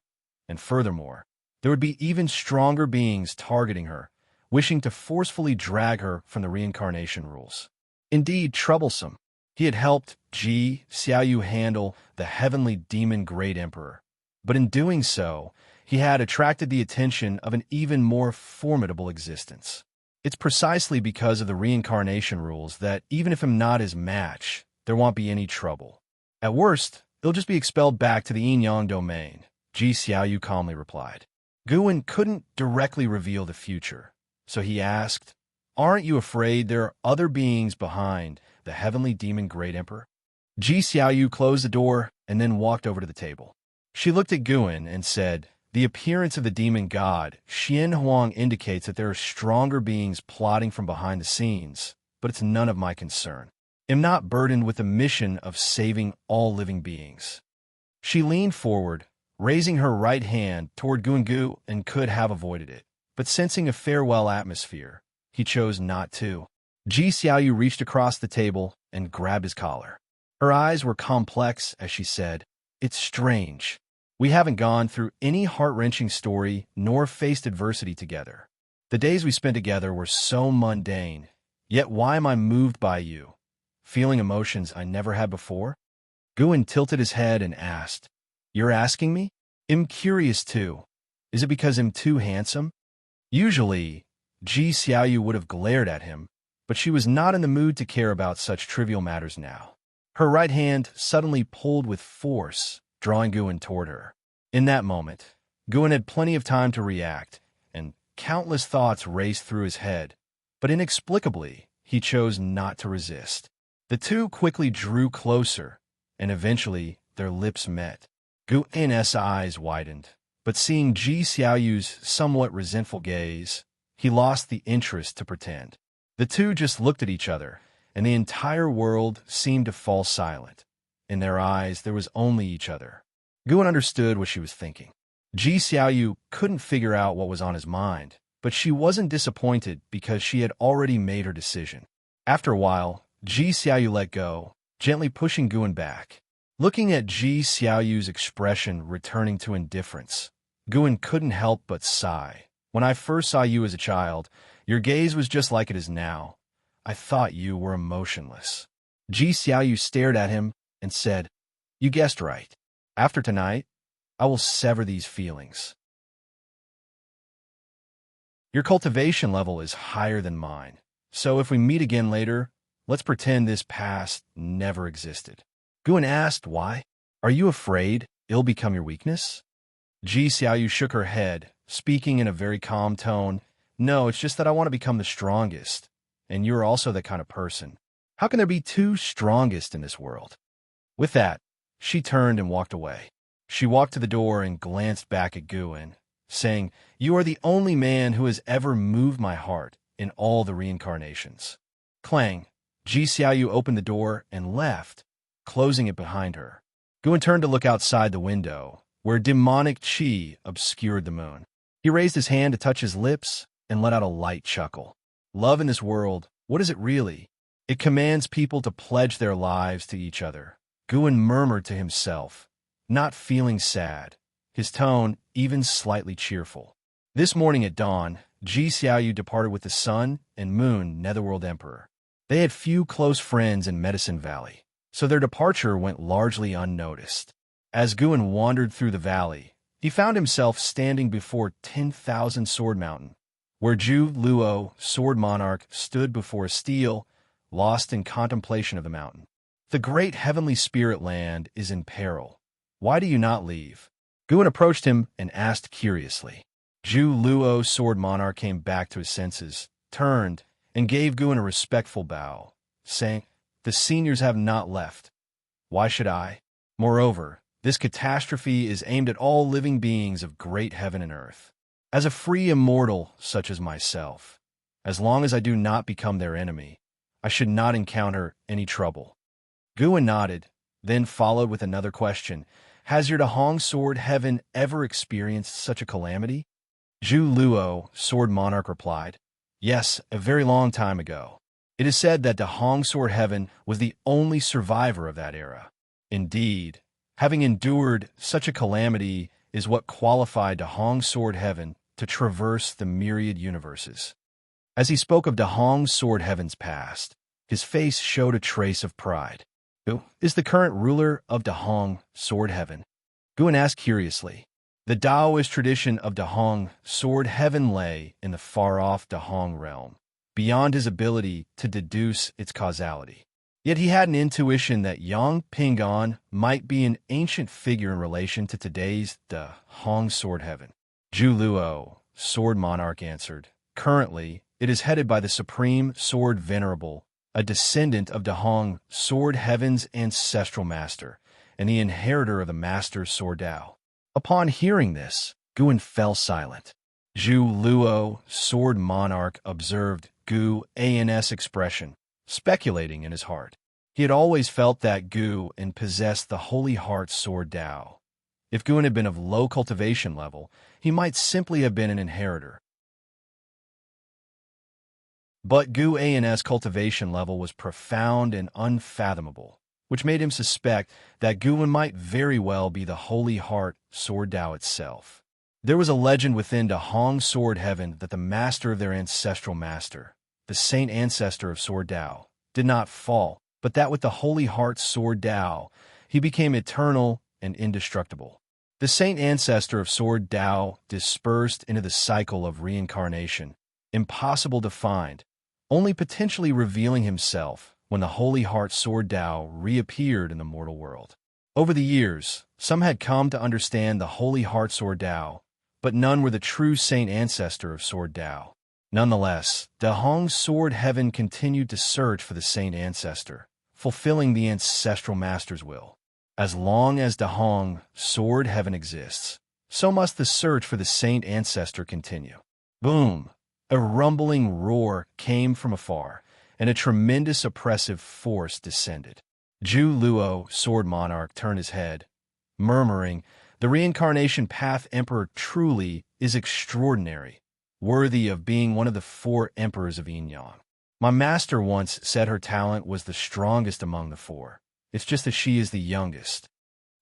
And furthermore, there would be even stronger beings targeting her, wishing to forcefully drag her from the reincarnation rules. Indeed, troublesome. He had helped Ji Xiaoyu handle the heavenly demon Great Emperor, but in doing so, he had attracted the attention of an even more formidable existence. It's precisely because of the reincarnation rules that even if I'm not his match, there won't be any trouble. At worst, he'll just be expelled back to the Yin-Yang domain, Ji Xiaoyu calmly replied. Guan couldn't directly reveal the future, so he asked, "Aren't you afraid there are other beings behind the heavenly demon Great Emperor?" Ji Xiaoyu closed the door and then walked over to the table. She looked at Guan and said, "The appearance of the demon god Xian Huang indicates that there are stronger beings plotting from behind the scenes, but it's none of my concern. I'm not burdened with the mission of saving all living beings." She leaned forward, raising her right hand toward Gu and could have avoided it, but sensing a farewell atmosphere, he chose not to. Ji Xiaoyu reached across the table and grabbed his collar. Her eyes were complex as she said, "It's strange. We haven't gone through any heart-wrenching story nor faced adversity together. The days we spent together were so mundane, yet why am I moved by you, feeling emotions I never had before?" Guan tilted his head and asked, "You're asking me? I'm curious too. Is it because I'm too handsome?" Usually, Ji Xiaoyu would have glared at him, but she was not in the mood to care about such trivial matters now. Her right hand suddenly pulled with force, drawing Guan toward her. In that moment, Guan had plenty of time to react, and countless thoughts raced through his head, but inexplicably, he chose not to resist. The two quickly drew closer, and eventually their lips met. Guan's eyes widened, but seeing Ji Xiaoyu's somewhat resentful gaze, he lost the interest to pretend. The two just looked at each other, and the entire world seemed to fall silent. In their eyes, there was only each other. Guan understood what she was thinking. Ji Xiaoyu couldn't figure out what was on his mind, but she wasn't disappointed because she had already made her decision. After a while, Ji Xiaoyu let go, gently pushing Guan back. Looking at Ji Xiaoyu's expression returning to indifference, Guan couldn't help but sigh. "When I first saw you as a child, your gaze was just like it is now. I thought you were emotionless." Ji Xiaoyu stared at him and said, "You guessed right. After tonight, I will sever these feelings. Your cultivation level is higher than mine, so if we meet again later, let's pretend this past never existed." Guan asked why. "Are you afraid it'll become your weakness?" Ji Xiaoyu shook her head, speaking in a very calm tone. "No, it's just that I want to become the strongest, and you're also that kind of person. How can there be two strongest in this world?" With that, she turned and walked away. She walked to the door and glanced back at Guan, saying, "You are the only man who has ever moved my heart in all the reincarnations." Clang! Ji Xiaoyu opened the door and left, closing it behind her. Guan turned to look outside the window, where demonic qi obscured the moon. He raised his hand to touch his lips and let out a light chuckle. Love in this world, what is it really? It commands people to pledge their lives to each other. Guan murmured to himself, not feeling sad, his tone even slightly cheerful. This morning at dawn, Ji Xiaoyu departed with the Sun and Moon Netherworld Emperor. They had few close friends in Medicine Valley, so their departure went largely unnoticed. As Guan wandered through the valley, he found himself standing before 10,000 Sword Mountain, where Zhu Luo, Sword Monarch, stood before a stele, lost in contemplation of the mountain. "The great heavenly spirit land is in peril. Why do you not leave?" Guan approached him and asked curiously. Zhu Luo, Sword Monarch, came back to his senses, turned, and gave Guan a respectful bow, saying, "The seniors have not left. Why should I? Moreover, This catastrophe is aimed at all living beings of great heaven and earth. As a free immortal such as myself, as long as I do not become their enemy, I should not encounter any trouble. Guan nodded, then followed with another question. Has your Dahong Sword Heaven ever experienced such a calamity? Zhu Luo, Sword Monarch, replied, Yes, a very long time ago. It is said that Dahong Sword Heaven was the only survivor of that era. Indeed, having endured such a calamity is what qualified Dahong Sword Heaven to traverse the myriad universes. As he spoke of Dahong Sword Heaven's past, his face showed a trace of pride. Who is the current ruler of Dahong Sword Heaven? Guan asked curiously. The Taoist tradition of Dahong Sword Heaven lay in the far-off Dahong realm, beyond his ability to deduce its causality. Yet he had an intuition that Yang Pingon might be an ancient figure in relation to today's Dahong Sword Heaven. Zhu Luo, Sword Monarch, answered, Currently, it is headed by the Supreme Sword Venerable, a descendant of Dahong Sword Heaven's ancestral master, and the inheritor of the Master's Sword Dao. Upon hearing this, Guan fell silent. Zhu Luo, Sword Monarch, observed Gu An's expression, speculating in his heart. He had always felt that Guan possessed the Holy Heart Sword Dao. If Guan had been of low cultivation level, he might simply have been an inheritor. But Gu An's cultivation level was profound and unfathomable, which made him suspect that Guan might very well be the Holy Heart Sword Dao itself. There was a legend within Dahong Sword Heaven that the master of their ancestral master, the Saint Ancestor of Sword Dao, did not fall, but that with the Holy Heart Sword Dao, he became eternal and indestructible. The Saint Ancestor of Sword Dao dispersed into the cycle of reincarnation, impossible to find, only potentially revealing himself when the Holy Heart Sword Dao reappeared in the mortal world. Over the years, some had come to understand the Holy Heart Sword Dao, but none were the true Saint Ancestor of Sword Dao. Nonetheless, Dahong Sword Heaven continued to search for the Saint Ancestor, fulfilling the ancestral master's will. As long as Dahong Sword Heaven exists, so must the search for the Saint Ancestor continue. Boom! A rumbling roar came from afar, and a tremendous oppressive force descended. Zhu Luo, Sword Monarch, turned his head, murmuring, The Reincarnation Path Emperor truly is extraordinary, worthy of being one of the 4 emperors of Yin Yang. My master once said her talent was the strongest among the 4. It's just that she is the youngest.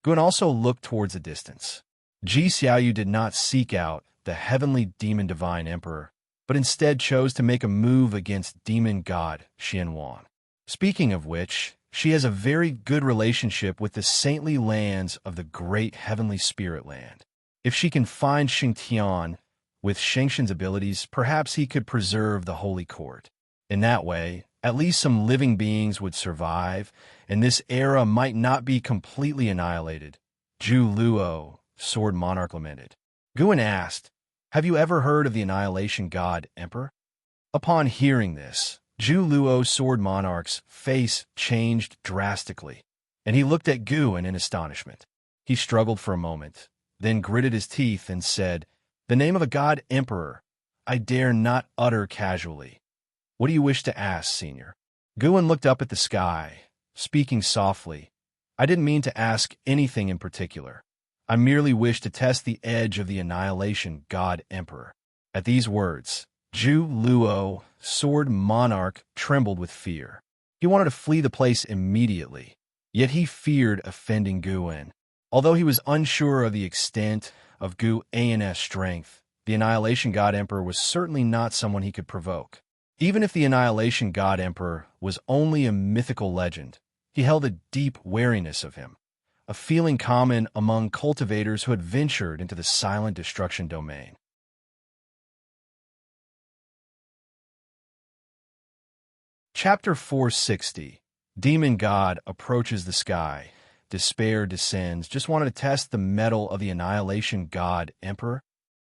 Guan also looked towards the distance. Ji Xiaoyu did not seek out the heavenly demon divine emperor, but instead chose to make a move against demon god Xianwan. Speaking of which, she has a very good relationship with the saintly lands of the great heavenly spirit land. If she can find Xingtian with Shengxin's abilities, perhaps he could preserve the holy court. In that way, at least some living beings would survive, and this era might not be completely annihilated. Zhu Luo, Sword Monarch, lamented. Guan asked, Have you ever heard of the Annihilation God Emperor? Upon hearing this, Zhu Luo, Sword Monarch's face changed drastically, and he looked at Guan in astonishment. He struggled for a moment, then gritted his teeth and said, The name of a God Emperor I dare not utter casually. What do you wish to ask, Senior? Guan looked up at the sky, speaking softly. I didn't mean to ask anything in particular. I merely wish to test the edge of the Annihilation God Emperor. At these words, Zhu Luo, Sword Monarch, trembled with fear. He wanted to flee the place immediately, yet he feared offending Guan. Although he was unsure of the extent of Gu An's strength, the Annihilation God Emperor was certainly not someone he could provoke. Even if the Annihilation God Emperor was only a mythical legend, he held a deep wariness of him, a feeling common among cultivators who had ventured into the silent destruction domain. Chapter 460. Demon God approaches the sky. Despair descends. Just wanted to test the mettle of the Annihilation God Emperor.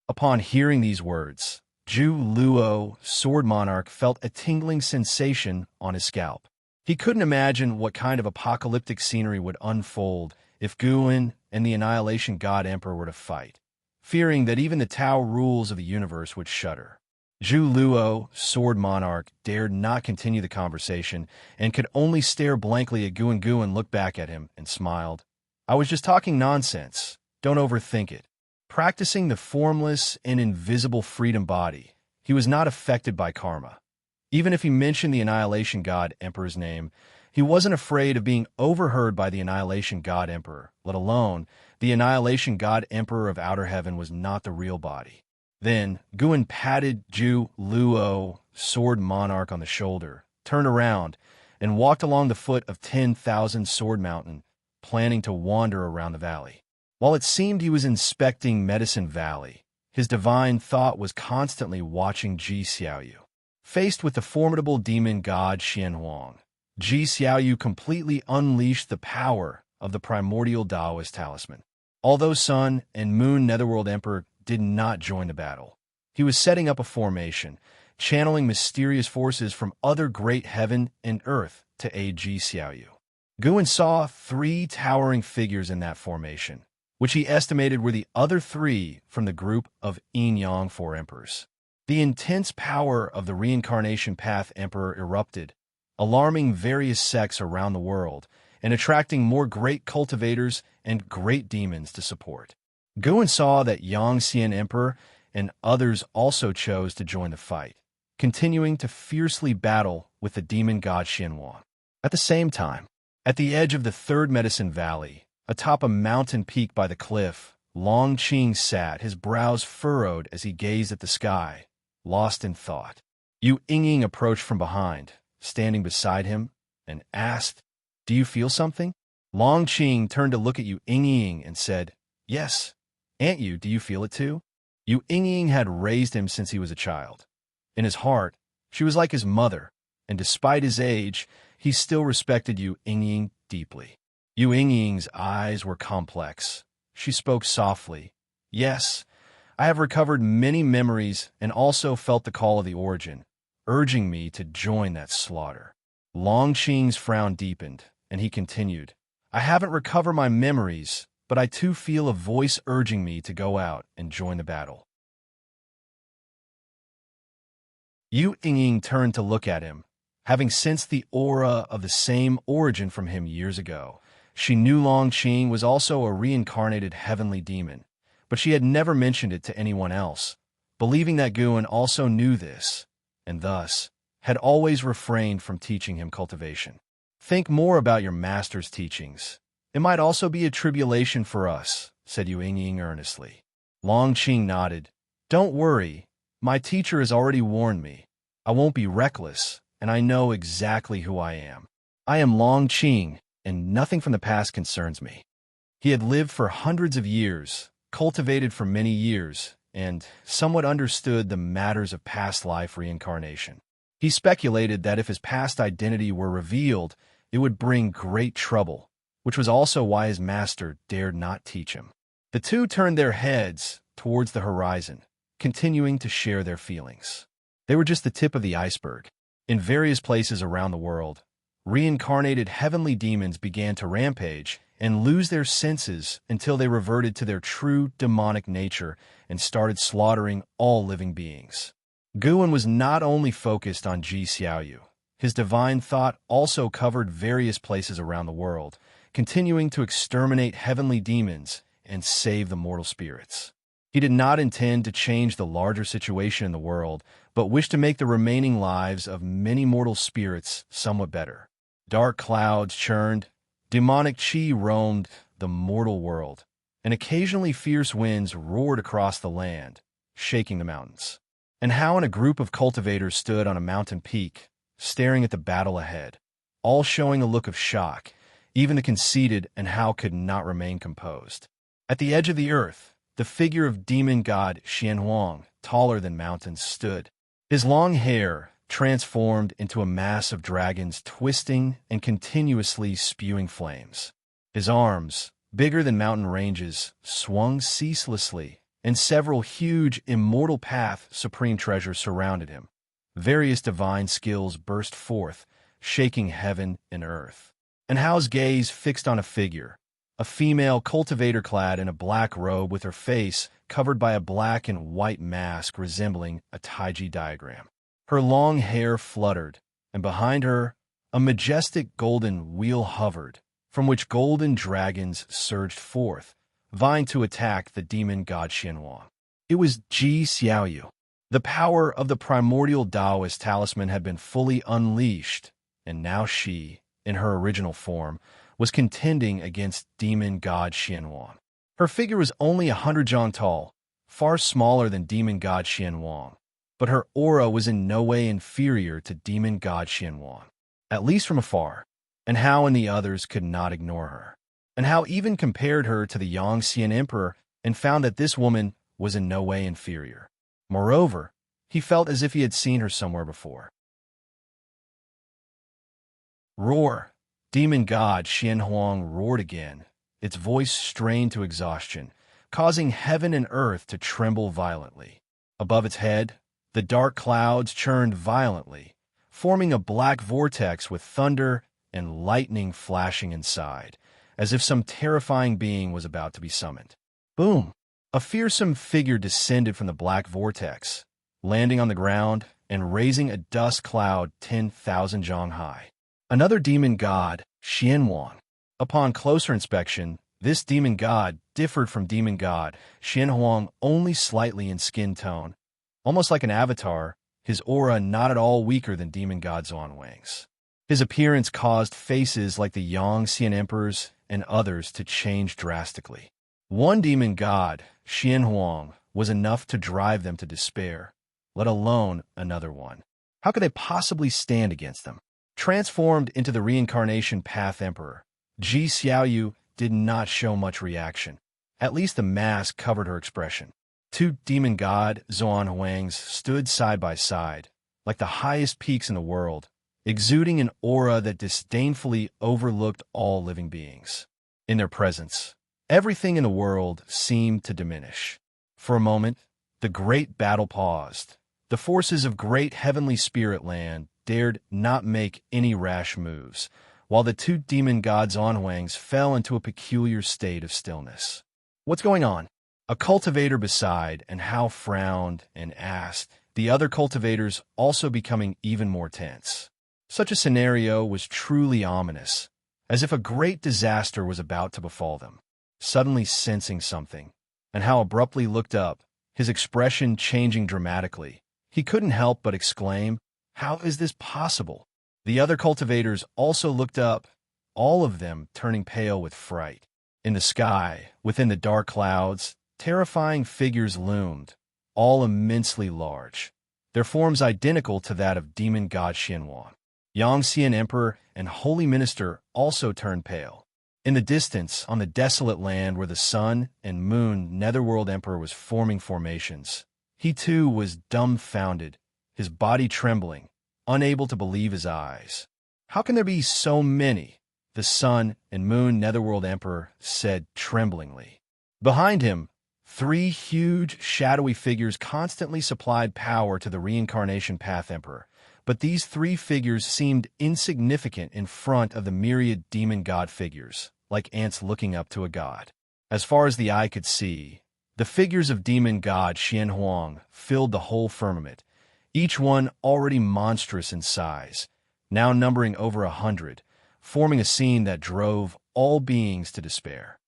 Upon hearing these words, Zhu Luo, Sword Monarch, felt a tingling sensation on his scalp. He couldn't imagine what kind of apocalyptic scenery would unfold if Guan and the Annihilation God Emperor were to fight, fearing that even the Tao rules of the universe would shudder. Zhu Luo, Sword Monarch, dared not continue the conversation and could only stare blankly at Guan. Guan looked back at him and smiled. I was just talking nonsense. Don't overthink it. Practicing the formless and invisible freedom body, he was not affected by karma. Even if he mentioned the Annihilation God Emperor's name, he wasn't afraid of being overheard by the Annihilation God Emperor, let alone the Annihilation God Emperor of Outer Heaven was not the real body. Then, Guan patted Zhu Luo, Sword Monarch, on the shoulder, turned around, and walked along the foot of 10,000 Sword Mountain, planning to wander around the valley. While it seemed he was inspecting Medicine Valley, his divine thought was constantly watching Ji Xiaoyu. Faced with the formidable demon god Xianhuang, Ji Xiaoyu completely unleashed the power of the primordial Taoist talisman. Although Sun and Moon Netherworld Emperor did not join the battle, he was setting up a formation, channeling mysterious forces from other great heaven and earth to aid Ji Xiaoyu. Guan saw 3 towering figures in that formation, which he estimated were the other 3 from the group of Yin-Yang 4 emperors. The intense power of the Reincarnation Path Emperor erupted, alarming various sects around the world and attracting more great cultivators and great demons to support. Guan saw that Yang Xian Emperor and others also chose to join the fight, continuing to fiercely battle with the demon god Xianhuang. At the same time, at the edge of the third Medicine Valley, atop a mountain peak by the cliff, Long Qing sat, his brows furrowed as he gazed at the sky, lost in thought. Yu Yingying approached from behind, standing beside him, and asked, "Do you feel something?" Long Qing turned to look at Yu Yingying and said, "Yes. Aunt Yu, do you feel it too?" Yu Yingying had raised him since he was a child. In his heart, she was like his mother, and despite his age, he still respected Yu Yingying deeply. Yu Yingying's eyes were complex. She spoke softly. "Yes, I have recovered many memories and also felt the call of the origin, urging me to join that slaughter." Long Qing's frown deepened, and he continued, "I haven't recovered my memories, but I too feel a voice urging me to go out and join the battle." Yu Yingying turned to look at him. Having sensed the aura of the same origin from him years ago, she knew Long Qing was also a reincarnated heavenly demon, but she had never mentioned it to anyone else, believing that Guan also knew this, and thus had always refrained from teaching him cultivation. "Think more about your master's teachings. It might also be a tribulation for us," said Yu Yingying earnestly. Long Qing nodded. "Don't worry. My teacher has already warned me. I won't be reckless, and I know exactly who I am. I am Long Qing, and nothing from the past concerns me." He had lived for hundreds of years, cultivated for many years, and somewhat understood the matters of past life reincarnation. He speculated that if his past identity were revealed, it would bring great trouble, which was also why his master dared not teach him. The two turned their heads towards the horizon, continuing to share their feelings. They were just the tip of the iceberg. In various places around the world, reincarnated heavenly demons began to rampage and lose their senses until they reverted to their true demonic nature and started slaughtering all living beings. Guan was not only focused on Ji Xiaoyu. His divine thought also covered various places around the world, continuing to exterminate heavenly demons and save the mortal spirits. He did not intend to change the larger situation in the world, but wished to make the remaining lives of many mortal spirits somewhat better. Dark clouds churned, demonic chi roamed the mortal world, and occasionally fierce winds roared across the land, shaking the mountains. And Hao and a group of cultivators stood on a mountain peak, staring at the battle ahead, all showing a look of shock. Even the conceited and Hao could not remain composed. At the edge of the earth, the figure of demon god Xianhuang, taller than mountains, stood. His long hair transformed into a mass of dragons twisting and continuously spewing flames. His arms, bigger than mountain ranges, swung ceaselessly, and several huge Immortal Path supreme treasures surrounded him. Various divine skills burst forth, shaking heaven and earth. And Hao's gaze fixed on a figure, a female cultivator clad in a black robe with her face covered by a black and white mask resembling a Taiji diagram. Her long hair fluttered, and behind her, a majestic golden wheel hovered, from which golden dragons surged forth, vying to attack the demon god Xianhuang. It was Ji Xiaoyu. The power of the primordial Taoist talisman had been fully unleashed, and now she, in her original form, was contending against demon god Xianhuang. Her figure was only 100 zhang tall, far smaller than demon god Xianhuang, but her aura was in no way inferior to demon god Xianhuang, at least from afar, and Hao and the others could not ignore her. And Hao even compared her to the Yangxian emperor and found that this woman was in no way inferior. Moreover, he felt as if he had seen her somewhere before. Roar! Demon god Xianhuang roared again, its voice strained to exhaustion, causing heaven and earth to tremble violently. Above its head, the dark clouds churned violently, forming a black vortex with thunder and lightning flashing inside, as if some terrifying being was about to be summoned. Boom! A fearsome figure descended from the black vortex, landing on the ground and raising a dust cloud 10,000 zhang high. Another demon god, Xianhuang. Upon closer inspection, this demon god differed from demon god Xianhuang only slightly in skin tone. Almost like an avatar, his aura not at all weaker than demon god Xuanwang's. His appearance caused faces like the Yangxian emperors and others to change drastically. One demon god, Xianhuang, was enough to drive them to despair, let alone another one. How could they possibly stand against them? Transformed into the reincarnation path emperor, Ji Xiaoyu did not show much reaction. At least the mask covered her expression. Two demon god Xuanwangs stood side by side, like the highest peaks in the world, exuding an aura that disdainfully overlooked all living beings. In their presence, everything in the world seemed to diminish. For a moment, the great battle paused. The forces of great heavenly spirit land dared not make any rash moves, while the two demon gods Onhuangs fell into a peculiar state of stillness. What's going on? A cultivator beside, and Hao frowned and asked, the other cultivators also becoming even more tense. Such a scenario was truly ominous, as if a great disaster was about to befall them. Suddenly sensing something, and Hao abruptly looked up, his expression changing dramatically. He couldn't help but exclaim, "How is this possible?" The other cultivators also looked up, all of them turning pale with fright. In the sky, within the dark clouds, terrifying figures loomed, all immensely large, their forms identical to that of demon god Xianhuang. Yangxian emperor and holy minister also turned pale. In the distance, on the desolate land where the sun and moon netherworld emperor was forming formations, he too was dumbfounded, his body trembling, unable to believe his eyes. "How can there be so many?" the sun and moon netherworld emperor said tremblingly. Behind him, three huge, shadowy figures constantly supplied power to the reincarnation path emperor, but these three figures seemed insignificant in front of the myriad demon god figures, like ants looking up to a god. As far as the eye could see, the figures of demon god Xianhuang filled the whole firmament, each one already monstrous in size, now numbering over 100, forming a scene that drove all beings to despair.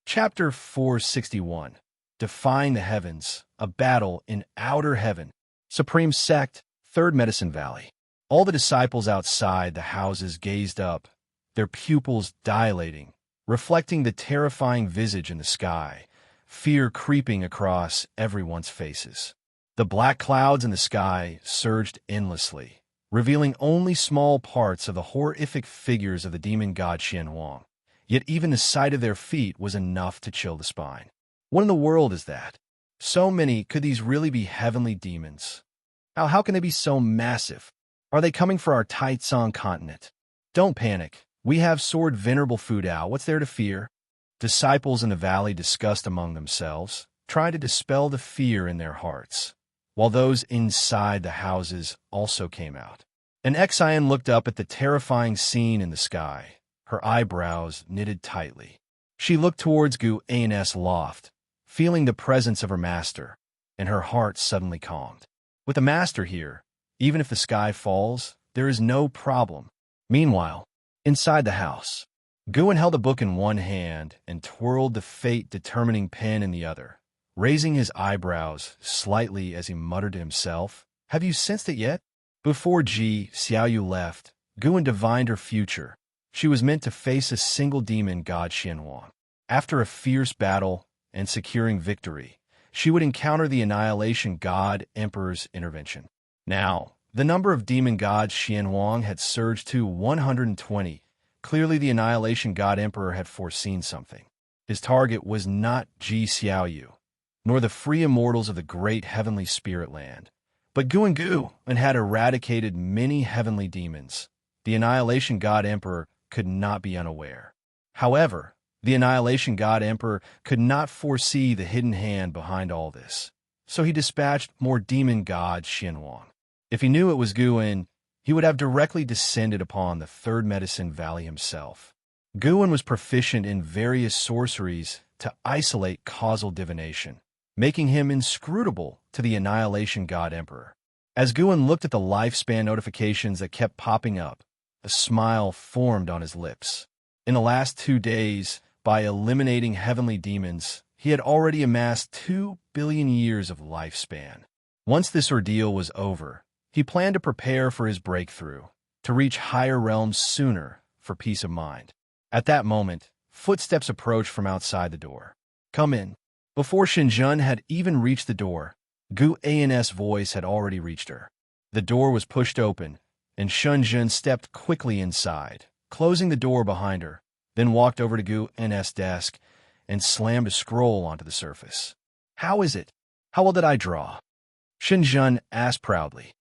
Chapter 461. Defying the Heavens, a Battle in Outer Heaven. Supreme Sect, Third Medicine Valley. All the disciples outside the houses gazed up, their pupils dilating, reflecting the terrifying visage in the sky, fear creeping across everyone's faces. The black clouds in the sky surged endlessly, revealing only small parts of the horrific figures of the demon god Xianhuang. Yet even the sight of their feet was enough to chill the spine. What in the world is that? So many, could these really be heavenly demons? How can they be so massive? Are they coming for our Taitsong continent? Don't panic. We have Sword Venerable Fudao. What's there to fear? Disciples in the valley discussed among themselves, trying to dispel the fear in their hearts, while those inside the houses also came out. An Xian looked up at the terrifying scene in the sky, her eyebrows knitted tightly. She looked towards Gu An's loft, feeling the presence of her master, and her heart suddenly calmed. With the master here, even if the sky falls, there is no problem. Meanwhile, inside the house, Guan held a book in one hand and twirled the fate-determining pen in the other, raising his eyebrows slightly as he muttered to himself, "Have you sensed it yet?" Before Ji Xiaoyu left, Guan divined her future. She was meant to face a single demon god Xianhuang. After a fierce battle and securing victory, she would encounter the Annihilation God Emperor's intervention. Now, the number of demon gods Xianhuang had surged to 120. Clearly, the Annihilation God Emperor had foreseen something. His target was not Ji Xiaoyu, nor the free immortals of the great heavenly spirit land, but Gu and had eradicated many heavenly demons. The Annihilation God Emperor could not be unaware. However, the Annihilation God Emperor could not foresee the hidden hand behind all this, so he dispatched more demon gods Xianhuang. If he knew it was Guan, he would have directly descended upon the Third Medicine Valley himself. Guan was proficient in various sorceries to isolate causal divination, making him inscrutable to the Annihilation God Emperor. As Guan looked at the lifespan notifications that kept popping up, a smile formed on his lips. In the last 2 days, by eliminating heavenly demons, he had already amassed 2 billion years of lifespan. Once this ordeal was over, he planned to prepare for his breakthrough, to reach higher realms sooner for peace of mind. At that moment, footsteps approached from outside the door. "Come in." Before Shenzhen had even reached the door, Gu An's voice had already reached her. The door was pushed open, and Shenzhen stepped quickly inside, closing the door behind her, then walked over to Gu An's desk and slammed a scroll onto the surface. "How is it? How well did I draw?" Shenzhen asked proudly.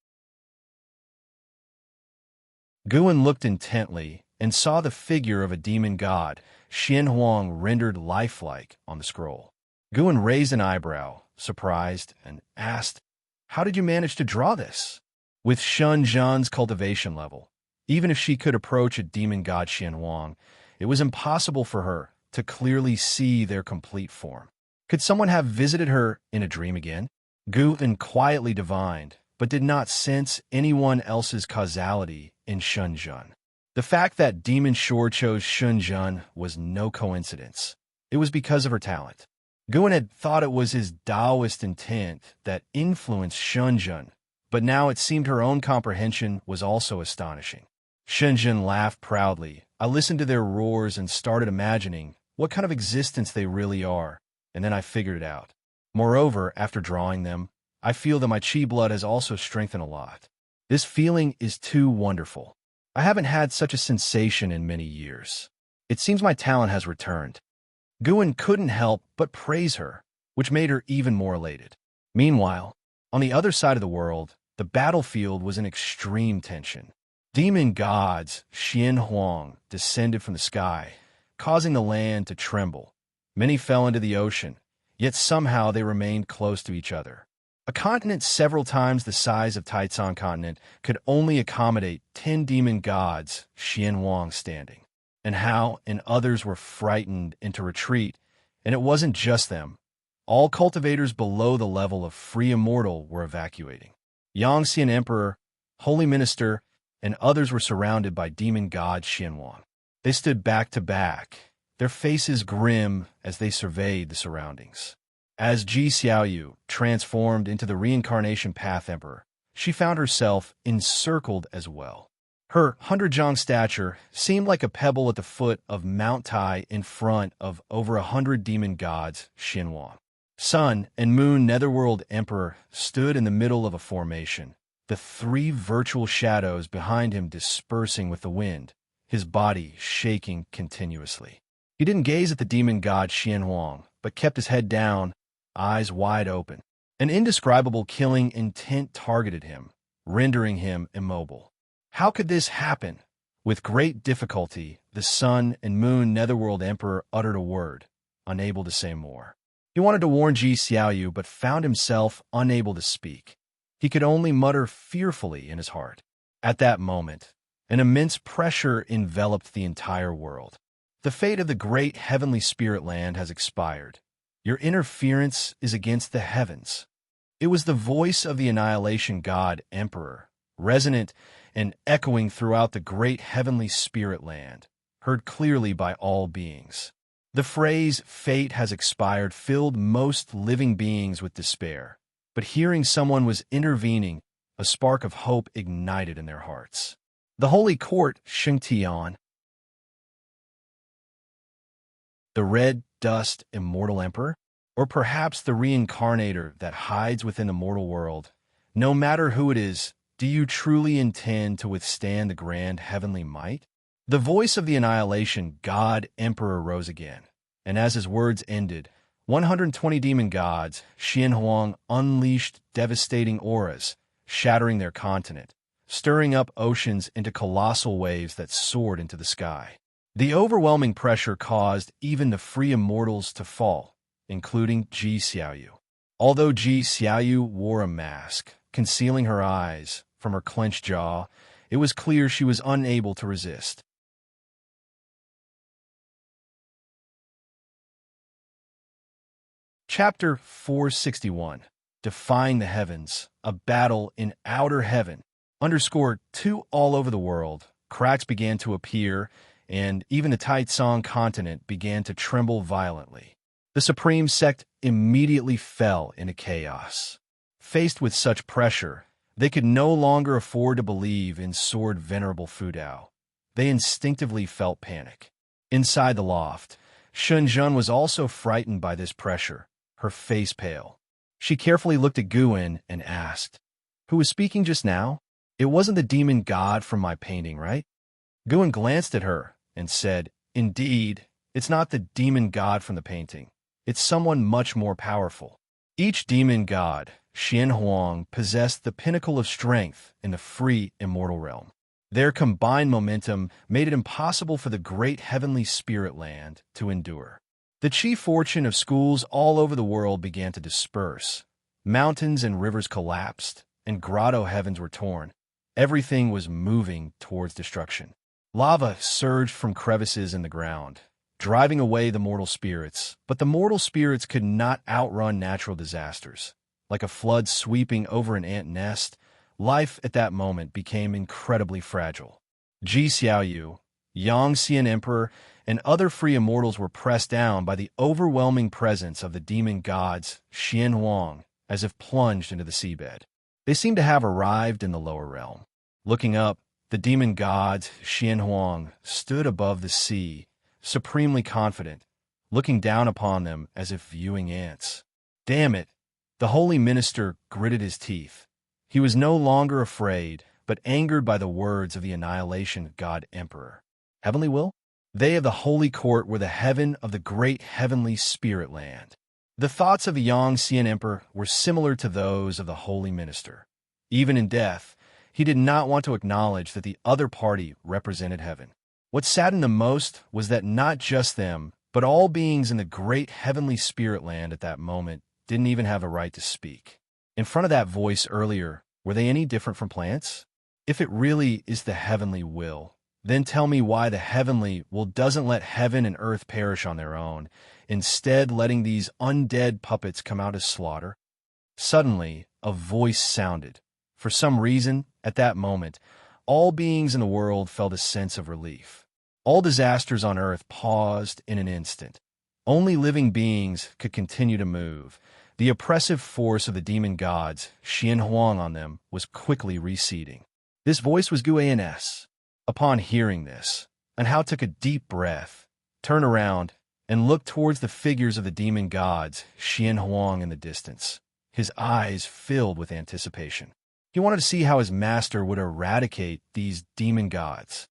Guan looked intently and saw the figure of a demon god, Xianhuang, rendered lifelike on the scroll. Guan raised an eyebrow, surprised, and asked, "How did you manage to draw this?" With Shenzhen's cultivation level, even if she could approach a demon god Xianhuang, it was impossible for her to clearly see their complete form. Could someone have visited her in a dream again? Guan quietly divined, but did not sense anyone else's causality in Shenzhen. The fact that Demon Shore chose Shenzhen was no coincidence. It was because of her talent. Guan had thought it was his Taoist intent that influenced Shenzhen, but now it seemed her own comprehension was also astonishing. Shenzhen laughed proudly. I listened to their roars and started imagining what kind of existence they really are, and then I figured it out. Moreover, after drawing them, I feel that my chi blood has also strengthened a lot. This feeling is too wonderful. I haven't had such a sensation in many years. It seems my talent has returned. Guan couldn't help but praise her, which made her even more elated. Meanwhile, on the other side of the world, the battlefield was in extreme tension. Demon gods Xianhuang descended from the sky, causing the land to tremble. Many fell into the ocean, yet somehow they remained close to each other. A continent several times the size of Taicang continent could only accommodate 10 demon gods Xianhuang standing. And how and others were frightened into retreat, and it wasn't just them. All cultivators below the level of free immortal were evacuating. Yangxian Emperor, Holy Minister, and others were surrounded by demon god Xianhuang. They stood back to back, their faces grim as they surveyed the surroundings. As Ji Xiaoyu transformed into the Reincarnation Path Emperor, she found herself encircled as well. Her 100-jong stature seemed like a pebble at the foot of Mount Tai in front of over 100 demon gods Xianhuang. Sun and Moon Netherworld Emperor stood in the middle of a formation, the 3 virtual shadows behind him dispersing with the wind, his body shaking continuously. He didn't gaze at the demon god Xianhuang, but kept his head down, eyes wide open. An indescribable killing intent targeted him, rendering him immobile. How could this happen? With great difficulty, the Sun and Moon Netherworld Emperor uttered a word, unable to say more. He wanted to warn Ji Xiaoyu, but found himself unable to speak. He could only mutter fearfully in his heart. At that moment, an immense pressure enveloped the entire world. The fate of the great heavenly spirit land has expired. Your interference is against the heavens. It was the voice of the annihilation god Emperor, resonant and echoing throughout the great heavenly spirit land, heard clearly by all beings. The phrase, "fate has expired," filled most living beings with despair, but hearing someone was intervening, a spark of hope ignited in their hearts. The holy court, Shengtian, the red dust immortal emperor, or perhaps the reincarnator that hides within the mortal world. No matter who it is, do you truly intend to withstand the grand heavenly might? The voice of the annihilation god Emperor rose again, and as his words ended, 120 demon gods, Xianhuang, unleashed devastating auras, shattering their continent, stirring up oceans into colossal waves that soared into the sky. The overwhelming pressure caused even the free immortals to fall, including Ji Xiaoyu. Although Ji Xiaoyu wore a mask, concealing her eyes from her clenched jaw, it was clear she was unable to resist. Chapter 461, Defying the Heavens, a Battle in Outer Heaven. _2 all over the world, cracks began to appear, and even the Taitsong continent began to tremble violently. The supreme sect immediately fell into chaos. Faced with such pressure, they could no longer afford to believe in sword venerable Fudao. They instinctively felt panic. Inside the loft, Shunjun was also frightened by this pressure, her face pale. She carefully looked at Guin and asked, "Who was speaking just now? It wasn't the demon god from my painting, right?" Guin glanced at her and said, "Indeed, it's not the demon god from the painting. It's someone much more powerful." Each demon god, Xianhuang, possessed the pinnacle of strength in the free immortal realm. Their combined momentum made it impossible for the great heavenly spirit land to endure. The chief fortune of schools all over the world began to disperse. Mountains and rivers collapsed, and grotto heavens were torn. Everything was moving towards destruction. Lava surged from crevices in the ground, driving away the mortal spirits, but the mortal spirits could not outrun natural disasters. Like a flood sweeping over an ant nest, life at that moment became incredibly fragile. Ji Xiaoyu, Yangxian Emperor, and other free immortals were pressed down by the overwhelming presence of the demon gods Xianhuang, as if plunged into the seabed. They seemed to have arrived in the lower realm. Looking up, the demon gods Xianhuang stood above the sea, supremely confident, looking down upon them as if viewing ants. Damn it! The holy minister gritted his teeth. He was no longer afraid, but angered by the words of the annihilation god Emperor. Heavenly will? They of the holy court were the heaven of the great heavenly spirit land. The thoughts of the Yangxian Emperor were similar to those of the holy minister. Even in death, he did not want to acknowledge that the other party represented heaven. What saddened them most was that not just them, but all beings in the great heavenly spirit land at that moment didn't even have a right to speak. In front of that voice earlier, were they any different from plants? If it really is the heavenly will, then tell me why the heavenly will doesn't let heaven and earth perish on their own, instead letting these undead puppets come out as slaughter. Suddenly, a voice sounded. For some reason, at that moment, all beings in the world felt a sense of relief. All disasters on earth paused in an instant. Only living beings could continue to move. The oppressive force of the demon gods, Xianhuang on them, was quickly receding. This voice was Guan's. Upon hearing this, Anhao took a deep breath, turned around, and looked towards the figures of the demon gods, Xianhuang in the distance. His eyes filled with anticipation. He wanted to see how his master would eradicate these demon gods.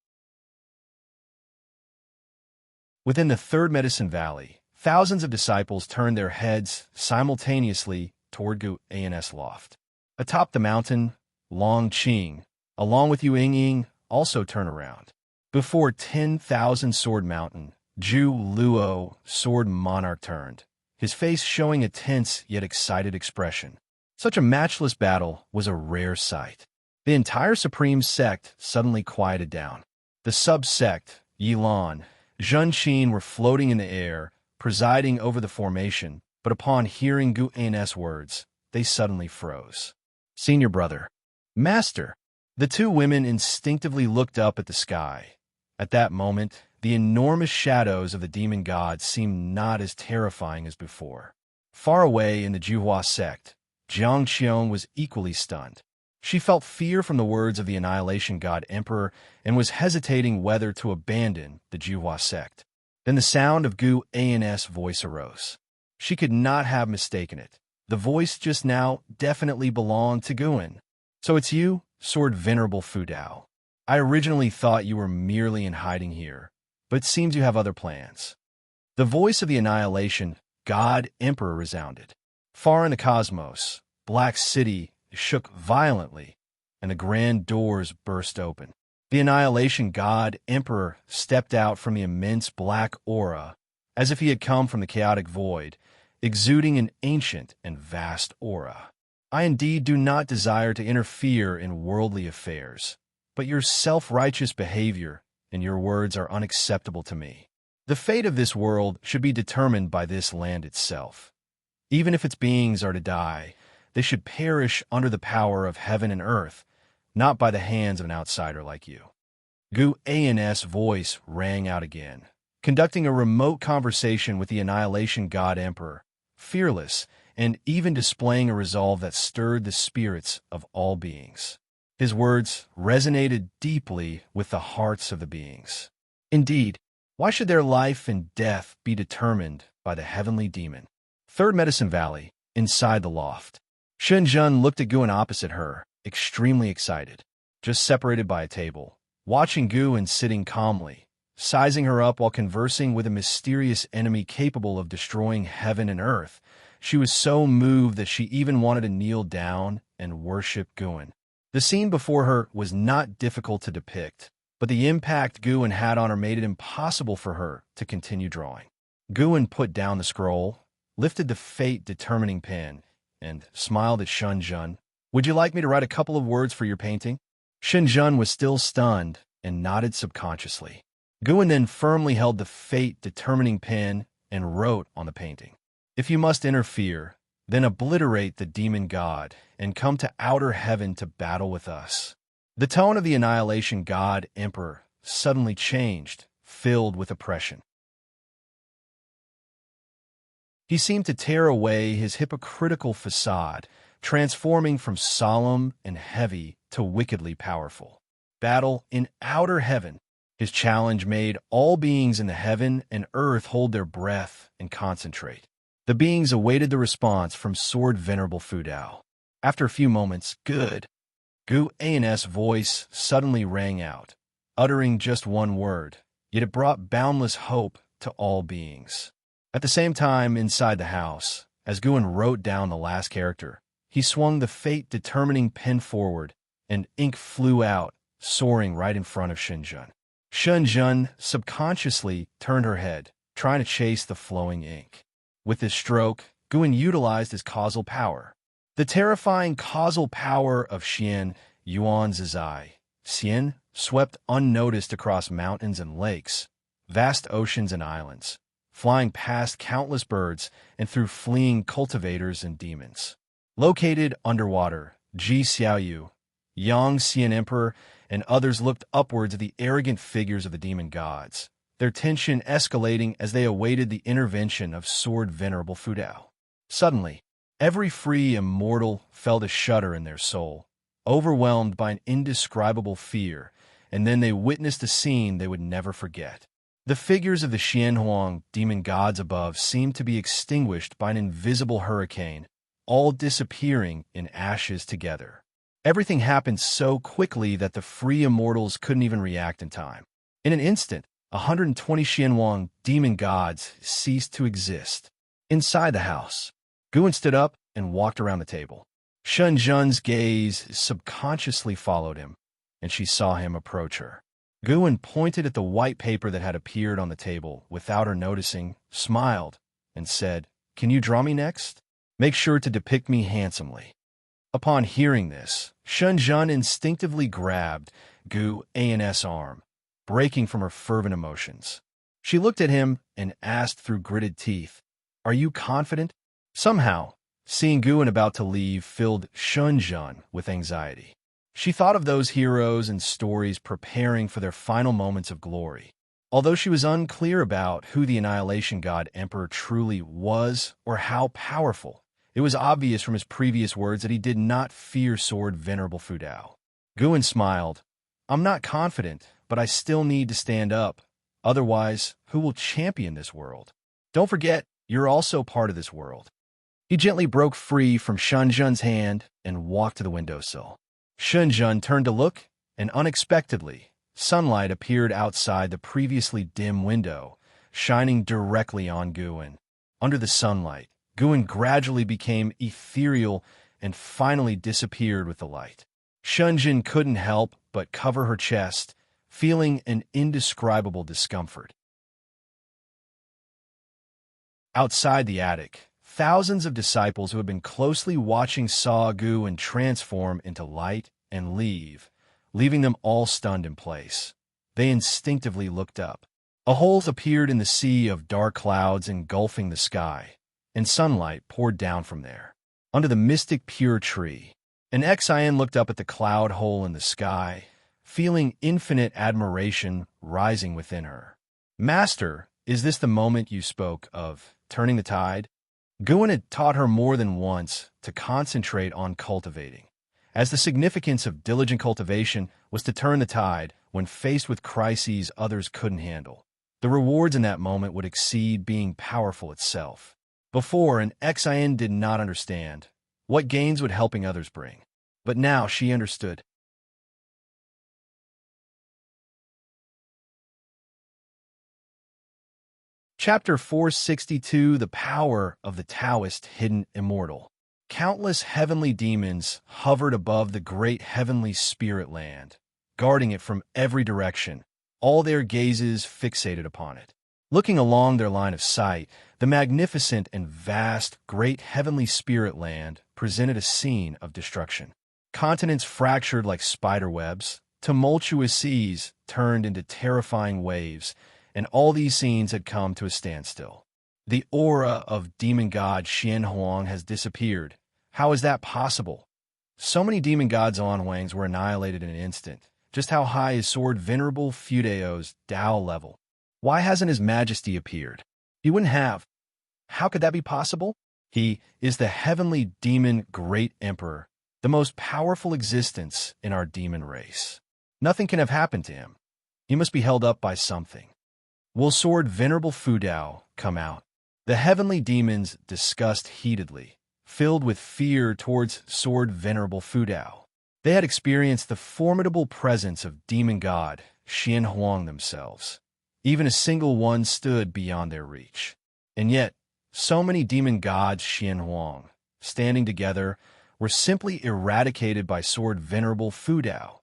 Within the Third Medicine Valley, thousands of disciples turned their heads simultaneously toward Guan's loft. Atop the mountain, Long Qing, along with Yu Ying, also turned around. Before 10,000 Sword Mountain, Zhu Luo, Sword Monarch, turned, his face showing a tense yet excited expression. Such a matchless battle was a rare sight. The entire supreme sect suddenly quieted down. The sub-sect, Yilan, Zhenqin were floating in the air, presiding over the formation, but upon hearing Gu An's words, they suddenly froze. Senior brother. Master. The two women instinctively looked up at the sky. At that moment, the enormous shadows of the demon gods seemed not as terrifying as before. Far away in the Juhua sect, Jiang Qiong was equally stunned. She felt fear from the words of the Annihilation God Emperor and was hesitating whether to abandon the Juhua sect. Then the sound of Gu An's voice arose. She could not have mistaken it. The voice just now definitely belonged to Guan. So it's you, Sword Venerable Fu Dao. I originally thought you were merely in hiding here, but it seems you have other plans. The voice of the Annihilation God Emperor resounded. Far in the cosmos, Black City shook violently, and the grand doors burst open. The Annihilation God Emperor stepped out from the immense black aura, as if he had come from the chaotic void, exuding an ancient and vast aura. I indeed do not desire to interfere in worldly affairs, but your self-righteous behavior and your words are unacceptable to me. The fate of this world should be determined by this land itself. Even if its beings are to die, they should perish under the power of heaven and earth, not by the hands of an outsider like you. Gu An's voice rang out again, conducting a remote conversation with the Annihilation God Emperor, fearless and even displaying a resolve that stirred the spirits of all beings. His words resonated deeply with the hearts of the beings. Indeed, why should their life and death be determined by the heavenly demon? Third Medicine Valley, inside the loft. Shenzhen looked at Guan opposite her, extremely excited, just separated by a table, watching Guan sitting calmly, sizing her up while conversing with a mysterious enemy capable of destroying heaven and earth. She was so moved that she even wanted to kneel down and worship Guan. The scene before her was not difficult to depict, but the impact Guan had on her made it impossible for her to continue drawing. Guan put down the scroll, lifted the fate-determining pen, and smiled at Shenzhen. Would you like me to write a couple of words for your painting? Shenzhen was still stunned and nodded subconsciously. Guan then firmly held the fate-determining pen and wrote on the painting. If you must interfere, then obliterate the demon god and come to outer heaven to battle with us. The tone of the Annihilation God Emperor suddenly changed, filled with oppression. He seemed to tear away his hypocritical facade, transforming from solemn and heavy to wickedly powerful. Battle in outer heaven. His challenge made all beings in the heaven and earth hold their breath and concentrate. The beings awaited the response from Sword Venerable Fu Dao. After a few moments, good. Gu An's voice suddenly rang out, uttering just one word, yet it brought boundless hope to all beings. At the same time, inside the house, as Guan wrote down the last character, he swung the fate-determining pen forward, and ink flew out, soaring right in front of Shenzhen. Shenzhen subconsciously turned her head, trying to chase the flowing ink. With this stroke, Guan utilized his causal power. The terrifying causal power of Xian Yuan Zizai. Xian swept unnoticed across mountains and lakes, vast oceans and islands, flying past countless birds and through fleeing cultivators and demons. Located underwater, Ji Xiaoyu, Yang Xian Emperor, and others looked upwards at the arrogant figures of the demon gods, their tension escalating as they awaited the intervention of Sword Venerable Fu Dao. Suddenly, every free immortal felt a shudder in their soul, overwhelmed by an indescribable fear, and then they witnessed a scene they would never forget. The figures of the Xianhuang demon gods above seemed to be extinguished by an invisible hurricane, all disappearing in ashes together. Everything happened so quickly that the free immortals couldn't even react in time. In an instant, 120 Xianhuang demon gods ceased to exist. Inside the house, Guan stood up and walked around the table. Shenzhen's gaze subconsciously followed him, and she saw him approach her. Guan pointed at the white paper that had appeared on the table without her noticing, smiled, and said, "Can you draw me next? Make sure to depict me handsomely." Upon hearing this, Shunjun instinctively grabbed Gu An's arm, breaking from her fervent emotions. She looked at him and asked through gritted teeth, "Are you confident?" Somehow, seeing Guan about to leave filled Shunjun with anxiety. She thought of those heroes and stories preparing for their final moments of glory. Although she was unclear about who the Annihilation God Emperor truly was or how powerful, it was obvious from his previous words that he did not fear Sword Venerable Fudao. Guan smiled. "I'm not confident, but I still need to stand up. Otherwise, who will champion this world? Don't forget, you're also part of this world." He gently broke free from Shunjun's hand and walked to the windowsill. Shunjun turned to look, and unexpectedly, sunlight appeared outside the previously dim window, shining directly on Guan. Under the sunlight, Guan gradually became ethereal and finally disappeared with the light. Shunjun couldn't help but cover her chest, feeling an indescribable discomfort. Outside the attic, thousands of disciples who had been closely watching saw Guan transform into light and leave, leaving them all stunned in place. They instinctively looked up. A hole appeared in the sea of dark clouds engulfing the sky, and sunlight poured down from there. Under the mystic pure tree, an Xian looked up at the cloud hole in the sky, feeling infinite admiration rising within her. "Master, is this the moment you spoke of, turning the tide?" Guan had taught her more than once to concentrate on cultivating, as the significance of diligent cultivation was to turn the tide when faced with crises others couldn't handle. The rewards in that moment would exceed being powerful itself. Before, an Xian did not understand what gains would helping others bring, but now she understood. Chapter 462, The Power of the Taoist Hidden Immortal. Countless heavenly demons hovered above the great heavenly spirit land, guarding it from every direction, all their gazes fixated upon it. Looking along their line of sight, the magnificent and vast great heavenly spirit land presented a scene of destruction. Continents fractured like spider webs, tumultuous seas turned into terrifying waves, and all these scenes had come to a standstill. The aura of demon god Xian Huang has disappeared. How is that possible? So many demon gods on Huangs were annihilated in an instant. Just how high is Sword Venerable Fudao's Dao level? Why hasn't His Majesty appeared? He wouldn't have. How could that be possible? He is the heavenly demon great emperor, the most powerful existence in our demon race. Nothing can have happened to him. He must be held up by something. Will Sword Venerable Fudao come out? The heavenly demons discussed heatedly, filled with fear towards Sword Venerable Fudao. They had experienced the formidable presence of demon god Xian Huang themselves. Even a single one stood beyond their reach. And yet, so many demon gods Xian Huang, standing together, were simply eradicated by Sword Venerable Fudao.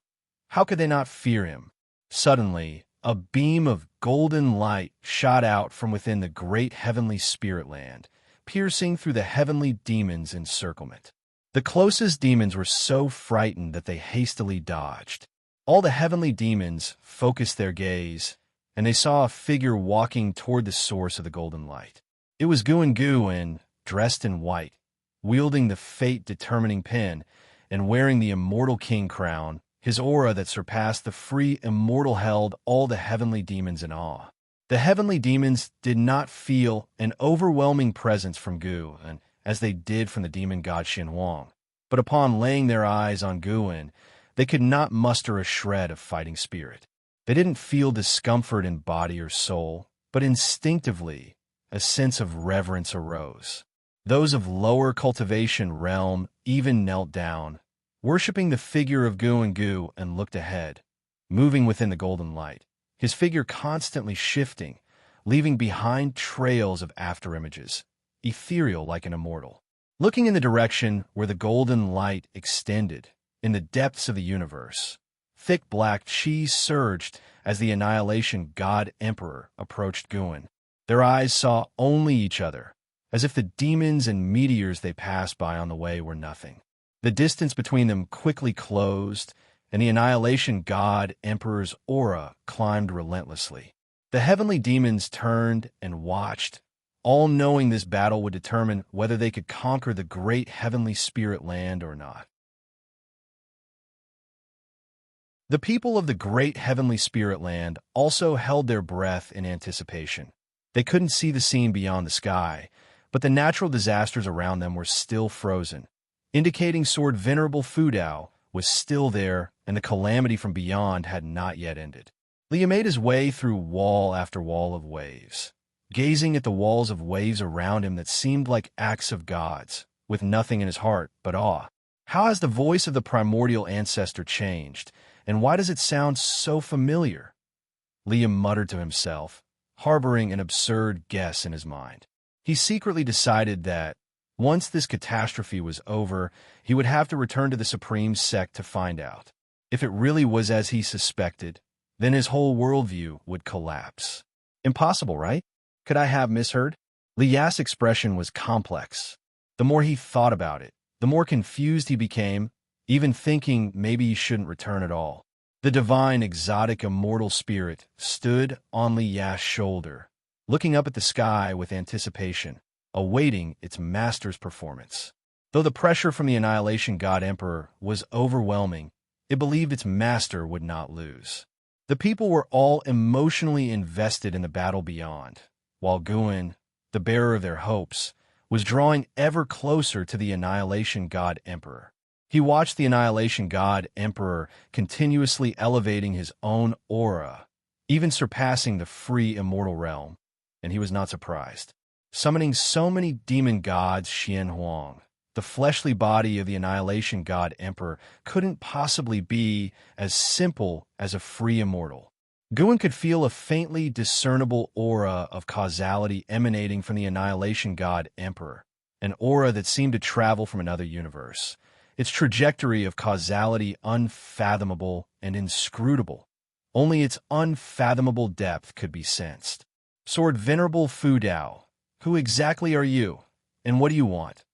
How could they not fear him? Suddenly, a beam of golden light shot out from within the great heavenly spirit land, piercing through the heavenly demons' encirclement. The closest demons were so frightened that they hastily dodged. All the heavenly demons focused their gaze, and they saw a figure walking toward the source of the golden light. It was Guan, dressed in white, wielding the fate-determining pen, and wearing the Immortal King crown. His aura that surpassed the free Immortal held all the heavenly demons in awe. The heavenly demons did not feel an overwhelming presence from Guan, as they did from the demon god Xian Huang. But upon laying their eyes on Guan, they could not muster a shred of fighting spirit. They didn't feel discomfort in body or soul, but instinctively, a sense of reverence arose. Those of lower cultivation realm even knelt down, worshipping the figure of Guan and looked ahead, moving within the golden light, his figure constantly shifting, leaving behind trails of afterimages, ethereal like an immortal. Looking in the direction where the golden light extended, in the depths of the universe, thick black chi surged as the Annihilation God Emperor approached Guan. Their eyes saw only each other, as if the demons and meteors they passed by on the way were nothing. The distance between them quickly closed, and the Annihilation God Emperor's aura climbed relentlessly. The heavenly demons turned and watched, all knowing this battle would determine whether they could conquer the great heavenly spirit land or not. The people of the great heavenly spirit land also held their breath in anticipation. They couldn't see the scene beyond the sky, but the natural disasters around them were still frozen, indicating Sword Venerable Fudao was still there and the calamity from beyond had not yet ended. Liam made his way through wall after wall of waves, gazing at the walls of waves around him that seemed like acts of gods, with nothing in his heart but awe. How has the voice of the primordial ancestor changed, and why does it sound so familiar? Liam muttered to himself, harboring an absurd guess in his mind. He secretly decided that, once this catastrophe was over, he would have to return to the Supreme Sect to find out. If it really was as he suspected, then his whole worldview would collapse. Impossible, right? Could I have misheard? Li Yas's expression was complex. The more he thought about it, the more confused he became, even thinking maybe he shouldn't return at all. The divine, exotic, immortal spirit stood on Li Yas's shoulder, looking up at the sky with anticipation, awaiting its master's performance. Though the pressure from the Annihilation God Emperor was overwhelming, it believed its master would not lose. The people were all emotionally invested in the battle beyond, while Guin, the bearer of their hopes, was drawing ever closer to the Annihilation God Emperor. He watched the Annihilation God Emperor continuously elevating his own aura, even surpassing the free immortal realm, and he was not surprised. Summoning so many demon gods, Xian Huang, the fleshly body of the Annihilation God Emperor, couldn't possibly be as simple as a free immortal. Guin could feel a faintly discernible aura of causality emanating from the Annihilation God Emperor, an aura that seemed to travel from another universe, its trajectory of causality unfathomable and inscrutable. Only its unfathomable depth could be sensed. Sword Venerable Fudao, who exactly are you, and what do you want?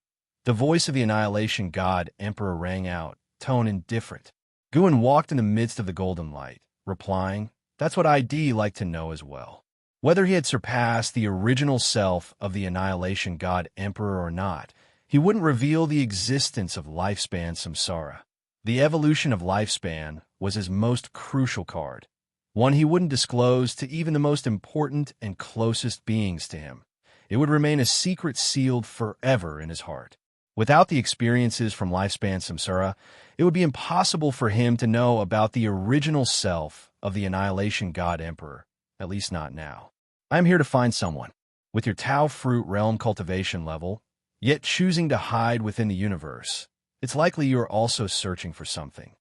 The voice of the Annihilation God Emperor rang out, tone indifferent. Guin walked in the midst of the golden light, replying, "That's what I'd like to know as well." Whether he had surpassed the original self of the Annihilation God Emperor or not, he wouldn't reveal the existence of lifespan samsara. The evolution of lifespan was his most crucial card, one he wouldn't disclose to even the most important and closest beings to him. It would remain a secret sealed forever in his heart. Without the experiences from lifespan samsara, it would be impossible for him to know about the original self of the Annihilation God Emperor, at least not now. I am here to find someone. With your Tao fruit realm cultivation level, yet choosing to hide within the universe, it's likely you are also searching for something.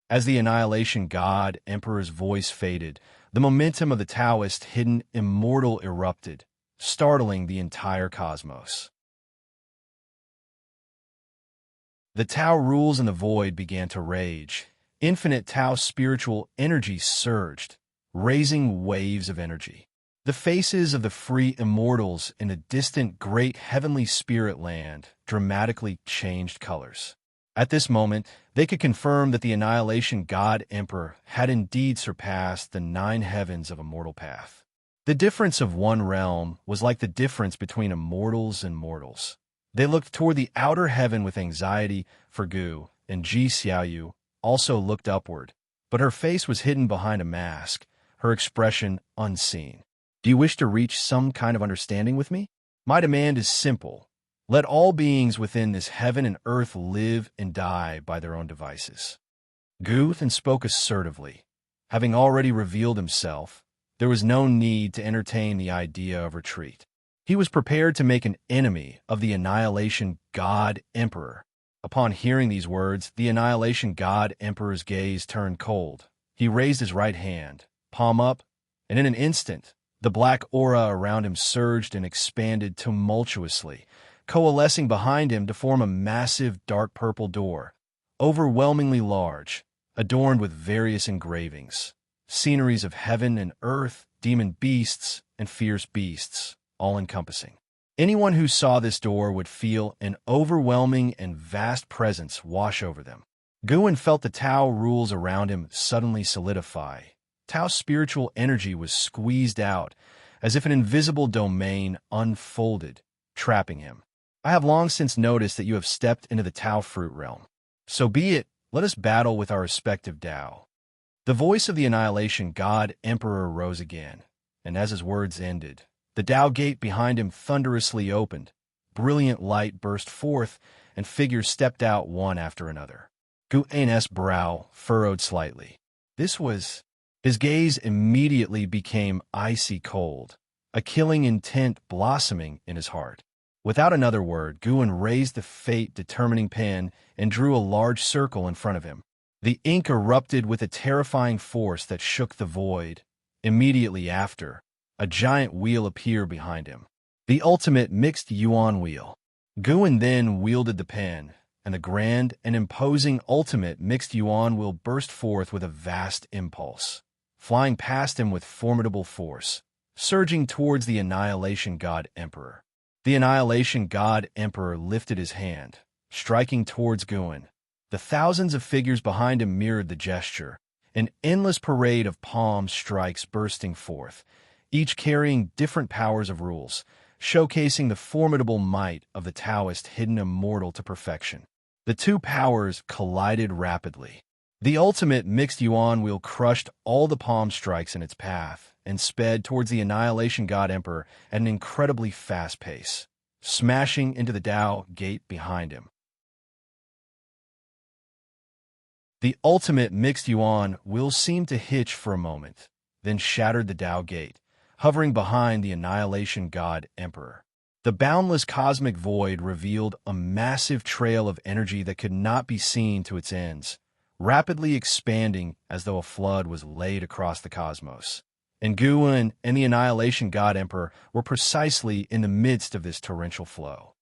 As the Annihilation God Emperor's voice faded, the momentum of the Taoist hidden Immortal erupted, startling the entire cosmos. The Tao rules in the void began to rage. Infinite Tao spiritual energy surged, raising waves of energy. The faces of the free immortals in the distant great heavenly spirit land dramatically changed colors. At this moment, they could confirm that the Annihilation God Emperor had indeed surpassed the 9 heavens of immortal path. The difference of one realm was like the difference between immortals and mortals. They looked toward the outer heaven with anxiety, for Gu, and Ji Xiaoyu also looked upward, but her face was hidden behind a mask, her expression unseen. Do you wish to reach some kind of understanding with me? My demand is simple. Let all beings within this heaven and earth live and die by their own devices. Guthan spoke assertively. Having already revealed himself, there was no need to entertain the idea of retreat. He was prepared to make an enemy of the Annihilation God Emperor. Upon hearing these words, the Annihilation God Emperor's gaze turned cold. He raised his right hand, palm up, and in an instant, the black aura around him surged and expanded tumultuously, coalescing behind him to form a massive dark purple door, overwhelmingly large, adorned with various engravings, sceneries of heaven and earth, demon beasts, and fierce beasts, all-encompassing. Anyone who saw this door would feel an overwhelming and vast presence wash over them. Guin felt the Tao rules around him suddenly solidify. Tao's spiritual energy was squeezed out, as if an invisible domain unfolded, trapping him. I have long since noticed that you have stepped into the Tao fruit realm. So be it, let us battle with our respective Tao. The voice of the Annihilation God Emperor rose again, and as his words ended, the Tao gate behind him thunderously opened. Brilliant light burst forth, and figures stepped out one after another. Guin's brow furrowed slightly. His gaze immediately became icy cold, a killing intent blossoming in his heart. Without another word, Guin raised the fate-determining pen and drew a large circle in front of him. The ink erupted with a terrifying force that shook the void. Immediately after, a giant wheel appeared behind him. The ultimate mixed yuan wheel. Guin then wielded the pen, and the grand and imposing ultimate mixed yuan wheel burst forth with a vast impulse, flying past him with formidable force, surging towards the Annihilation God Emperor. The Annihilation God Emperor lifted his hand, striking towards Guin. The thousands of figures behind him mirrored the gesture, an endless parade of palm strikes bursting forth, each carrying different powers of rules, showcasing the formidable might of the Taoist hidden immortal to perfection. The two powers collided rapidly. The ultimate mixed yuan wheel crushed all the palm strikes in its path and sped towards the Annihilation God Emperor at an incredibly fast pace, smashing into the Tao gate behind him. The ultimate mixed yuan wheel seemed to hitch for a moment, then shattered the Tao gate, hovering behind the Annihilation God Emperor. The boundless cosmic void revealed a massive trail of energy that could not be seen to its ends, rapidly expanding as though a flood was laid across the cosmos. And Guin and the Annihilation God Emperor were precisely in the midst of this torrential flow.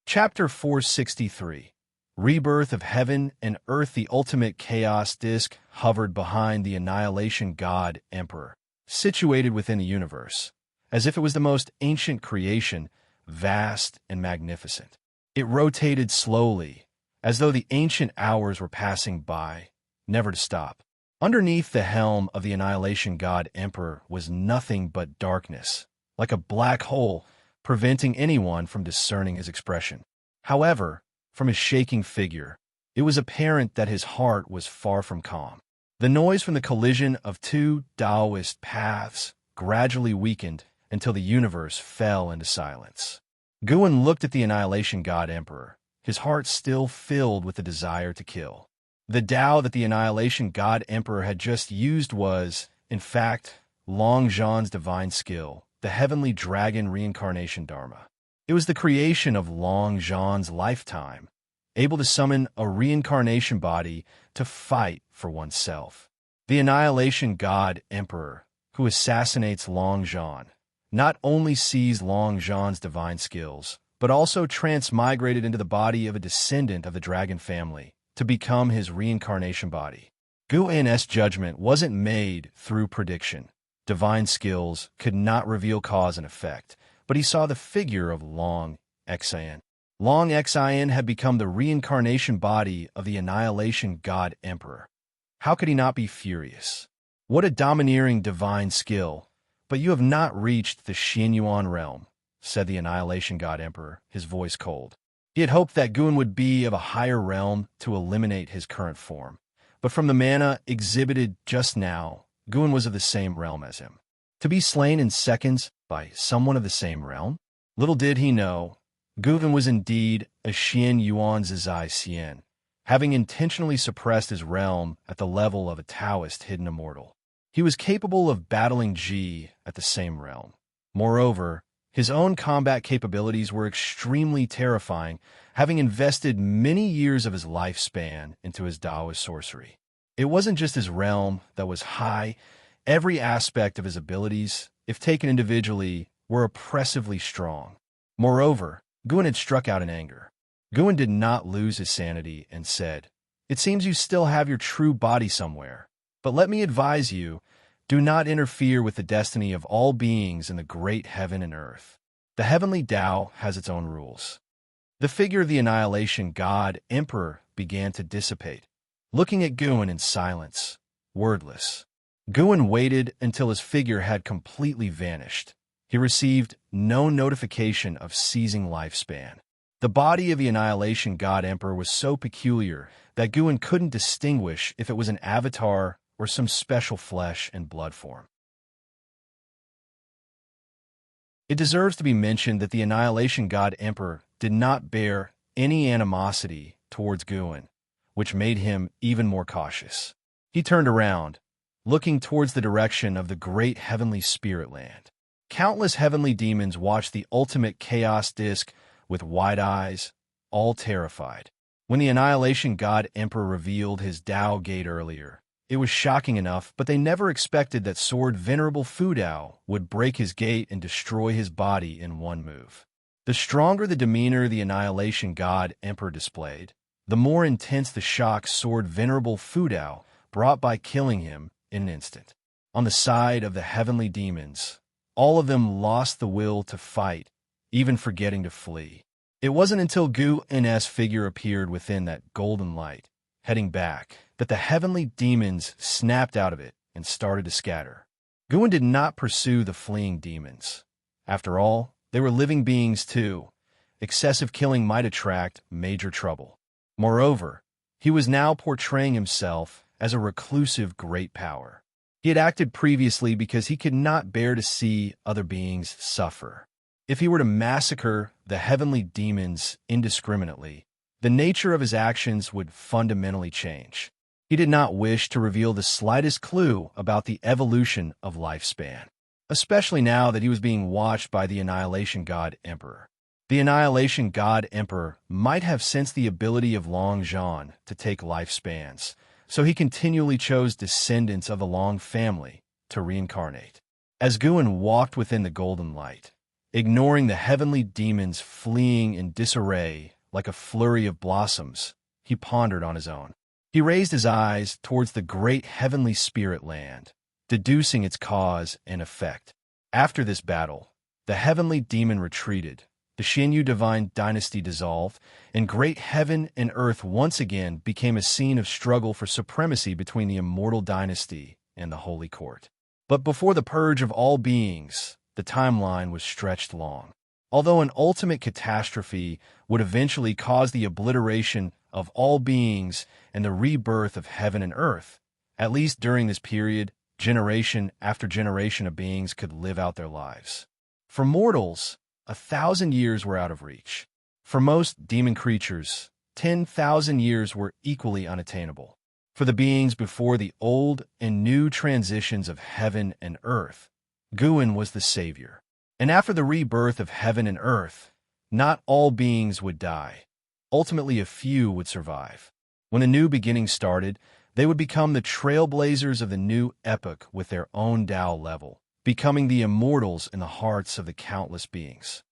Chapter 463. Rebirth of Heaven and Earth. The ultimate chaos disk hovered behind the Annihilation God Emperor, situated within the universe, as if it was the most ancient creation, vast and magnificent. It rotated slowly, as though the ancient hours were passing by, never to stop. Underneath the helm of the Annihilation God Emperor was nothing but darkness, like a black hole, preventing anyone from discerning his expression. However, from his shaking figure, it was apparent that his heart was far from calm. The noise from the collision of two Taoist paths gradually weakened until the universe fell into silence. Guin looked at the Annihilation God Emperor, his heart still filled with the desire to kill. The Tao that the Annihilation God Emperor had just used was, in fact, Long Zhan's divine skill, the heavenly dragon reincarnation Dharma. It was the creation of Long Zhan's lifetime, able to summon a reincarnation body to fight for oneself. The Annihilation God Emperor, who assassinates Long Zhan, not only seized Long Zhan's divine skills, but also transmigrated into the body of a descendant of the dragon family to become his reincarnation body. Guin's judgment wasn't made through prediction. Divine skills could not reveal cause and effect, but he saw the figure of Long Xian. Long Xian had become the reincarnation body of the Annihilation God Emperor. How could he not be furious? What a domineering divine skill! But you have not reached the Xianyuan realm, said the Annihilation God Emperor, his voice cold. He had hoped that Guin would be of a higher realm to eliminate his current form, but from the mana exhibited just now, Guin was of the same realm as him. To be slain in seconds by someone of the same realm? Little did he know, Guin was indeed a Xianyuan Zizai Xian, having intentionally suppressed his realm at the level of a Taoist hidden immortal. He was capable of battling Ji at the same realm. Moreover, his own combat capabilities were extremely terrifying, having invested many years of his lifespan into his Taoist sorcery. It wasn't just his realm that was high. Every aspect of his abilities, if taken individually, were oppressively strong. Moreover, Guin had struck out in anger. Guin did not lose his sanity and said, "It seems you still have your true body somewhere." But let me advise you, do not interfere with the destiny of all beings in the great heaven and earth. The heavenly Tao has its own rules. The figure of the annihilation god, Emperor, began to dissipate, looking at Guin in silence, wordless. Guin waited until his figure had completely vanished. He received no notification of ceasing lifespan. The body of the annihilation god Emperor was so peculiar that Guin couldn't distinguish if it was an avatar or some special flesh and blood form. It deserves to be mentioned that the annihilation god Emperor did not bear any animosity towards Guin, which made him even more cautious. He turned around, looking towards the direction of the great heavenly spirit land. Countless heavenly demons watched the ultimate chaos disk with wide eyes, all terrified. When the annihilation god Emperor revealed his Tao gate earlier, it was shocking enough, but they never expected that Sword Venerable Fu Dao would break his gate and destroy his body in one move. The stronger the demeanor the annihilation god Emperor displayed, the more intense the shock Sword Venerable Fu Dao brought by killing him in an instant. On the side of the heavenly demons, all of them lost the will to fight, even forgetting to flee. It wasn't until Guin's figure appeared within that golden light, heading back, that the heavenly demons snapped out of it and started to scatter. Guin did not pursue the fleeing demons. After all, they were living beings too. Excessive killing might attract major trouble. Moreover, he was now portraying himself as a reclusive great power. He had acted previously because he could not bear to see other beings suffer. If he were to massacre the heavenly demons indiscriminately, the nature of his actions would fundamentally change. He did not wish to reveal the slightest clue about the evolution of lifespan, especially now that he was being watched by the annihilation god Emperor. The annihilation god Emperor might have sensed the ability of Long Zhan to take lifespans, so he continually chose descendants of the Long family to reincarnate. As Guin walked within the golden light, ignoring the heavenly demons fleeing in disarray like a flurry of blossoms, he pondered on his own. He raised his eyes towards the great heavenly spirit land, deducing its cause and effect. After this battle, the heavenly demon retreated, the Xianyu divine dynasty dissolved, and great heaven and earth once again became a scene of struggle for supremacy between the Immortal dynasty and the Holy Court. But before the purge of all beings, the timeline was stretched long. Although an ultimate catastrophe would eventually cause the obliteration of all beings and the rebirth of heaven and earth, at least during this period, generation after generation of beings could live out their lives. For mortals, 1,000 years were out of reach. For most demon creatures, 10,000 years were equally unattainable. For the beings before the old and new transitions of heaven and earth, Guin was the savior. And after the rebirth of heaven and earth, not all beings would die. Ultimately, a few would survive. When the new beginning started, they would become the trailblazers of the new epoch with their own Tao level, becoming the immortals in the hearts of the countless beings.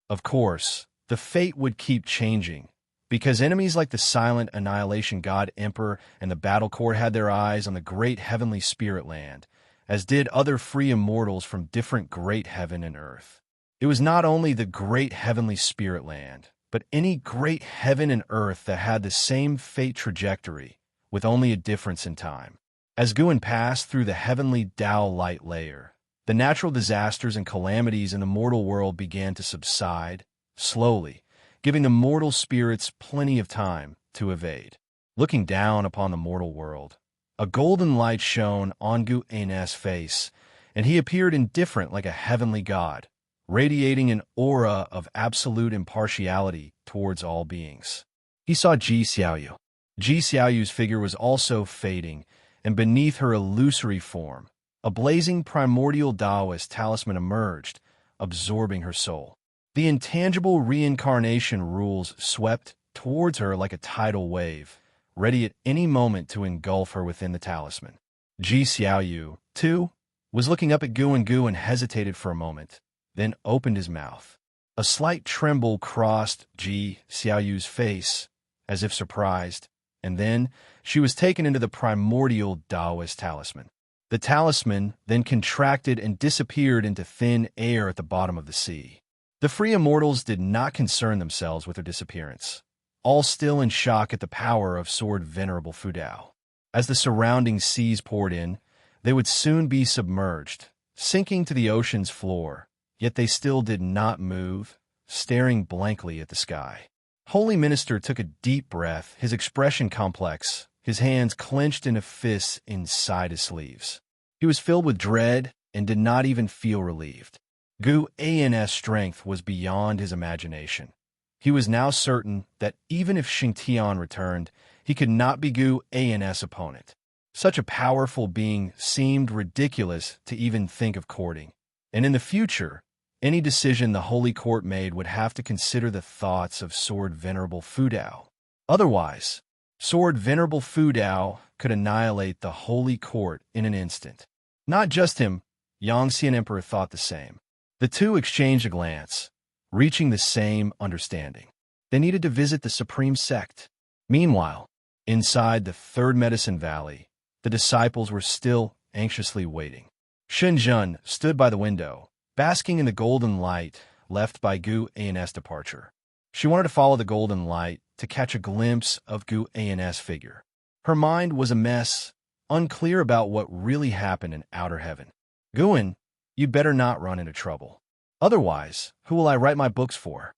Of course, the fate would keep changing, because enemies like the silent annihilation god Emperor and the battle court had their eyes on the great heavenly spirit land, as did other free immortals from different great heaven and earth. It was not only the great heavenly spirit land, but any great heaven and earth that had the same fate trajectory, with only a difference in time. As Guin passed through the heavenly Tao light layer, the natural disasters and calamities in the mortal world began to subside, slowly, giving the mortal spirits plenty of time to evade. Looking down upon the mortal world, a golden light shone on Guin's face, and he appeared indifferent like a heavenly god, radiating an aura of absolute impartiality towards all beings. He saw Ji Xiaoyu. Ji Xiaoyu's figure was also fading, and beneath her illusory form, a blazing primordial Taoist talisman emerged, absorbing her soul. The intangible reincarnation rules swept towards her like a tidal wave, ready at any moment to engulf her within the talisman. Ji Xiaoyu, too, was looking up at Guin. Guin hesitated for a moment, then opened his mouth. A slight tremble crossed Ji Xiaoyu's face, as if surprised. and then she was taken into the primordial Taoist talisman. The talisman then contracted and disappeared into thin air at the bottom of the sea. The free immortals did not concern themselves with her disappearance, all still in shock at the power of Sword Venerable Fudao. As the surrounding seas poured in, they would soon be submerged, sinking to the ocean's floor, yet they still did not move, staring blankly at the sky. Holy Minister took a deep breath, his expression complex, his hands clenched into fists inside his sleeves. He was filled with dread and did not even feel relieved. Gu An's strength was beyond his imagination. He was now certain that even if Xingtian returned, he could not be Gu An's opponent. Such a powerful being seemed ridiculous to even think of courting. And in the future, any decision the Holy Court made would have to consider the thoughts of Sword Venerable Fudao. Otherwise, Sword Venerable Fudao could annihilate the Holy Court in an instant. Not just him, Yangxian Emperor thought the same. The two exchanged a glance, reaching the same understanding. They needed to visit the Supreme Sect. Meanwhile, inside the Third Medicine Valley, the disciples were still anxiously waiting. Shenzhen stood by the window, basking in the golden light left by Gu An's departure. She wanted to follow the golden light to catch a glimpse of Gu An's figure. Her mind was a mess, unclear about what really happened in outer heaven. Guan, you'd better not run into trouble. Otherwise, who will I write my books for?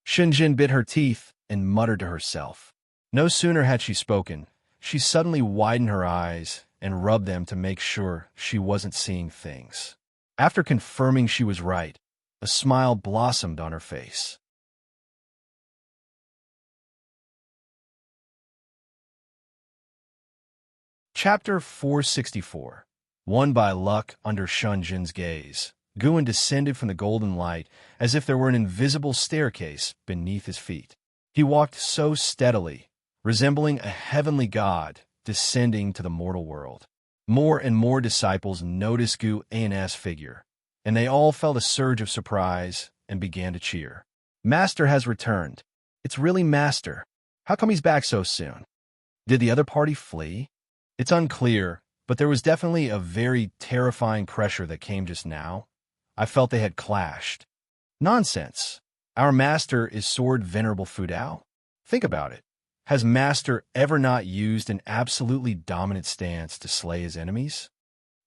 Shenzhen bit her teeth and muttered to herself. No sooner had she spoken, she suddenly widened her eyes and rubbed them to make sure she wasn't seeing things. After confirming she was right, a smile blossomed on her face. Chapter 464. Won by luck under Shenzhen's gaze, Guan descended from the golden light as if there were an invisible staircase beneath his feet. He walked so steadily, resembling a heavenly god descending to the mortal world. More and more disciples noticed Gu An's figure, and they all felt a surge of surprise and began to cheer. Master has returned. It's really Master. How come he's back so soon? Did the other party flee? It's unclear, but there was definitely a very terrifying pressure that came just now. I felt they had clashed. Nonsense. Our master is Sword Venerable Fudao. Think about it. Has Master ever not used an absolutely dominant stance to slay his enemies?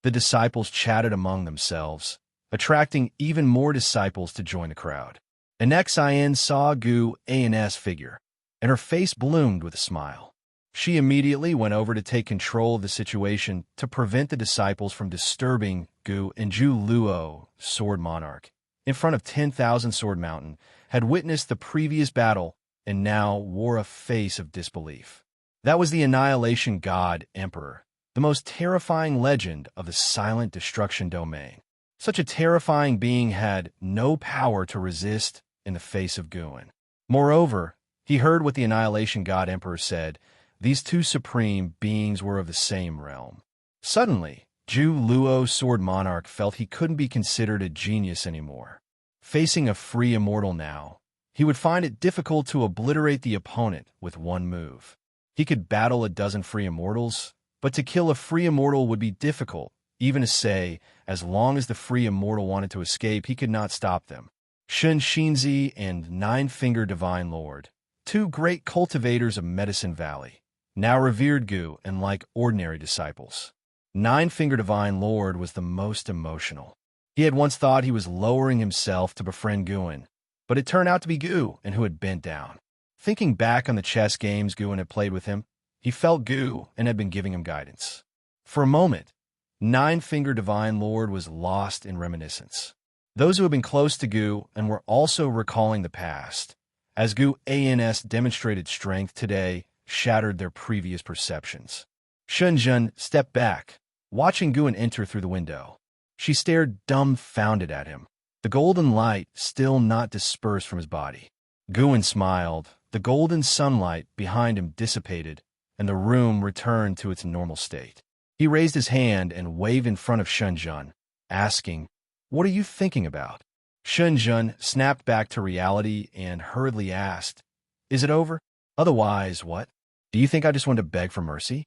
The disciples chatted among themselves, attracting even more disciples to join the crowd. And Xin saw Gu An's figure, and her face bloomed with a smile. She immediately went over to take control of the situation to prevent the disciples from disturbing Gu and Zhu Luo, Sword Monarch, in front of 10,000 Sword Mountain, had witnessed the previous battle and now wore a face of disbelief. That was the Annihilation God Emperor, the most terrifying legend of the silent destruction domain. Such a terrifying being had no power to resist in the face of Guan. Moreover, he heard what the Annihilation God Emperor said. These two supreme beings were of the same realm. Suddenly, Zhu Luo Sword Monarch felt he couldn't be considered a genius anymore. Facing a free immortal now, he would find it difficult to obliterate the opponent with one move. He could battle a dozen free immortals, but to kill a free immortal would be difficult, even to say, as long as the free immortal wanted to escape, he could not stop them. Shun Xinzi and Nine-Finger Divine Lord, two great cultivators of Medicine Valley, now revered Gu and like ordinary disciples. Nine-Finger Divine Lord was the most emotional. He had once thought he was lowering himself to befriend Guan, but it turned out to be Gu and who had bent down. Thinking back on the chess games Guan had played with him, he felt Gu and had been giving him guidance. For a moment, Nine-Finger Divine Lord was lost in reminiscence. Those who had been close to Gu and were also recalling the past, as Gu An's demonstrated strength today shattered their previous perceptions. Shenzhen stepped back, watching Guan enter through the window. She stared dumbfounded at him, the golden light still not dispersed from his body. Guan smiled, the golden sunlight behind him dissipated, and the room returned to its normal state. He raised his hand and waved in front of Shenzhen, asking, "What are you thinking about?" Shenzhen snapped back to reality and hurriedly asked, "Is it over? Otherwise, what?" Do you think I just wanted to beg for mercy?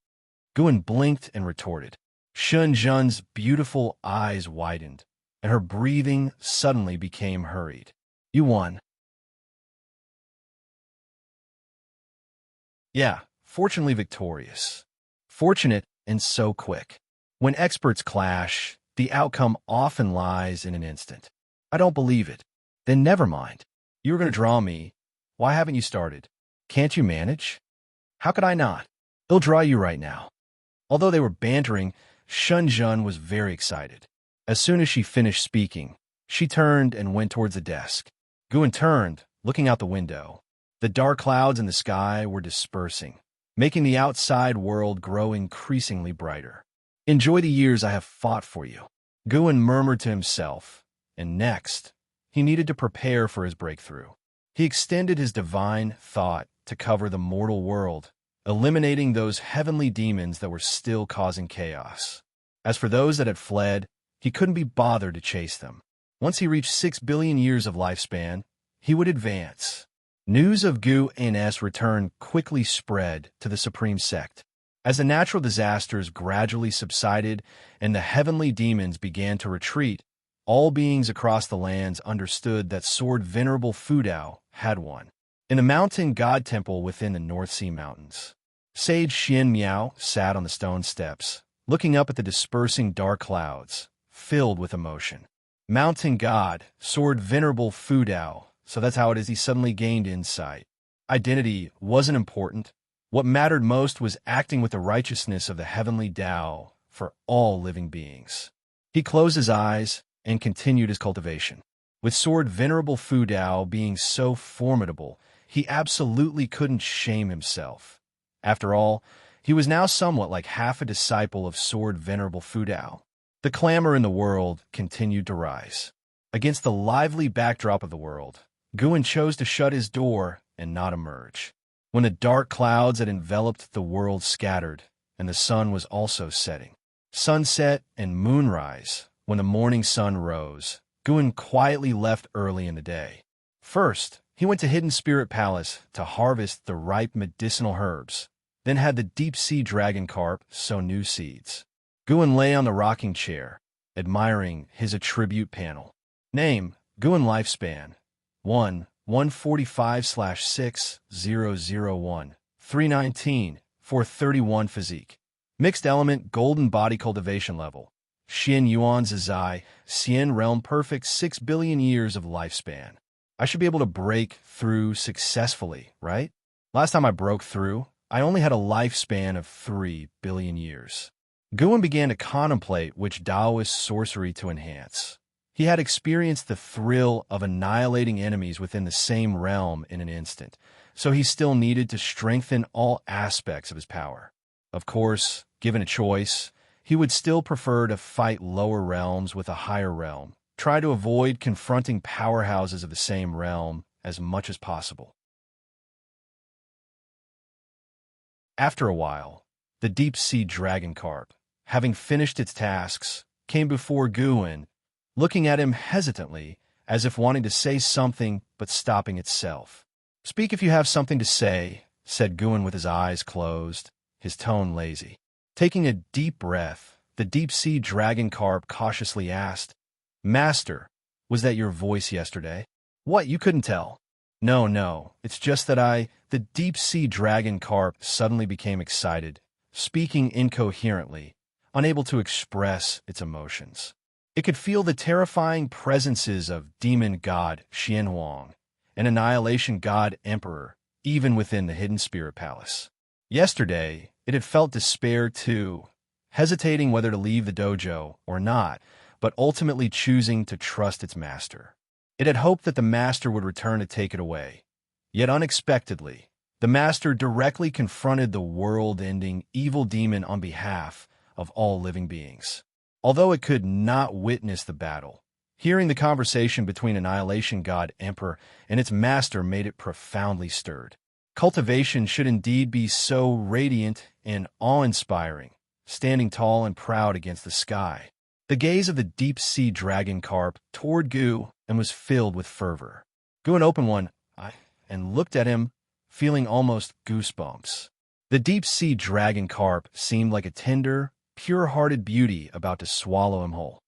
Guan blinked and retorted. Shun Jun's beautiful eyes widened, and her breathing suddenly became hurried. You won. Yeah, fortunately victorious. Fortunate and so quick. When experts clash, the outcome often lies in an instant. I don't believe it. Then never mind. You were going to draw me. Why haven't you started? Can't you manage? How could I not? He'll draw you right now. Although they were bantering, Shun Jun was very excited. As soon as she finished speaking, she turned and went towards the desk. Guan turned, looking out the window. The dark clouds in the sky were dispersing, making the outside world grow increasingly brighter. Enjoy the years I have fought for you, Guan murmured to himself, and next, he needed to prepare for his breakthrough. He extended his divine thought to cover the mortal world, eliminating those heavenly demons that were still causing chaos. As for those that had fled, he couldn't be bothered to chase them. Once he reached 6 billion years of lifespan, he would advance. News of Gu An's return quickly spread to the Supreme Sect. As the natural disasters gradually subsided and the heavenly demons began to retreat, all beings across the lands understood that Sword Venerable Fudao had won. In the mountain god temple within the North Sea Mountains, Sage Xian Miao sat on the stone steps, looking up at the dispersing dark clouds, filled with emotion. Mountain god, Sword Venerable Fudao, so that's how it is he suddenly gained insight. Identity wasn't important. What mattered most was acting with the righteousness of the heavenly Tao for all living beings. He closed his eyes and continued his cultivation. With Sword Venerable Fudao being so formidable, he absolutely couldn't shame himself. After all, he was now somewhat like half a disciple of Sword Venerable Fudao. The clamor in the world continued to rise. Against the lively backdrop of the world, Guan chose to shut his door and not emerge. When the dark clouds that enveloped the world scattered, and the sun was also setting. Sunset and moonrise, when the morning sun rose, Guan quietly left early in the day. First, he went to Hidden Spirit Palace to harvest the ripe medicinal herbs, then had the deep-sea dragon carp sow new seeds. Guan lay on the rocking chair, admiring his attribute panel. Name, Guan lifespan, 1/145/6001, 319, 431 physique. Mixed element golden body cultivation level. Xian Yuan Zizai, Xian realm perfect 6 billion years of lifespan. I should be able to break through successfully, right? Last time I broke through, I only had a lifespan of 3 billion years. Guan began to contemplate which Taoist sorcery to enhance. He had experienced the thrill of annihilating enemies within the same realm in an instant, so he still needed to strengthen all aspects of his power. Of course, given a choice, he would still prefer to fight lower realms with a higher realm, try to avoid confronting powerhouses of the same realm as much as possible. After a while, the deep-sea dragon carp, having finished its tasks, came before Guan, looking at him hesitantly, as if wanting to say something but stopping itself. "Speak if you have something to say," said Guan with his eyes closed, his tone lazy. Taking a deep breath, the deep-sea dragon carp cautiously asked, "Master, was that your voice yesterday?" "What, you couldn't tell?" No, it's just that The deep-sea dragon carp suddenly became excited, speaking incoherently, unable to express its emotions. It could feel the terrifying presences of demon god Xianhuang and annihilation god Emperor, even within the Hidden Spirit Palace. Yesterday, it had felt despair too, hesitating whether to leave the dojo or not, but ultimately choosing to trust its master. It had hoped that the master would return to take it away. Yet unexpectedly, the master directly confronted the world-ending evil demon on behalf of all living beings. Although it could not witness the battle, hearing the conversation between Annihilation God Emperor and its master made it profoundly stirred. Cultivation should indeed be so radiant and awe-inspiring, standing tall and proud against the sky. The gaze of the deep-sea dragon carp toward Gu and was filled with fervor. Guan opened one eye and looked at him, feeling almost goosebumps. The deep-sea dragon carp seemed like a tender, pure-hearted beauty about to swallow him whole.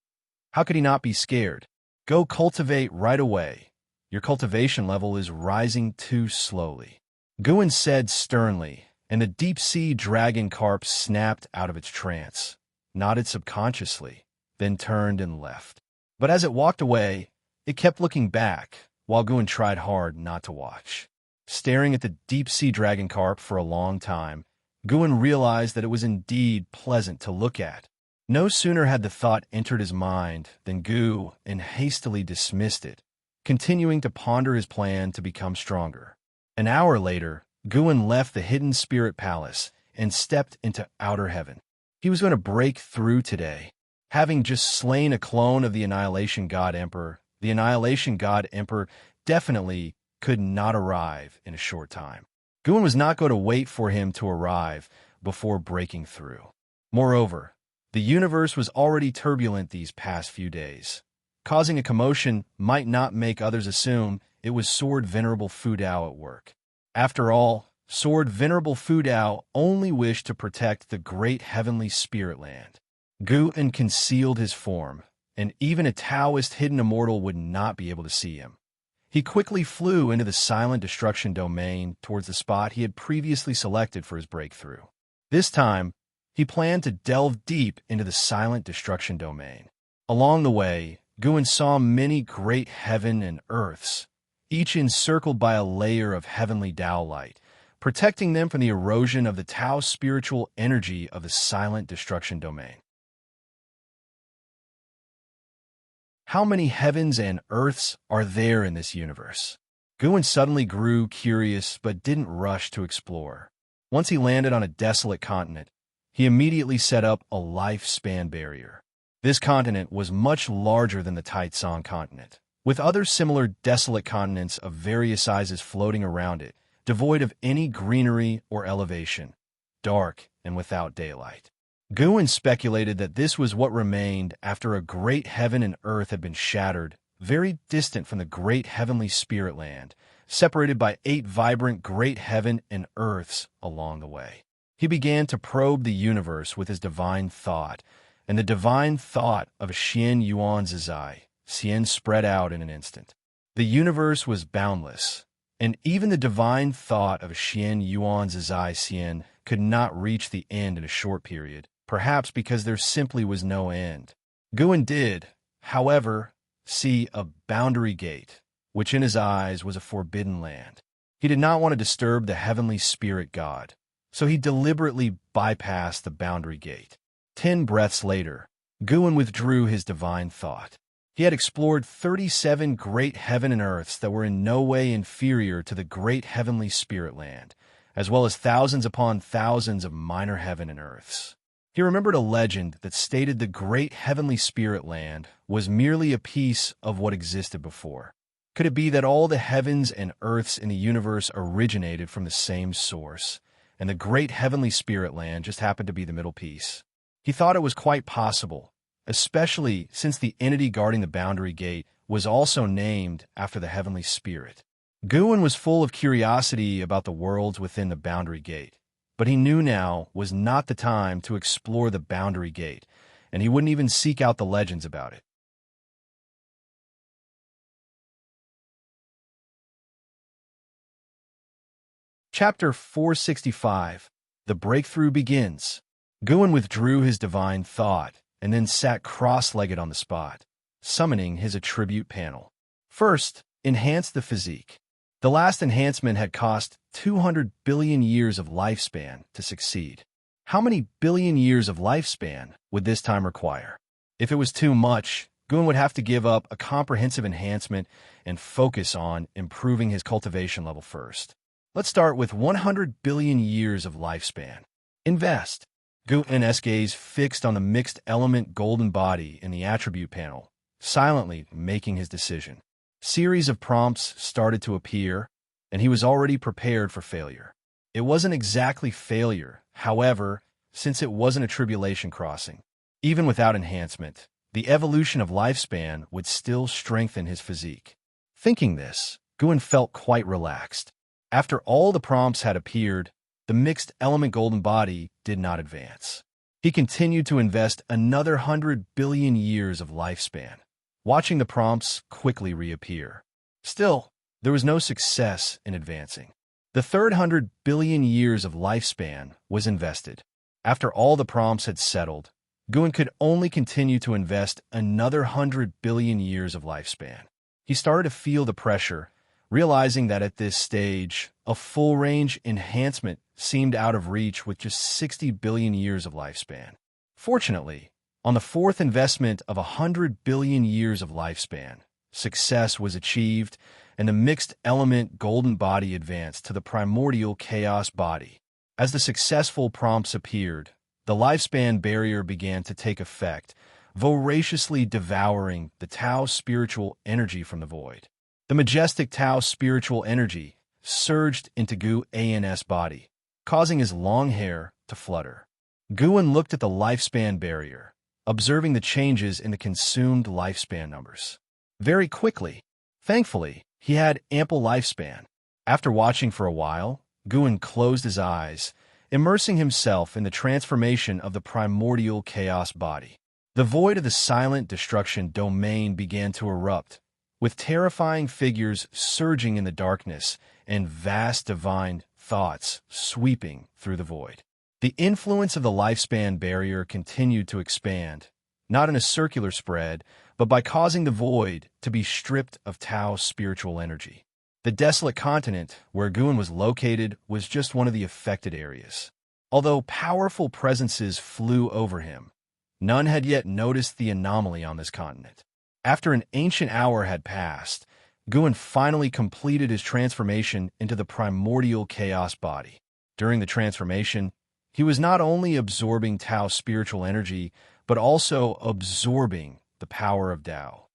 How could he not be scared? Go cultivate right away. Your cultivation level is rising too slowly, Guin said sternly, and the deep-sea dragon carp snapped out of its trance, nodded subconsciously, then turned and left. But as it walked away, it kept looking back, while Guin tried hard not to watch. Staring at the deep-sea dragon carp for a long time, Guin realized that it was indeed pleasant to look at. No sooner had the thought entered his mind than Guin hastily dismissed it, continuing to ponder his plan to become stronger. An hour later, Guin left the hidden spirit palace and stepped into outer heaven. He was going to break through today. Having just slain a clone of the Annihilation God Emperor, the Annihilation God Emperor definitely could not arrive in a short time. Guin was not going to wait for him to arrive before breaking through. Moreover, the universe was already turbulent these past few days. Causing a commotion might not make others assume it was Sword Venerable Fudao at work. After all, Sword Venerable Fudao only wished to protect the great heavenly spirit land. Guin concealed his form, and even a Taoist hidden immortal would not be able to see him. He quickly flew into the silent destruction domain towards the spot he had previously selected for his breakthrough. This time, he planned to delve deep into the silent destruction domain. Along the way, Guin saw many great heaven and earths, each encircled by a layer of heavenly Tao light, protecting them from the erosion of the Tao spiritual energy of the silent destruction domain. How many heavens and earths are there in this universe? Guin suddenly grew curious but didn't rush to explore. Once he landed on a desolate continent, he immediately set up a lifespan barrier. This continent was much larger than the Taitsong continent, with other similar desolate continents of various sizes floating around it, devoid of any greenery or elevation, dark and without daylight. Guin speculated that this was what remained after a great heaven and earth had been shattered, very distant from the great heavenly spirit land, separated by 8 vibrant great heaven and earths along the way. He began to probe the universe with his divine thought, and the divine thought of Xian Yuan Zizai, Xian spread out in an instant. The universe was boundless, and even the divine thought of Xian Yuan Zizai Xian could not reach the end in a short period, perhaps because there simply was no end. Guin did, however, see a boundary gate, which in his eyes was a forbidden land. He did not want to disturb the heavenly spirit god, so he deliberately bypassed the boundary gate. 10 breaths later, Guin withdrew his divine thought. He had explored 37 great heaven and earths that were in no way inferior to the great heavenly spirit land, as well as thousands upon thousands of minor heaven and earths. He remembered a legend that stated the great heavenly spirit land was merely a piece of what existed before. Could it be that all the heavens and earths in the universe originated from the same source, and the great heavenly spirit land just happened to be the middle piece? He thought it was quite possible, especially since the entity guarding the boundary gate was also named after the heavenly spirit. Guin was full of curiosity about the worlds within the boundary gate, but he knew now was not the time to explore the boundary gate, and he wouldn't even seek out the legends about it. Chapter 465. The Breakthrough Begins. Guin withdrew his divine thought, and then sat cross-legged on the spot, summoning his attribute panel. First, enhance the physique. The last enhancement had cost 200 billion years of lifespan to succeed. How many billion years of lifespan would this time require? If it was too much, Guin would have to give up a comprehensive enhancement and focus on improving his cultivation level first. Let's start with 100 billion years of lifespan. Invest. Guin's gaze fixed on the mixed element golden body in the attribute panel, silently making his decision. Series of prompts started to appear, and he was already prepared for failure. It wasn't exactly failure, however, since it wasn't a tribulation crossing. Even without enhancement, the evolution of lifespan would still strengthen his physique. Thinking this, Guin felt quite relaxed. After all the prompts had appeared, the mixed element golden body did not advance. He continued to invest another 100 billion years of lifespan, watching the prompts quickly reappear. Still, there was no success in advancing. The third 100 billion years of lifespan was invested. After all the prompts had settled, Guin could only continue to invest another 100 billion years of lifespan. He started to feel the pressure, realizing that at this stage, a full-range enhancement seemed out of reach with just 60 billion years of lifespan. Fortunately, on the fourth investment of 100 billion years of lifespan, success was achieved, and the mixed element golden body advanced to the primordial chaos body. As the successful prompts appeared, the lifespan barrier began to take effect, voraciously devouring the Tao spiritual energy from the void. The majestic Tao spiritual energy surged into Gu An's body, causing his long hair to flutter. Guin looked at the lifespan barrier, observing the changes in the consumed lifespan numbers. Very quickly, thankfully, he had ample lifespan. After watching for a while, Guin closed his eyes, immersing himself in the transformation of the primordial chaos body. The void of the silent destruction domain began to erupt, with terrifying figures surging in the darkness and vast divine thoughts sweeping through the void. The influence of the lifespan barrier continued to expand, not in a circular spread, but by causing the void to be stripped of Tao spiritual energy. The desolate continent where Guin was located was just one of the affected areas. Although powerful presences flew over him, none had yet noticed the anomaly on this continent. After an ancient hour had passed, Guin finally completed his transformation into the primordial chaos body. During the transformation, he was not only absorbing Tao spiritual energy, but also absorbing the power of Tao.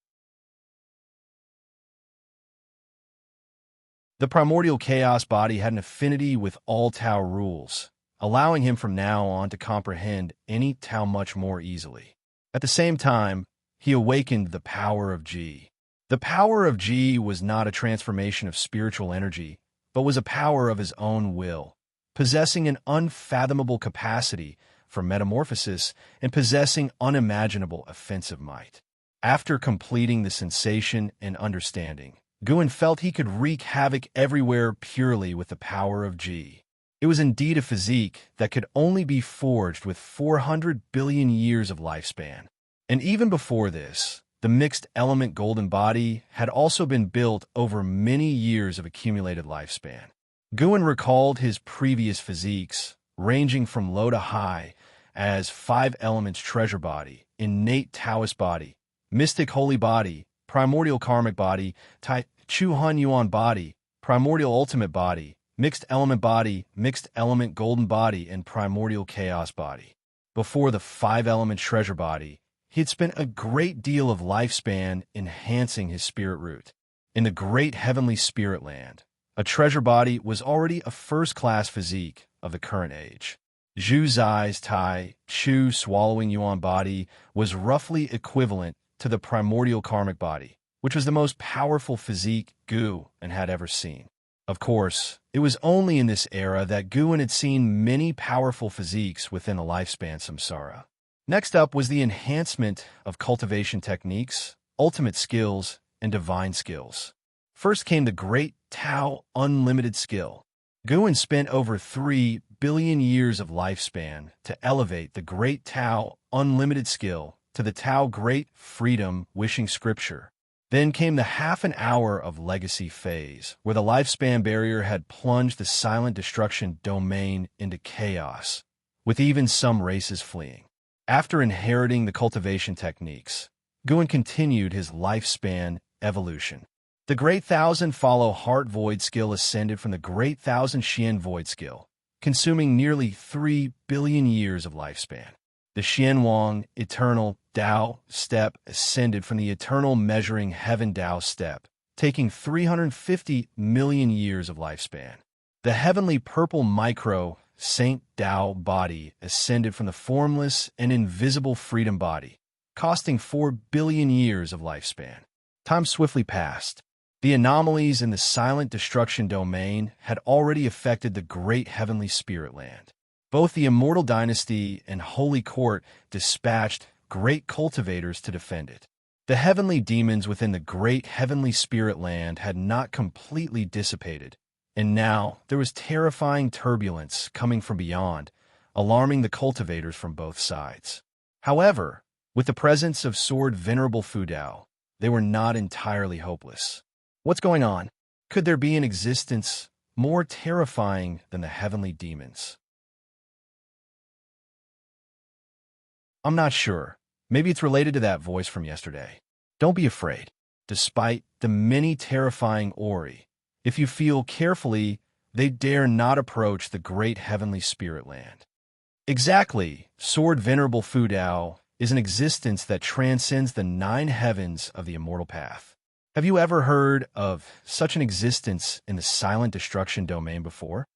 The primordial chaos body had an affinity with all Tao rules, allowing him from now on to comprehend any Tao much more easily. At the same time, he awakened the power of Ji. The power of Ji was not a transformation of spiritual energy, but was a power of his own will, possessing an unfathomable capacity for metamorphosis and possessing unimaginable offensive might. After completing the sensation and understanding, Guin felt he could wreak havoc everywhere purely with the power of Ji. It was indeed a physique that could only be forged with 400 billion years of lifespan. And even before this, the mixed element golden body had also been built over many years of accumulated lifespan. Guin recalled his previous physiques, ranging from low to high, as 5 elements treasure body, innate Taoist body, mystic holy body, primordial karmic body, Tai Chu Han Yuan body, primordial ultimate body, mixed element golden body, and primordial chaos body. Before the 5 element treasure body, he had spent a great deal of lifespan enhancing his spirit root. In the great heavenly spirit land, a treasure body was already a first-class physique of the current age. Zhu Zai's Tai Chu swallowing Yuan body was roughly equivalent to the primordial karmic body, which was the most powerful physique Gu had ever seen. Of course, it was only in this era that Guin had seen many powerful physiques within a lifespan samsara. Next up was the enhancement of cultivation techniques, ultimate skills, and divine skills. First came the Great Tao Unlimited Skill. Guin spent over 3 billion years of lifespan to elevate the Great Tao Unlimited Skill to the Tao Great Freedom Wishing Scripture. Then came the half an hour of legacy phase, where the lifespan barrier had plunged the silent destruction domain into chaos, with even some races fleeing. After inheriting the cultivation techniques, Guin continued his lifespan evolution. The Great Thousand Follow Heart Void skill ascended from the Great Thousand Xian Void skill, consuming nearly 3 billion years of lifespan. The Xian Wang Eternal Dao step ascended from the Eternal Measuring Heaven Dao step, taking 350 million years of lifespan. The Heavenly Purple Micro Saint Dao body ascended from the Formless and Invisible Freedom body, costing 4 billion years of lifespan. Time swiftly passed. The anomalies in the silent destruction domain had already affected the great heavenly spirit land. Both the Immortal Dynasty and Holy Court dispatched great cultivators to defend it. The heavenly demons within the great heavenly spirit land had not completely dissipated, and now there was terrifying turbulence coming from beyond, alarming the cultivators from both sides. However, with the presence of Sword Venerable Fudao, they were not entirely hopeless. What's going on? Could there be an existence more terrifying than the heavenly demons? I'm not sure. Maybe it's related to that voice from yesterday. Don't be afraid. Despite the many terrifying Ori, if you feel carefully, they dare not approach the great heavenly spirit land. Exactly, Sword Venerable Fudao is an existence that transcends the 9 heavens of the immortal path. Have you ever heard of such an existence in the silent destruction domain before?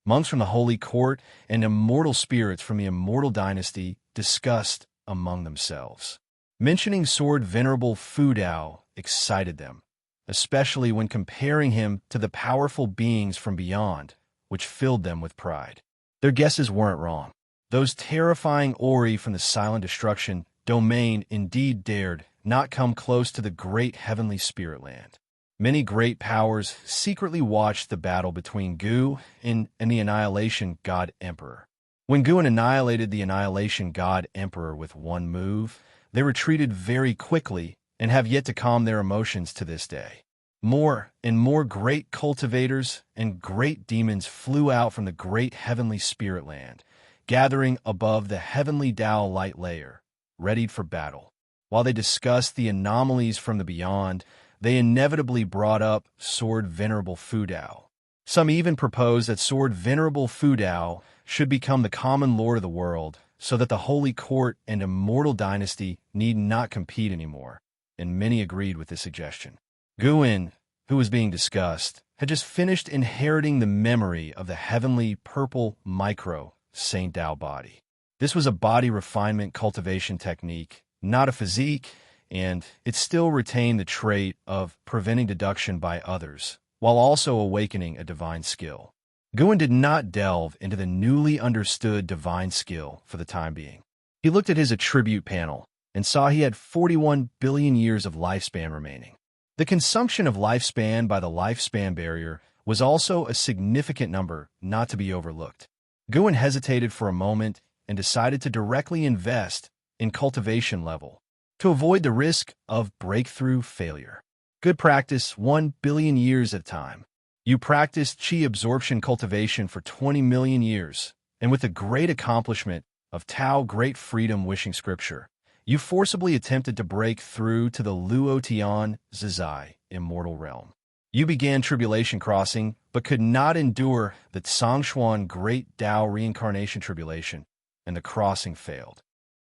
Monks from the Holy Court and immortal spirits from the Immortal Dynasty discussed among themselves. Mentioning Sword Venerable Fudao excited them, especially when comparing him to the powerful beings from beyond, which filled them with pride. Their guesses weren't wrong. Those terrifying Ori from the silent destruction domain indeed dared not come close to the great heavenly spirit land. Many great powers secretly watched the battle between Gu and the Annihilation God Emperor. When Gu annihilated the Annihilation God Emperor with one move, they retreated very quickly and have yet to calm their emotions to this day. More and more great cultivators and great demons flew out from the great heavenly spirit land, gathering above the heavenly Tao light layer, readied for battle. While they discussed the anomalies from the beyond, they inevitably brought up Sword Venerable Fudao. Some even proposed that Sword Venerable Fudao should become the common lord of the world, so that the Holy Court and Immortal Dynasty need not compete anymore, and many agreed with this suggestion. Guin, who was being discussed, had just finished inheriting the memory of the heavenly purple micro Saint Dao body. This was a body refinement cultivation technique, not a physique, and it still retained the trait of preventing deduction by others, while also awakening a divine skill. Guin did not delve into the newly understood divine skill for the time being. He looked at his attribute panel and saw he had 41 billion years of lifespan remaining. The consumption of lifespan by the lifespan barrier was also a significant number not to be overlooked. Guin hesitated for a moment and decided to directly invest in cultivation level to avoid the risk of breakthrough failure. Good practice, 1 billion years at a time. You practiced chi absorption cultivation for 20 million years, and with the great accomplishment of Tao Great Freedom Wishing Scripture, you forcibly attempted to break through to the Luo Tian Zizai immortal realm. You began tribulation crossing, but could not endure the Tsangxuan Great Tao Reincarnation Tribulation, and the crossing failed.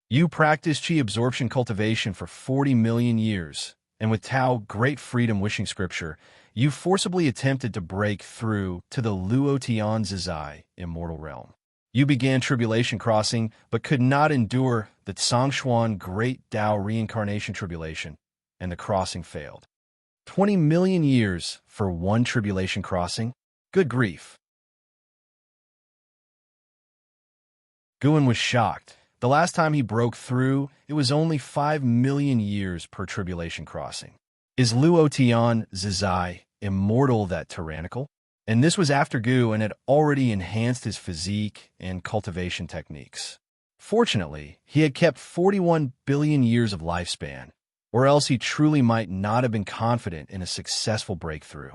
You practiced chi absorption cultivation for 40 million years, and with Tao Great Freedom Wishing Scripture, you forcibly attempted to break through to the Luo Tian Zizai immortal realm. You began tribulation crossing, but could not endure the Tsangxuan Great Tao Reincarnation Tribulation, and the crossing failed. 20 million years for one tribulation crossing? Good grief. Guin was shocked. The last time he broke through, it was only 5 million years per tribulation crossing. Is Luo Tian Zizai immortal that tyrannical? And this was after Guin had already enhanced his physique and cultivation techniques. Fortunately, he had kept 41 billion years of lifespan, or else he truly might not have been confident in a successful breakthrough.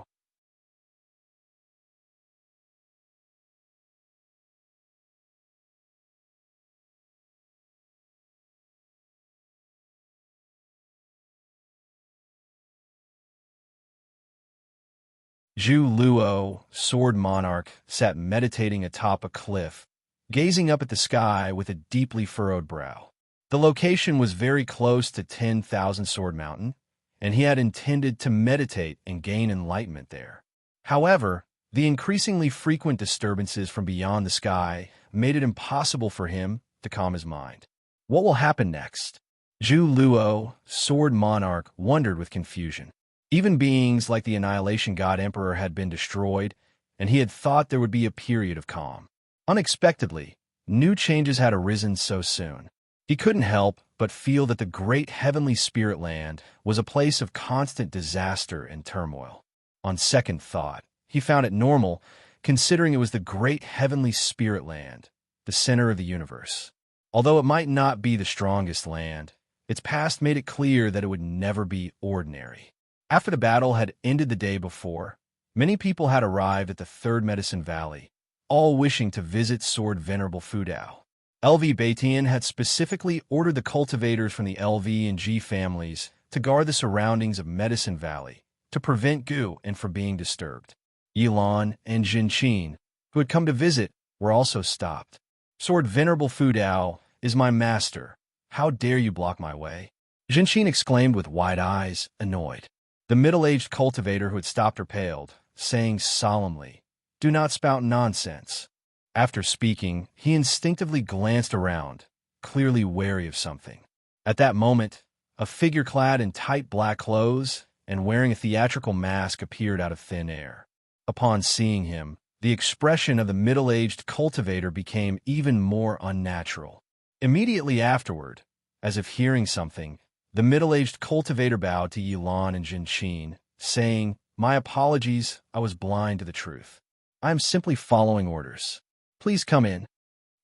Zhu Luo, Sword Monarch, sat meditating atop a cliff, gazing up at the sky with a deeply furrowed brow. The location was very close to 10,000 Sword Mountain, and he had intended to meditate and gain enlightenment there. However, the increasingly frequent disturbances from beyond the sky made it impossible for him to calm his mind. What will happen next? Zhu Luo, Sword Monarch, wondered with confusion. Even beings like the Annihilation God Emperor had been destroyed, and he had thought there would be a period of calm. Unexpectedly, new changes had arisen so soon. He couldn't help but feel that the great heavenly spirit land was a place of constant disaster and turmoil. On second thought, he found it normal, considering it was the great heavenly spirit land, the center of the universe. Although it might not be the strongest land, its past made it clear that it would never be ordinary. After the battle had ended the day before, many people had arrived at the Third Medicine Valley, all wishing to visit Sword Venerable Fudao. LV Batian had specifically ordered the cultivators from the LV and G families to guard the surroundings of Medicine Valley to prevent Gu and from being disturbed. Yilan and Jinqin, who had come to visit, were also stopped. Sword Venerable Fudao is my master. How dare you block my way? Jinqin exclaimed with wide eyes, annoyed. The middle-aged cultivator who had stopped her paled, saying solemnly, "Do not spout nonsense." After speaking, he instinctively glanced around, clearly wary of something. At that moment, a figure clad in tight black clothes and wearing a theatrical mask appeared out of thin air. Upon seeing him, the expression of the middle-aged cultivator became even more unnatural. Immediately afterward, as if hearing something, the middle-aged cultivator bowed to Yilan and Jinqin, saying, "My apologies, I was blind to the truth. I am simply following orders. Please come in."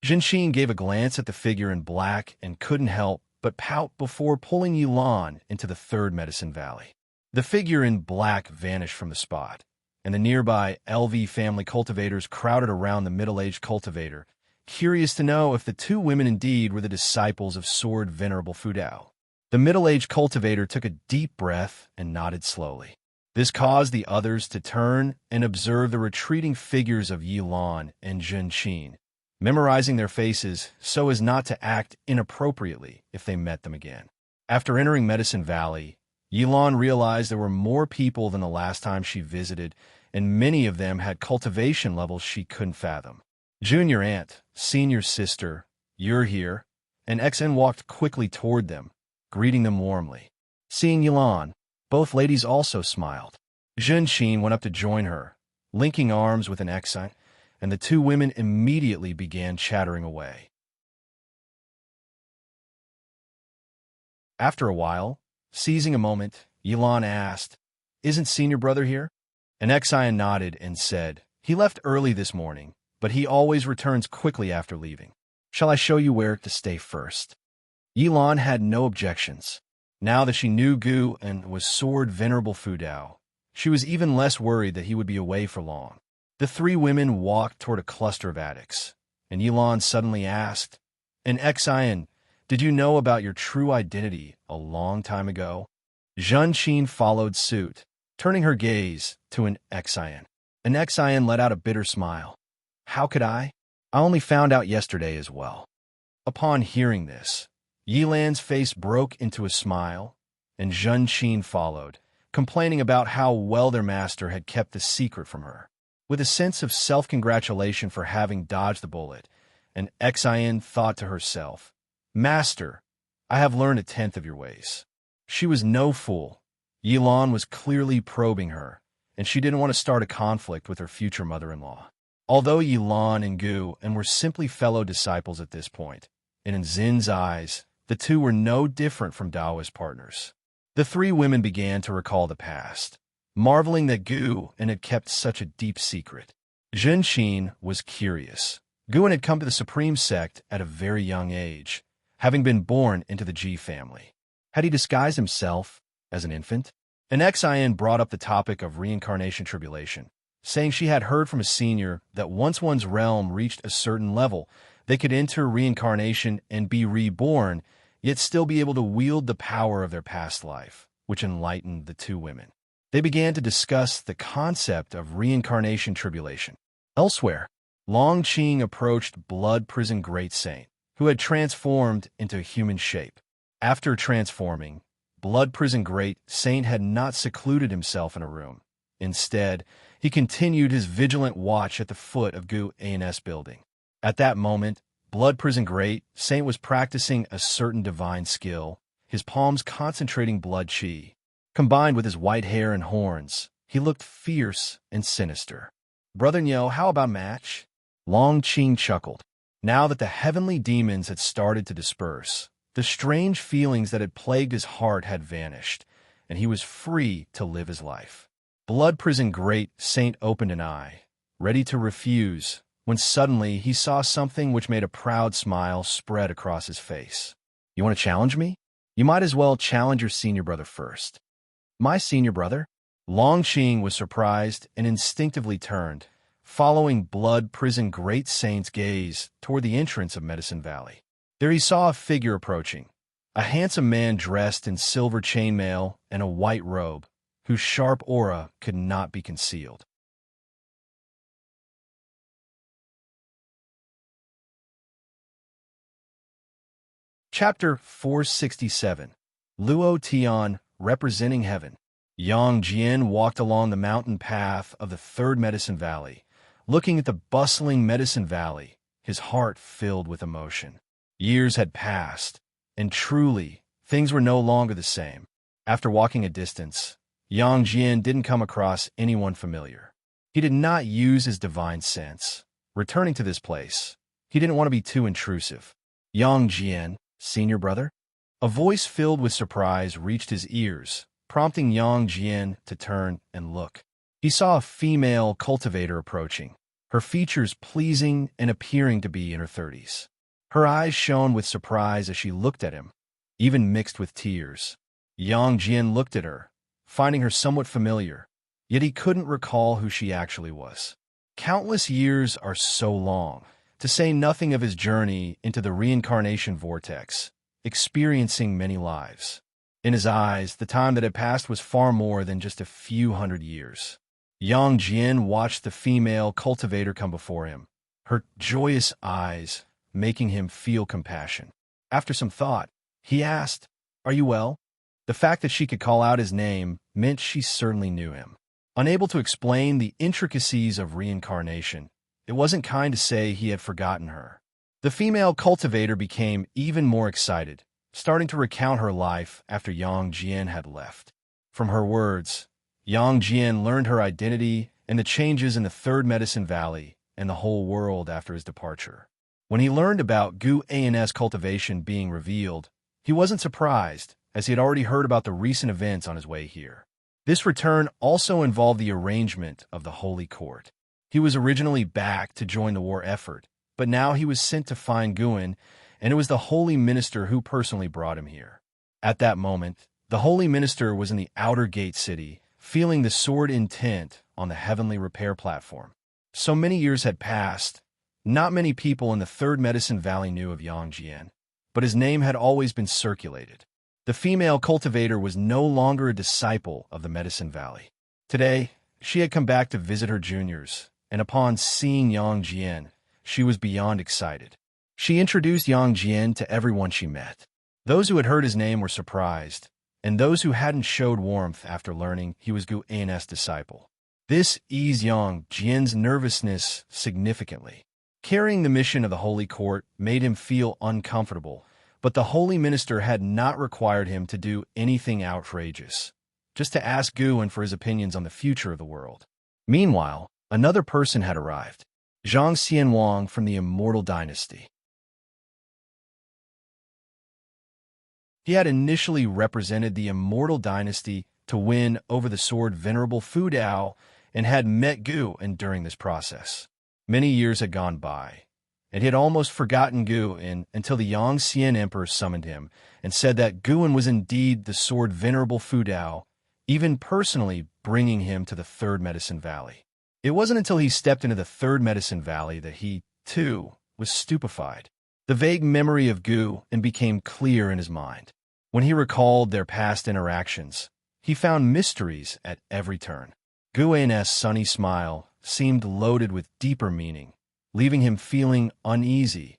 Jinqin gave a glance at the figure in black and couldn't help but pout before pulling Yilan into the Third Medicine Valley. The figure in black vanished from the spot, and the nearby LV family cultivators crowded around the middle-aged cultivator, curious to know if the two women indeed were the disciples of Sword Venerable Fudao. The middle-aged cultivator took a deep breath and nodded slowly. This caused the others to turn and observe the retreating figures of Yilan and Jinqin, memorizing their faces so as not to act inappropriately if they met them again. After entering Medicine Valley, Yilan realized there were more people than the last time she visited, and many of them had cultivation levels she couldn't fathom. Junior aunt, senior sister, you're here, and XN walked quickly toward them, greeting them warmly. Seeing Yilan, both ladies also smiled. Jinqin went up to join her, linking arms with an XN, and the two women immediately began chattering away. After a while, seizing a moment, Yilan asked, "Isn't senior brother here?" And Xian nodded and said, "He left early this morning, but he always returns quickly after leaving. Shall I show you where to stay first?" Yilan had no objections. Now that she knew Gu and was Sword Venerable Fudao, she was even less worried that he would be away for long. The three women walked toward a cluster of attics, and Yilan suddenly asked, "And Xian, did you know about your true identity a long time ago?" Jinqin followed suit, turning her gaze to an Xian. And Xian let out a bitter smile. "How could I? I only found out yesterday as well." Upon hearing this, Yilan's face broke into a smile, and Jinqin followed, complaining about how well their master had kept the secret from her. With a sense of self-congratulation for having dodged the bullet, and Xian thought to herself, "Master, I have learned 1/10 of your ways." She was no fool. Yilan was clearly probing her, and she didn't want to start a conflict with her future mother-in-law. Although Yilan and Gu were simply fellow disciples at this point, and in Zin's eyes, the two were no different from Daoist partners. The three women began to recall the past, marveling that Gu had kept such a deep secret. Jinqin was curious. Gu had come to the Supreme Sect at a very young age, having been born into the Ji family. Had he disguised himself as an infant? And Xian brought up the topic of reincarnation tribulation, saying she had heard from a senior that once one's realm reached a certain level, they could enter reincarnation and be reborn, yet still be able to wield the power of their past life, which enlightened the two women. They began to discuss the concept of reincarnation tribulation. Elsewhere, Long Qing approached Blood Prison Great Saint, who had transformed into a human shape. After transforming, Blood Prison Great Saint had not secluded himself in a room. Instead, he continued his vigilant watch at the foot of Gu A&S building. At that moment, Blood Prison Great Saint was practicing a certain divine skill, his palms concentrating blood chi. Combined with his white hair and horns, he looked fierce and sinister. "Brother Nyo, how about match?" Long Qing chuckled. Now that the heavenly demons had started to disperse, the strange feelings that had plagued his heart had vanished, and he was free to live his life. Blood Prison Great Saint opened an eye, ready to refuse, when suddenly he saw something which made a proud smile spread across his face. "You want to challenge me? You might as well challenge your senior brother first." "My senior brother?" Long Qing was surprised and instinctively turned, following Blood Prison Great Saint's gaze toward the entrance of Medicine Valley. There he saw a figure approaching, a handsome man dressed in silver chainmail and a white robe, whose sharp aura could not be concealed. Chapter 467. Luo Tian, Representing Heaven. Yang Jian walked along the mountain path of the third Medicine Valley, looking at the bustling Medicine Valley, his heart filled with emotion. Years had passed, and truly, things were no longer the same. After walking a distance, Yang Jian didn't come across anyone familiar. He did not use his divine sense. Returning to this place, he didn't want to be too intrusive. "Yang Jian, senior brother?" A voice filled with surprise reached his ears, prompting Yang Jian to turn and look. He saw a female cultivator approaching, her features pleasing and appearing to be in her 30s. Her eyes shone with surprise as she looked at him, even mixed with tears. Yang Jian looked at her, finding her somewhat familiar, yet he couldn't recall who she actually was. Countless years are so long, to say nothing of his journey into the reincarnation vortex, experiencing many lives. In his eyes, the time that had passed was far more than just a few hundred years. Yang Jian watched the female cultivator come before him, her joyous eyes making him feel compassion. After some thought, he asked, "Are you well?" The fact that she could call out his name meant she certainly knew him. Unable to explain the intricacies of reincarnation, it wasn't kind to say he had forgotten her. The female cultivator became even more excited, starting to recount her life after Yang Jian had left. From her words, Yang Jian learned her identity and the changes in the third Medicine Valley and the whole world after his departure. When he learned about Gu An's cultivation being revealed, he wasn't surprised, as he had already heard about the recent events on his way here. This return also involved the arrangement of the Holy Court. He was originally back to join the war effort, but now he was sent to find Guan, and it was the Holy Minister who personally brought him here. At that moment, the Holy Minister was in the outer gate city, feeling the sword intent on the heavenly repair platform. So many years had passed. Not many people in the third Medicine Valley knew of Yang Jian, but his name had always been circulated. The female cultivator was no longer a disciple of the Medicine Valley. Today, she had come back to visit her juniors, and upon seeing Yang Jian, she was beyond excited. She introduced Yang Jian to everyone she met. Those who had heard his name were surprised, and those who hadn't showed warmth after learning he was Gu An's disciple. This eased Yang Jian's nervousness significantly. Carrying the mission of the Holy Court made him feel uncomfortable, but the Holy Minister had not required him to do anything outrageous, just to ask Guan for his opinions on the future of the world. Meanwhile, another person had arrived, Zhang Xianwang from the Immortal dynasty. He had initially represented the Immortal dynasty to win over the sword Venerable Fu Dao and had met Guan during this process. Many years had gone by, and he had almost forgotten Guan until the Yangxian Emperor summoned him and said that Guan was indeed the sword Venerable Fu Dao, even personally bringing him to the third Medicine Valley. It wasn't until he stepped into the third Medicine Valley that he, too, was stupefied. The vague memory of Guan became clear in his mind. When he recalled their past interactions, he found mysteries at every turn. Guan's sunny smile seemed loaded with deeper meaning, leaving him feeling uneasy,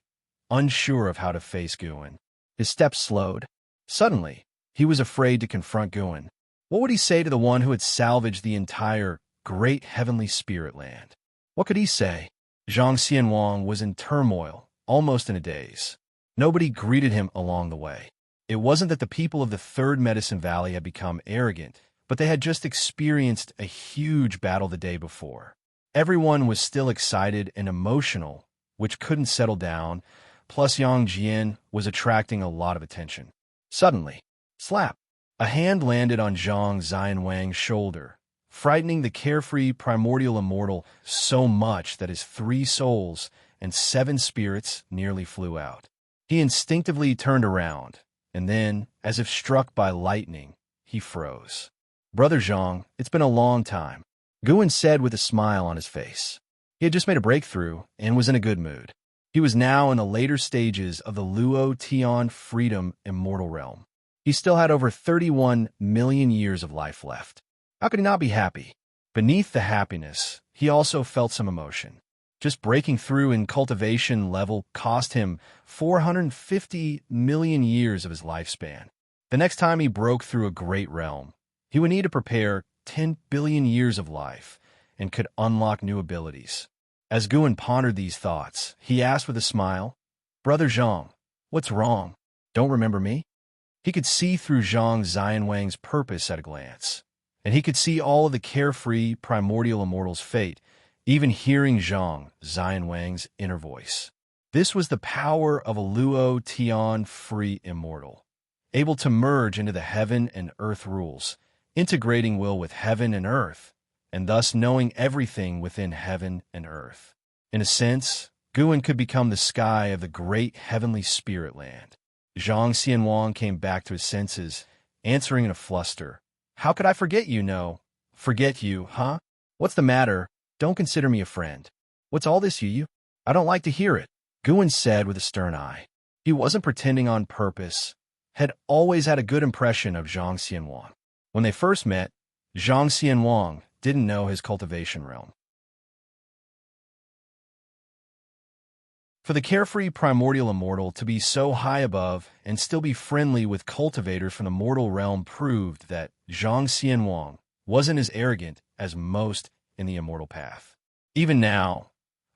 unsure of how to face Guan. His steps slowed. Suddenly, he was afraid to confront Guan. What would he say to the one who had salvaged the entire great heavenly spirit land? What could he say? Zhang Xianwang was in turmoil, almost in a daze. Nobody greeted him along the way. It wasn't that the people of the third Medicine Valley had become arrogant. but they had just experienced a huge battle the day before. Everyone was still excited and emotional, which couldn't settle down, plus Yang Jian was attracting a lot of attention. Suddenly, slap! A hand landed on Zhang Xianwang's shoulder, frightening the carefree primordial immortal so much that his 3 souls and 7 spirits nearly flew out. He instinctively turned around, and then, as if struck by lightning, he froze. "Brother Zhang, it's been a long time," Guan said with a smile on his face. He had just made a breakthrough and was in a good mood. He was now in the later stages of the Luo Tian Freedom Immortal Realm. He still had over 31 million years of life left. How could he not be happy? Beneath the happiness, he also felt some emotion. Just breaking through in cultivation level cost him 450 million years of his lifespan. The next time he broke through a great realm, he would need to prepare 10 billion years of life and could unlock new abilities. As Guan pondered these thoughts, he asked with a smile, "Brother Zhang, what's wrong? Don't remember me?" He could see through Zhang Xianwang's purpose at a glance, and he could see all of the carefree primordial immortal's fate, even hearing Zhang Xianwang's inner voice. This was the power of a Luo Tian free immortal, able to merge into the heaven and earth rules, integrating will with heaven and earth, and thus knowing everything within heaven and earth. In a sense, Guan could become the sky of the great heavenly spirit land. Zhang Xianwang came back to his senses, answering in a fluster. "How could I forget you, no? Forget you, huh? What's the matter? Don't consider me a friend. What's all this, you? I don't like to hear it," Guan said with a stern eye. He wasn't pretending on purpose, had always had a good impression of Zhang Xianwang. When they first met, Zhang Xianwang didn't know his cultivation realm. For the carefree primordial immortal to be so high above and still be friendly with cultivators from the mortal realm proved that Zhang Xianwang wasn't as arrogant as most in the immortal path. Even now,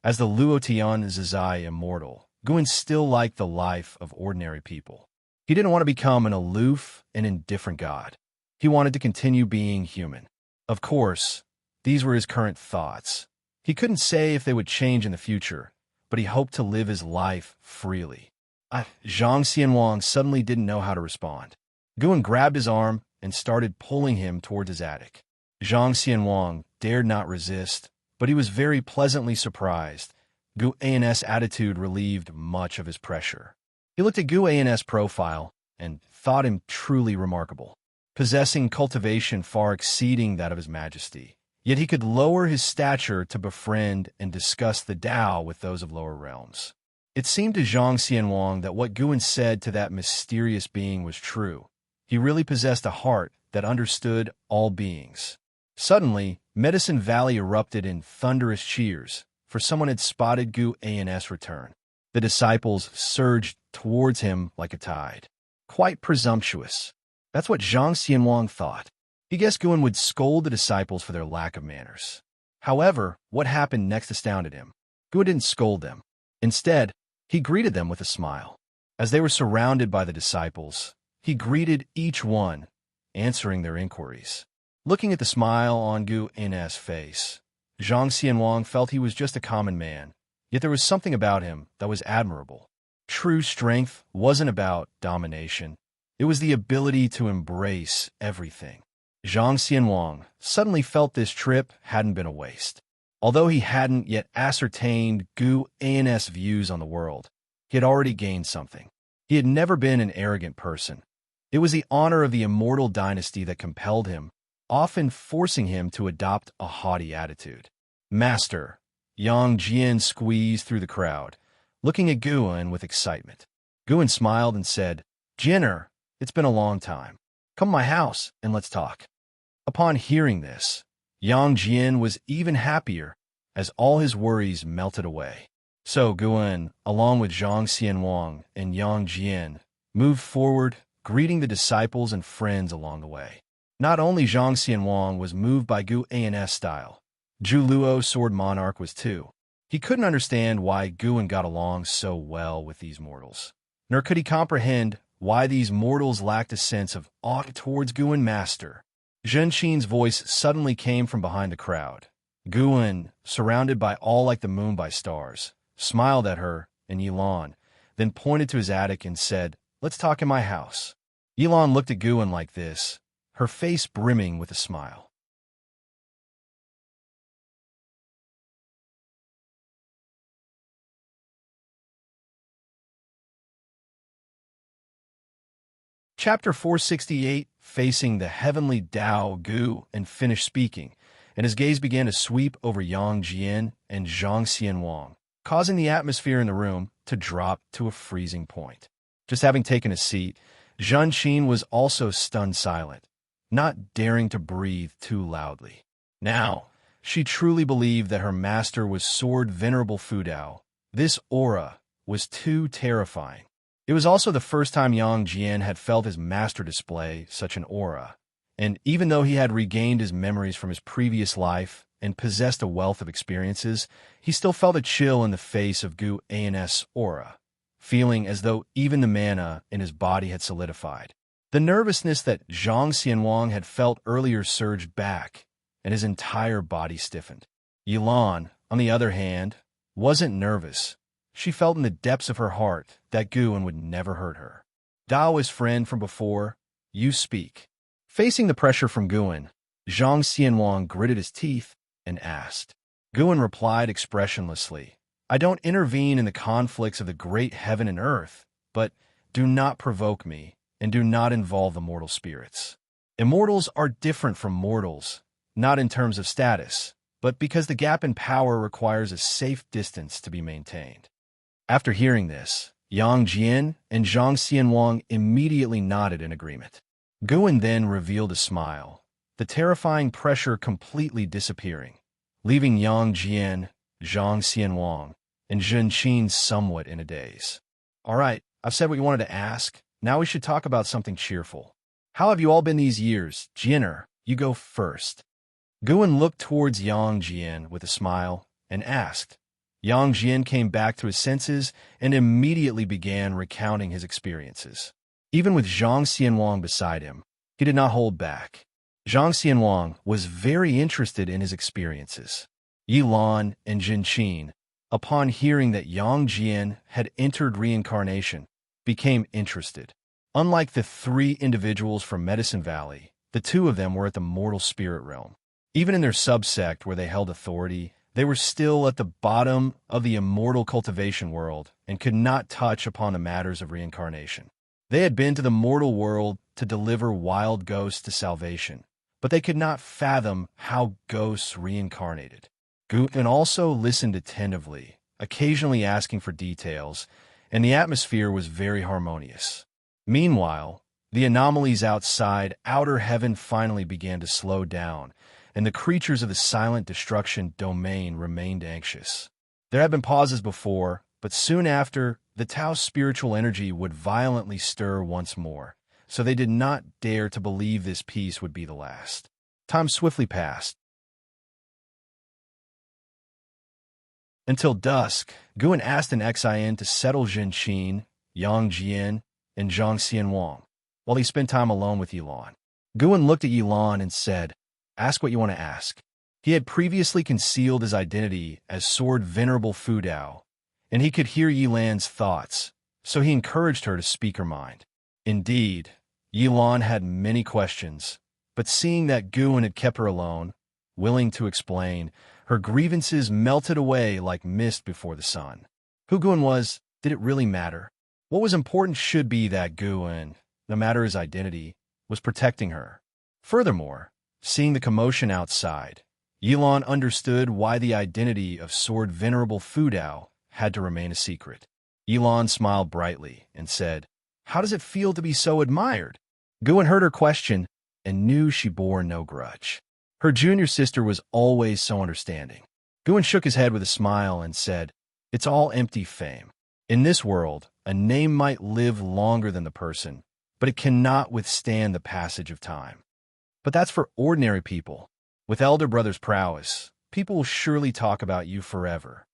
as the Luotian Zizai immortal, Guan still liked the life of ordinary people. He didn't want to become an aloof and indifferent god. He wanted to continue being human. Of course, these were his current thoughts. He couldn't say if they would change in the future, but he hoped to live his life freely. Zhang Xianwang suddenly didn't know how to respond. Guan grabbed his arm and started pulling him towards his attic. Zhang Xianwang dared not resist, but he was very pleasantly surprised. Gu An's attitude relieved much of his pressure. He looked at Gu An's profile and thought him truly remarkable, possessing cultivation far exceeding that of his majesty. Yet he could lower his stature to befriend and discuss the Tao with those of lower realms. It seemed to Zhang Xianwang that what Guan said to that mysterious being was true. He really possessed a heart that understood all beings. Suddenly, Medicine Valley erupted in thunderous cheers, for someone had spotted Gu An's return. The disciples surged towards him like a tide. Quite presumptuous. That's what Zhang Xianwang thought. He guessed Guan would scold the disciples for their lack of manners. However, what happened next astounded him. Guan didn't scold them. Instead, he greeted them with a smile. As they were surrounded by the disciples, he greeted each one, answering their inquiries. Looking at the smile on Gu An's face, Zhang Xianwang felt he was just a common man, yet there was something about him that was admirable. True strength wasn't about domination. It was the ability to embrace everything. Zhang Xianwang suddenly felt this trip hadn't been a waste. Although he hadn't yet ascertained Gu An's views on the world, he had already gained something. He had never been an arrogant person. It was the honor of the immortal dynasty that compelled him, often forcing him to adopt a haughty attitude. "Master," Yang Jian squeezed through the crowd, looking at Guan with excitement. Guan smiled and said, "Jinner, it's been a long time. Come to my house and let's talk." Upon hearing this, Yang Jian was even happier as all his worries melted away. So Guan, along with Zhang Xianwang and Yang Jian, moved forward, greeting the disciples and friends along the way. Not only Zhang Xianwang was moved by Gu An's style, Zhu Luo Sword Monarch was too. He couldn't understand why Guan got along so well with these mortals, nor could he comprehend why these mortals lacked a sense of awe towards Guan Master. Zhenqin's voice suddenly came from behind the crowd. Guan, surrounded by all like the moon by stars, smiled at her and Yilan, then pointed to his attic and said, "Let's talk in my house." Yilan looked at Guan like this, her face brimming with a smile. Chapter 468, facing the heavenly Tao Gu and finished speaking, and his gaze began to sweep over Yang Jian and Zhang Xianwang, causing the atmosphere in the room to drop to a freezing point. Just having taken a seat, Zhen Qin was also stunned silent, not daring to breathe too loudly. Now, she truly believed that her master was Sword Venerable Fudao. This aura was too terrifying. It was also the first time Yang Jian had felt his master display such an aura, and even though he had regained his memories from his previous life and possessed a wealth of experiences, he still felt a chill in the face of Gu An's aura, feeling as though even the mana in his body had solidified. The nervousness that Zhang Xianwang had felt earlier surged back, and his entire body stiffened. Yilan, on the other hand, wasn't nervous. She felt in the depths of her heart that Guan would never hurt her. Daoist friend from before, you speak. Facing the pressure from Guan, Zhang Xianwang gritted his teeth and asked. Guan replied expressionlessly, I don't intervene in the conflicts of the great heaven and earth, but do not provoke me and do not involve the mortal spirits. Immortals are different from mortals, not in terms of status, but because the gap in power requires a safe distance to be maintained. After hearing this, Yang Jian and Zhang Xianwang immediately nodded in agreement. Guan then revealed a smile, the terrifying pressure completely disappearing, leaving Yang Jian, Zhang Xianwang, and Zhen Qin somewhat in a daze. All right, I've said what you wanted to ask. Now we should talk about something cheerful. How have you all been these years? Jianer, you go first. Guan looked towards Yang Jian with a smile and asked. Yang Jian came back to his senses and immediately began recounting his experiences. Even with Zhang Xianwang beside him, he did not hold back. Zhang Xianwang was very interested in his experiences. Yilan and Zhenqin, upon hearing that Yang Jian had entered reincarnation, became interested. Unlike the three individuals from Medicine Valley, the two of them were at the mortal spirit realm. Even in their subsect where they held authority, they were still at the bottom of the immortal cultivation world and could not touch upon the matters of reincarnation. They had been to the mortal world to deliver wild ghosts to salvation, but they could not fathom how ghosts reincarnated. Guan also listened attentively, occasionally asking for details, and the atmosphere was very harmonious. Meanwhile, the anomalies outside outer heaven finally began to slow down, and the creatures of the silent destruction domain remained anxious. There had been pauses before, but soon after, the Tao's spiritual energy would violently stir once more, so they did not dare to believe this peace would be the last. Time swiftly passed. Until dusk, Guan asked an Xian to settle Zhenqin, Yang Jian, and Zhang Xianwang, while he spent time alone with Yilan. Guan looked at Yilan and said, Ask what you want to ask. He had previously concealed his identity as Sword Venerable Fudao, and he could hear Yilan's thoughts, so he encouraged her to speak her mind. Indeed, Yilan had many questions, but seeing that Guan had kept her alone, willing to explain, her grievances melted away like mist before the sun. Who Guan was, did it really matter? What was important should be that Guan, no matter his identity, was protecting her. Furthermore, seeing the commotion outside, Yilan understood why the identity of Sword Venerable Fudao had to remain a secret. Yilan smiled brightly and said, How does it feel to be so admired? Guan heard her question and knew she bore no grudge. Her junior sister was always so understanding. Guan shook his head with a smile and said, It's all empty fame. In this world, a name might live longer than the person, but it cannot withstand the passage of time. But that's for ordinary people. With elder brother's prowess, people will surely talk about you forever.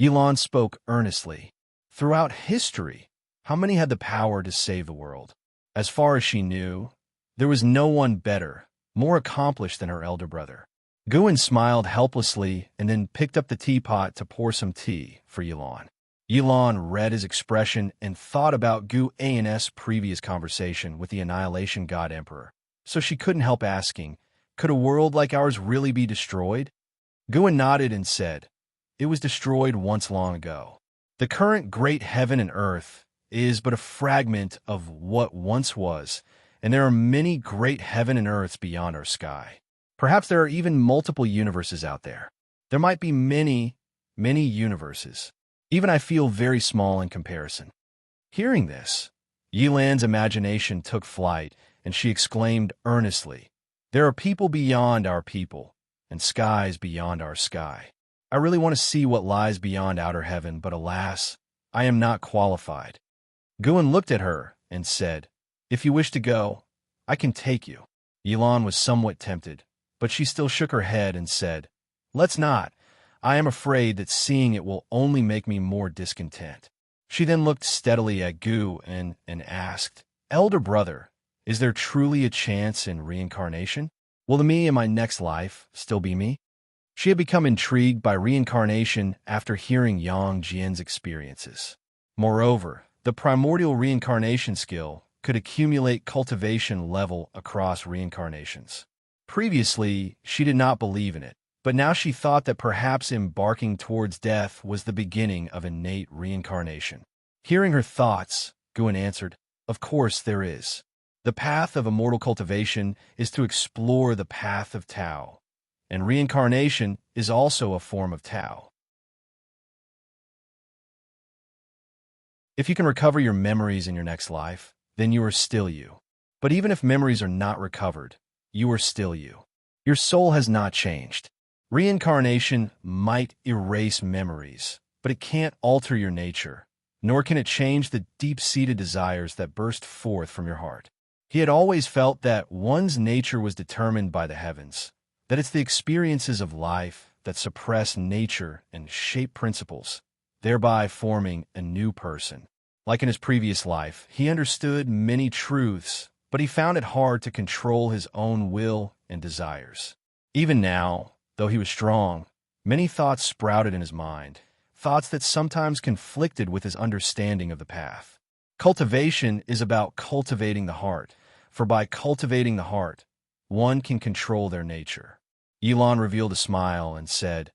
Yilan spoke earnestly. Throughout history, how many had the power to save the world? As far as she knew, there was no one better, more accomplished than her elder brother. Guin smiled helplessly and then picked up the teapot to pour some tea for Yulon. Yulon read his expression and thought about Guin's previous conversation with the Annihilation God Emperor, so she couldn't help asking, could a world like ours really be destroyed? Guin nodded and said, it was destroyed once long ago. The current great heaven and earth is but a fragment of what once was, and there are many great heaven and earths beyond our sky. Perhaps there are even multiple universes out there. There might be many, many universes. Even I feel very small in comparison. Hearing this, Yilan's imagination took flight, and she exclaimed earnestly, there are people beyond our people, and skies beyond our sky. I really want to see what lies beyond outer heaven, but alas, I am not qualified. Guin looked at her and said, if you wish to go, I can take you. Yilan was somewhat tempted, but she still shook her head and said, let's not. I am afraid that seeing it will only make me more discontent. She then looked steadily at Guin and asked, elder brother, is there truly a chance in reincarnation? Will the me in my next life still be me? She had become intrigued by reincarnation after hearing Yang Jian's experiences. Moreover, the primordial reincarnation skill could accumulate cultivation level across reincarnations. Previously, she did not believe in it, but now she thought that perhaps embarking towards death was the beginning of innate reincarnation. Hearing her thoughts, Guin answered, of course there is. The path of immortal cultivation is to explore the path of Tao, and reincarnation is also a form of Tao. If you can recover your memories in your next life, then you are still you. But even if memories are not recovered, you are still you. Your soul has not changed. Reincarnation might erase memories, but it can't alter your nature, nor can it change the deep-seated desires that burst forth from your heart. He had always felt that one's nature was determined by the heavens, that it's the experiences of life that suppress nature and shape principles, thereby forming a new person. Like in his previous life, he understood many truths, but he found it hard to control his own will and desires. Even now, though he was strong, many thoughts sprouted in his mind, thoughts that sometimes conflicted with his understanding of the path. Cultivation is about cultivating the heart, for by cultivating the heart, one can control their nature. Yilan revealed a smile and said,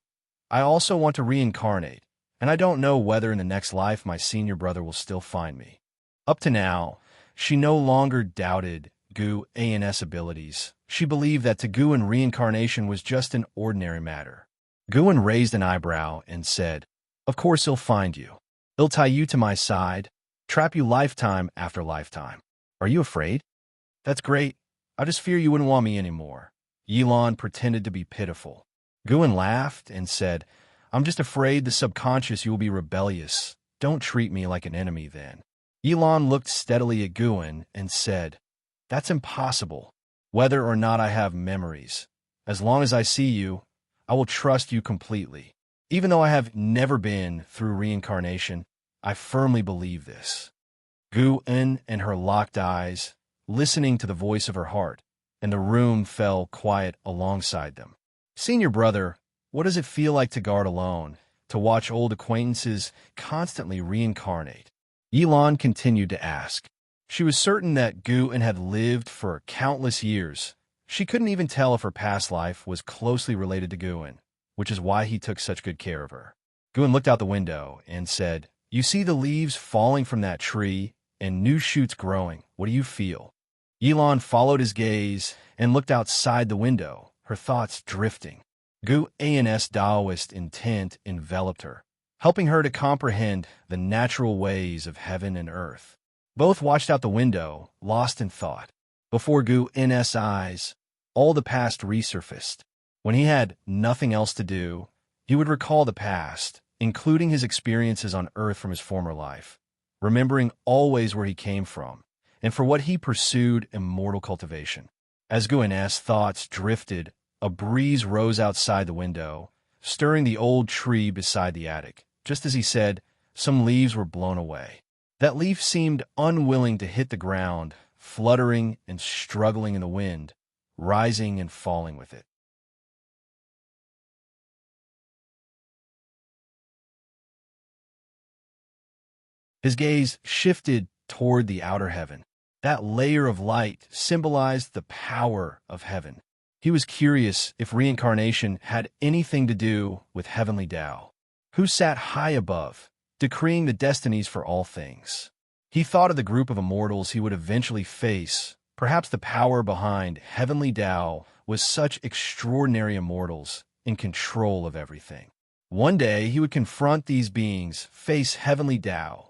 I also want to reincarnate, and I don't know whether in the next life my senior brother will still find me. Up to now, she no longer doubted Guin's abilities. She believed that to Guin reincarnation was just an ordinary matter. Guin raised an eyebrow and said, of course he'll find you. He'll tie you to my side, trap you lifetime after lifetime. Are you afraid? That's great. I just fear you wouldn't want me anymore. Yilan pretended to be pitiful. Guin laughed and said, I'm just afraid the subconscious you will be rebellious. Don't treat me like an enemy then. Yilan looked steadily at Guin and said, that's impossible. Whether or not I have memories, as long as I see you, I will trust you completely. Even though I have never been through reincarnation, I firmly believe this. Guin and her locked eyes, listening to the voice of her heart, and the room fell quiet alongside them. Senior brother, what does it feel like to guard alone, to watch old acquaintances constantly reincarnate? Yilan continued to ask. She was certain that Guin had lived for countless years. She couldn't even tell if her past life was closely related to Guin, which is why he took such good care of her. Guin looked out the window and said, you see the leaves falling from that tree and new shoots growing. What do you feel? Yilan followed his gaze and looked outside the window, her thoughts drifting. Guin's Taoist intent enveloped her, helping her to comprehend the natural ways of heaven and earth. Both watched out the window, lost in thought. Before Guin's eyes, all the past resurfaced. When he had nothing else to do, he would recall the past, including his experiences on Earth from his former life, remembering always where he came from, and for what he pursued immortal cultivation. As Guin's thoughts drifted, a breeze rose outside the window, stirring the old tree beside the attic. Just as he said, some leaves were blown away. That leaf seemed unwilling to hit the ground, fluttering and struggling in the wind, rising and falling with it. His gaze shifted toward the outer heaven. That layer of light symbolized the power of heaven. He was curious if reincarnation had anything to do with heavenly Tao, who sat high above, decreeing the destinies for all things. He thought of the group of immortals he would eventually face. Perhaps the power behind heavenly Tao was such extraordinary immortals in control of everything. One day he would confront these beings, face heavenly Tao.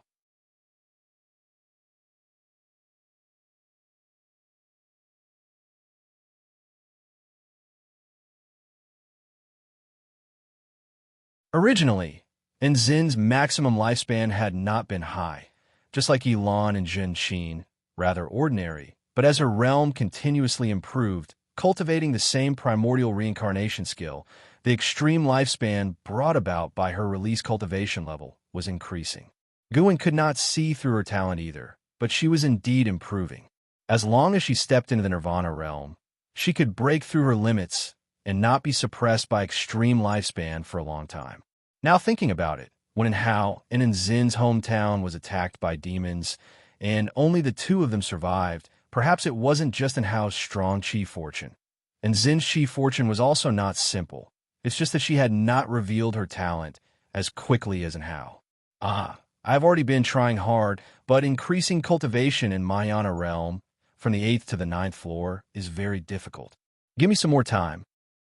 Originally, Enzin's maximum lifespan had not been high, just like Yilan and Zhenqin, rather ordinary. But as her realm continuously improved, cultivating the same primordial reincarnation skill, the extreme lifespan brought about by her release cultivation level was increasing. Guin could not see through her talent either, but she was indeed improving. As long as she stepped into the Nirvana realm, she could break through her limits and not be suppressed by extreme lifespan for a long time. Now thinking about it, when and how Enzin's hometown was attacked by demons, and only the two of them survived, perhaps it wasn't just Enhao's strong chi fortune. Enzin's chi fortune was also not simple. It's just that she had not revealed her talent as quickly as Enhao. I've already been trying hard, but increasing cultivation in Mayana realm from the 8th to the 9th floor is very difficult. Give me some more time.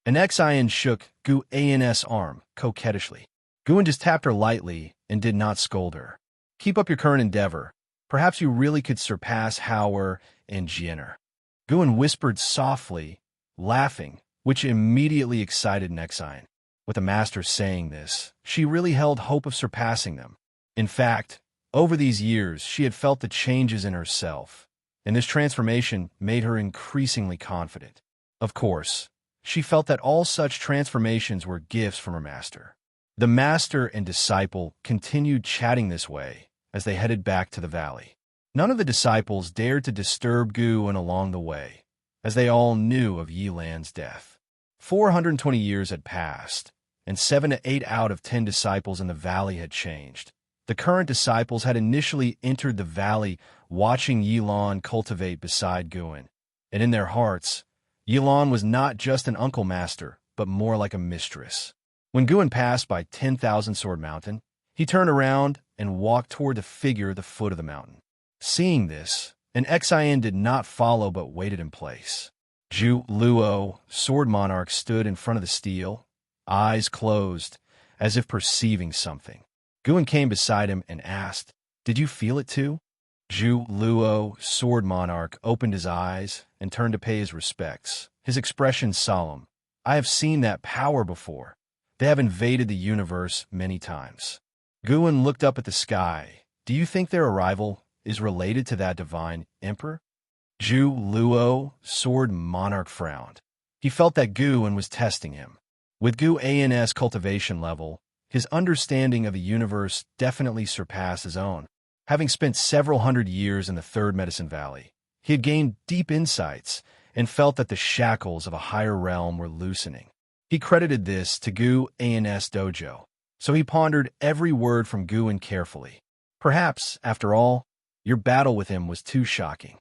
An Xian shook Gu An's arm coquettishly. Guin just tapped her lightly and did not scold her. Keep up your current endeavor. Perhaps you really could surpass Hauer and Jenner. Guin whispered softly, laughing, which immediately excited Xian. With the master saying this, she really held hope of surpassing them. In fact, over these years, she had felt the changes in herself, and this transformation made her increasingly confident. Of course, she felt that all such transformations were gifts from her master. The master and disciple continued chatting this way as they headed back to the valley. None of the disciples dared to disturb Guin along the way, as they all knew of Yilan's death. 420 years had passed, and 7 to 8 out of 10 disciples in the valley had changed. The current disciples had initially entered the valley watching Yilan cultivate beside Guin, and in their hearts, Yilan was not just an uncle master, but more like a mistress. When Guin passed by 10,000 Sword Mountain, he turned around and walked toward the figure at the foot of the mountain. Seeing this, an Xian did not follow but waited in place. Zhu Luo, Sword Monarch, stood in front of the stele, eyes closed, as if perceiving something. Guin came beside him and asked, "Did you feel it too?" Zhu Luo, Sword Monarch, opened his eyes and turned to pay his respects, his expression solemn. "I have seen that power before. They have invaded the universe many times." Guin looked up at the sky. "Do you think their arrival is related to that divine emperor?" Zhu Luo, Sword Monarch, frowned. He felt that Guin was testing him. With Gu An's cultivation level, his understanding of the universe definitely surpassed his own. Having spent several hundred years in the Third Medicine Valley, he had gained deep insights and felt that the shackles of a higher realm were loosening. He credited this to Gu An's dojo, so he pondered every word from Guin carefully. Perhaps, after all, your battle with him was too shocking.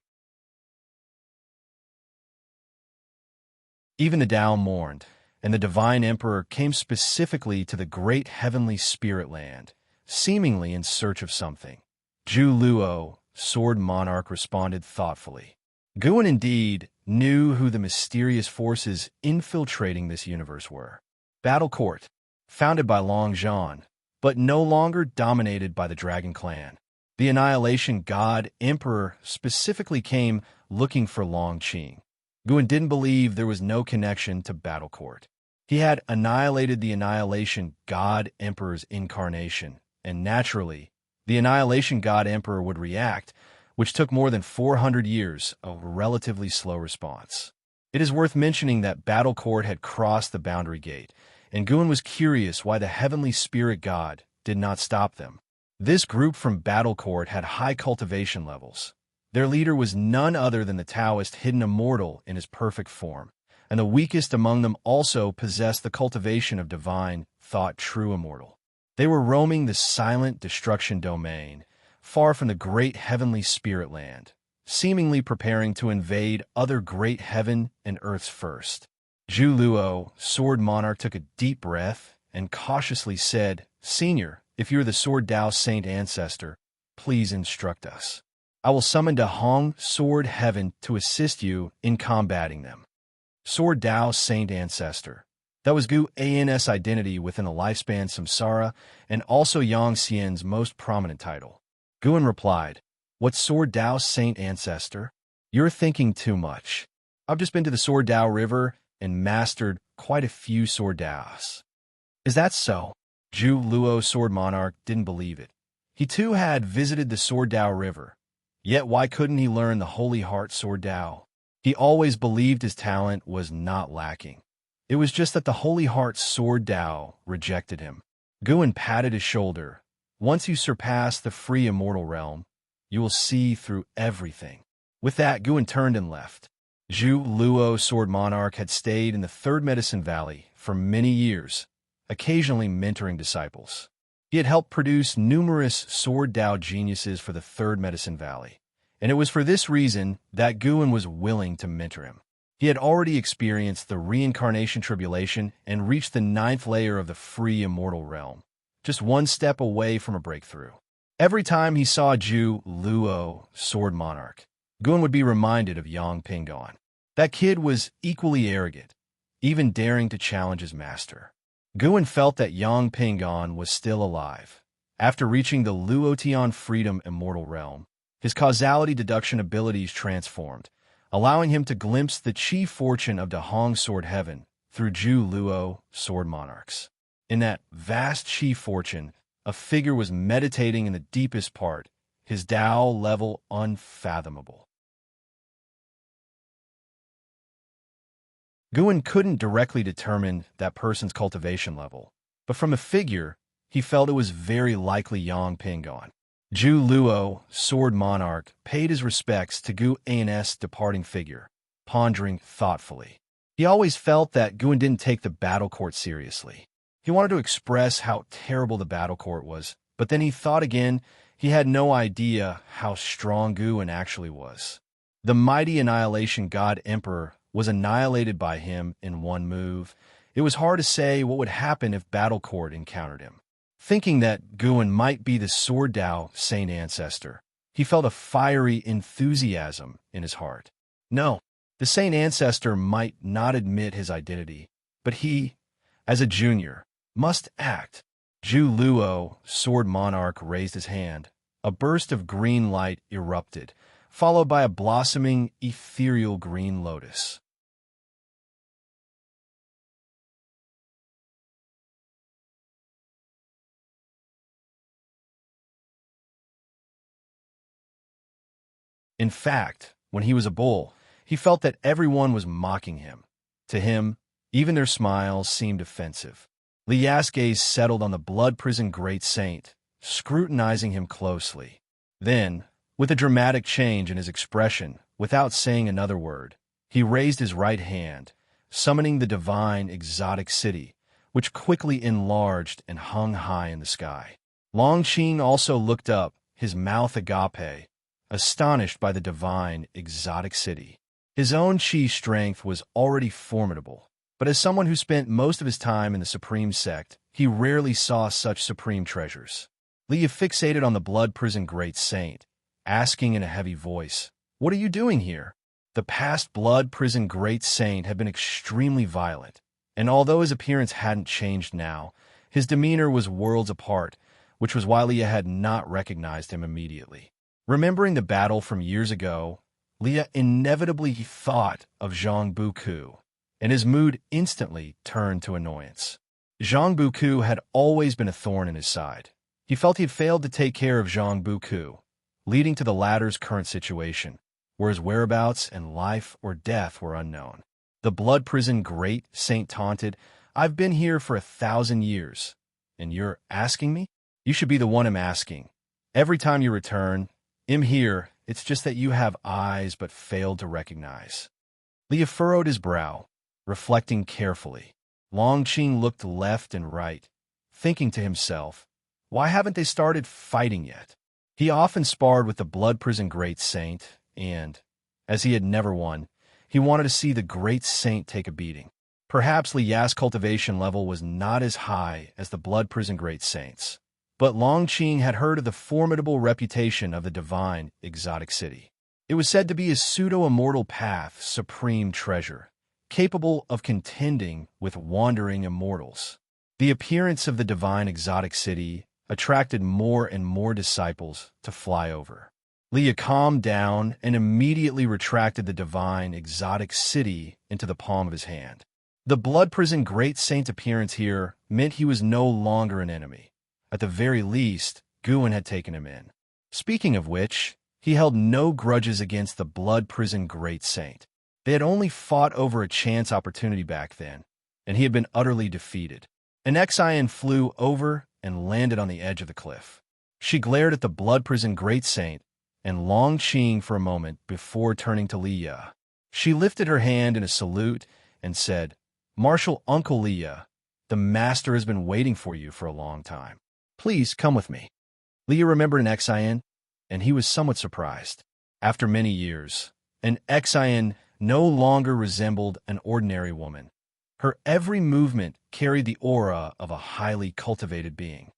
Even the Tao mourned, and the Divine Emperor came specifically to the great heavenly spirit land, seemingly in search of something. Zhu Luo, Sword Monarch, responded thoughtfully. Guin indeed knew who the mysterious forces infiltrating this universe were. Battle Court, founded by Long Zhan, but no longer dominated by the Dragon Clan. The Annihilation God Emperor specifically came looking for Long Qing. Guin didn't believe there was no connection to Battle Court. He had annihilated the Annihilation God Emperor's incarnation, and naturally, the Annihilation God Emperor would react, which took more than 400 years, a relatively slow response. It is worth mentioning that Battle Court had crossed the boundary gate, and Guin was curious why the Heavenly Spirit God did not stop them. This group from Battle Court had high cultivation levels, Their leader was none other than the Taoist hidden immortal in his perfect form, and the weakest among them also possessed the cultivation of divine, thought true immortal. They were roaming the silent destruction domain, far from the great heavenly spirit land, seemingly preparing to invade other great heaven and earth's first. Zhu Luo, Sword Monarch, took a deep breath and cautiously said, "Senior, if you are the Sword Dao Saint Ancestor, please instruct us. I will summon Da Hong Sword Heaven to assist you in combating them." Sword Dao Saint Ancestor. That was Gu An's identity within the lifespan samsara and also Yang Xian's most prominent title. Guan replied, "What Sword Dao Saint Ancestor? You're thinking too much. I've just been to the Sword Dao River and mastered quite a few Sword Daos." "Is that so?" Zhu Luo Sword Monarch didn't believe it. He too had visited the Sword Dao River. Yet why couldn't he learn the Holy Heart Sword Dao? He always believed his talent was not lacking. It was just that the Holy Heart Sword Dao rejected him. Guan patted his shoulder. "Once you surpass the free immortal realm, you will see through everything." With that, Guan turned and left. Zhu Luo Sword Monarch had stayed in the Third Medicine Valley for many years, occasionally mentoring disciples. He had helped produce numerous Sword Dao geniuses for the Third Medicine Valley, and it was for this reason that Guan was willing to mentor him. He had already experienced the reincarnation tribulation and reached the 9th layer of the free immortal realm, just one step away from a breakthrough. Every time he saw Zhu Luo Sword Monarch, Guan would be reminded of Yang Pingon. That kid was equally arrogant, even daring to challenge his master. Guan felt that Yang Pingon was still alive. After reaching the Luotian Freedom Immortal Realm, his causality deduction abilities transformed, allowing him to glimpse the chi fortune of Da Hong Sword Heaven through Zhu Luo Sword Monarchs. In that vast chi fortune, a figure was meditating in the deepest part, his Dao level unfathomable. Guan couldn't directly determine that person's cultivation level, but from a figure, he felt it was very likely Yang Pingon. Zhu Luo, Sword Monarch, paid his respects to Gu An's departing figure, pondering thoughtfully. He always felt that Guan didn't take the battle court seriously. He wanted to express how terrible the battle court was, but then he thought again he had no idea how strong Guan actually was. The mighty Annihilation God Emperor was annihilated by him in one move. It was hard to say what would happen if battle court encountered him. Thinking that Guan might be the Sword Dao Saint Ancestor, he felt a fiery enthusiasm in his heart. No, the Saint Ancestor might not admit his identity, but he, as a junior, must act. Zhu Luo, Sword Monarch, raised his hand. A burst of green light erupted, followed by a blossoming, ethereal green lotus. In fact, when he was a bull, he felt that everyone was mocking him. To him, even their smiles seemed offensive. Li Ya's gaze settled on the blood-prisoned great saint, scrutinizing him closely. Then, with a dramatic change in his expression, without saying another word, he raised his right hand, summoning the divine exotic city, which quickly enlarged and hung high in the sky. Longqing also looked up, his mouth agape, astonished by the divine exotic city. His own chi strength was already formidable, but as someone who spent most of his time in the Supreme Sect, he rarely saw such supreme treasures. Li fixated on the blood-prisoned great saint, asking in a heavy voice, "What are you doing here?" The past blood-prisoned great saint had been extremely violent, and although his appearance hadn't changed now, his demeanor was worlds apart, which was why Leah had not recognized him immediately. Remembering the battle from years ago, Leah inevitably thought of Zhang Buku, and his mood instantly turned to annoyance. Zhang Buku had always been a thorn in his side. He felt he had failed to take care of Zhang Buku, leading to the latter's current situation, where his whereabouts and life or death were unknown. The blood-prisoned great saint taunted, "I've been here for 1,000 years, and you're asking me? You should be the one I'm asking. Every time you return, I'm here, It's just that you have eyes but failed to recognize." Leah furrowed his brow, reflecting carefully. Longqing looked left and right, thinking to himself, why haven't they started fighting yet? He often sparred with the Blood Prison Great Saint, and, as he had never won, he wanted to see the Great Saint take a beating. Perhaps Li Ya's cultivation level was not as high as the Blood Prison Great Saint's, but Longqing had heard of the formidable reputation of the divine exotic city. It was said to be a pseudo-immortal path's supreme treasure, capable of contending with wandering immortals. The appearance of the divine exotic city attracted more and more disciples to fly over. Leah calmed down and immediately retracted the divine exotic city into the palm of his hand. The Blood Prison Great Saint's appearance here meant he was no longer an enemy. At the very least, Guan had taken him in. Speaking of which, he held no grudges against the Blood Prison Great Saint. They had only fought over a chance opportunity back then, and he had been utterly defeated. An Xian flew over and landed on the edge of the cliff. She glared at the Blood Prison Great Saint and Longqing for a moment before turning to Leah. She lifted her hand in a salute and said, "Marshal Uncle Leah, the master has been waiting for you for a long time. Please come with me." Leah remembered an Xian, and he was somewhat surprised. After many years, an Xian no longer resembled an ordinary woman. Her every movement carried the aura of a highly cultivated being.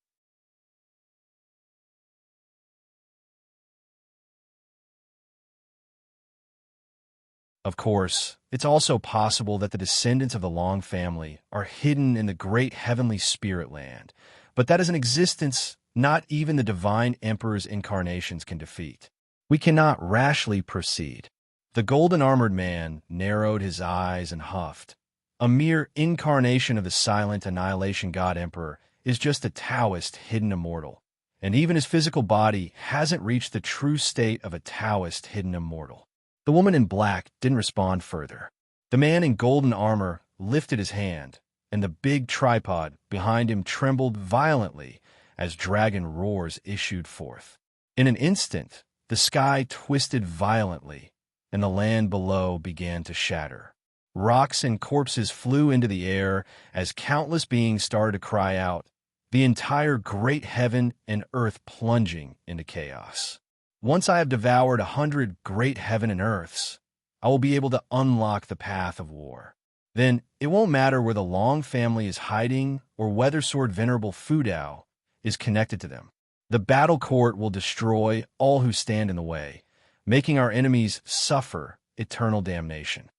Of course, it's also possible that the descendants of the Long family are hidden in the great heavenly spirit land, but that is an existence not even the divine emperor's incarnations can defeat. We cannot rashly proceed. The golden-armored man narrowed his eyes and huffed. A mere incarnation of the silent annihilation god emperor is just a Taoist hidden immortal, and even his physical body hasn't reached the true state of a Taoist hidden immortal. The woman in black didn't respond further. The man in golden armor lifted his hand, and the big tripod behind him trembled violently as dragon roars issued forth. In an instant, the sky twisted violently, and the land below began to shatter. Rocks and corpses flew into the air as countless beings started to cry out, the entire great heaven and earth plunging into chaos. Once I have devoured 100 great heaven and earths, I will be able to unlock the path of war. Then it won't matter where the Long family is hiding or whether Sword Venerable Fudao is connected to them. The battle court will destroy all who stand in the way, making our enemies suffer eternal damnation.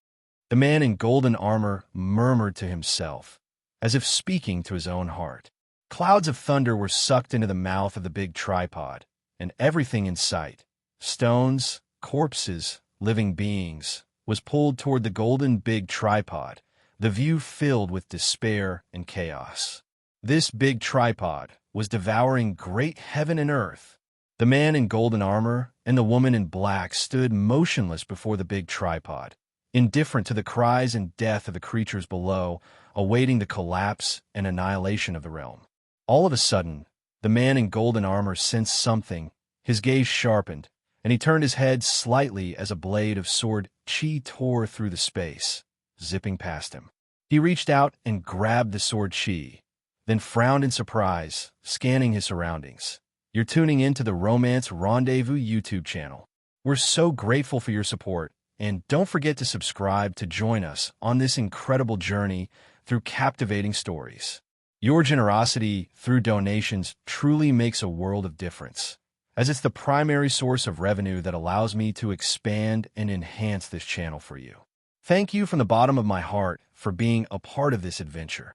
The man in golden armor murmured to himself, as if speaking to his own heart. Clouds of thunder were sucked into the mouth of the big tripod, and everything in sight, stones, corpses, living beings, was pulled toward the golden big tripod, the view filled with despair and chaos. This big tripod was devouring great heaven and earth. The man in golden armor and the woman in black stood motionless before the big tripod, indifferent to the cries and death of the creatures below, awaiting the collapse and annihilation of the realm. All of a sudden, the man in golden armor sensed something. His gaze sharpened, and he turned his head slightly as a blade of sword chi tore through the space, zipping past him. He reached out and grabbed the sword chi, then frowned in surprise, scanning his surroundings. You're tuning in to the Romance Rendezvous YouTube channel. We're so grateful for your support, and don't forget to subscribe to join us on this incredible journey through captivating stories. Your generosity through donations truly makes a world of difference, as it's the primary source of revenue that allows me to expand and enhance this channel for you. Thank you from the bottom of my heart for being a part of this adventure.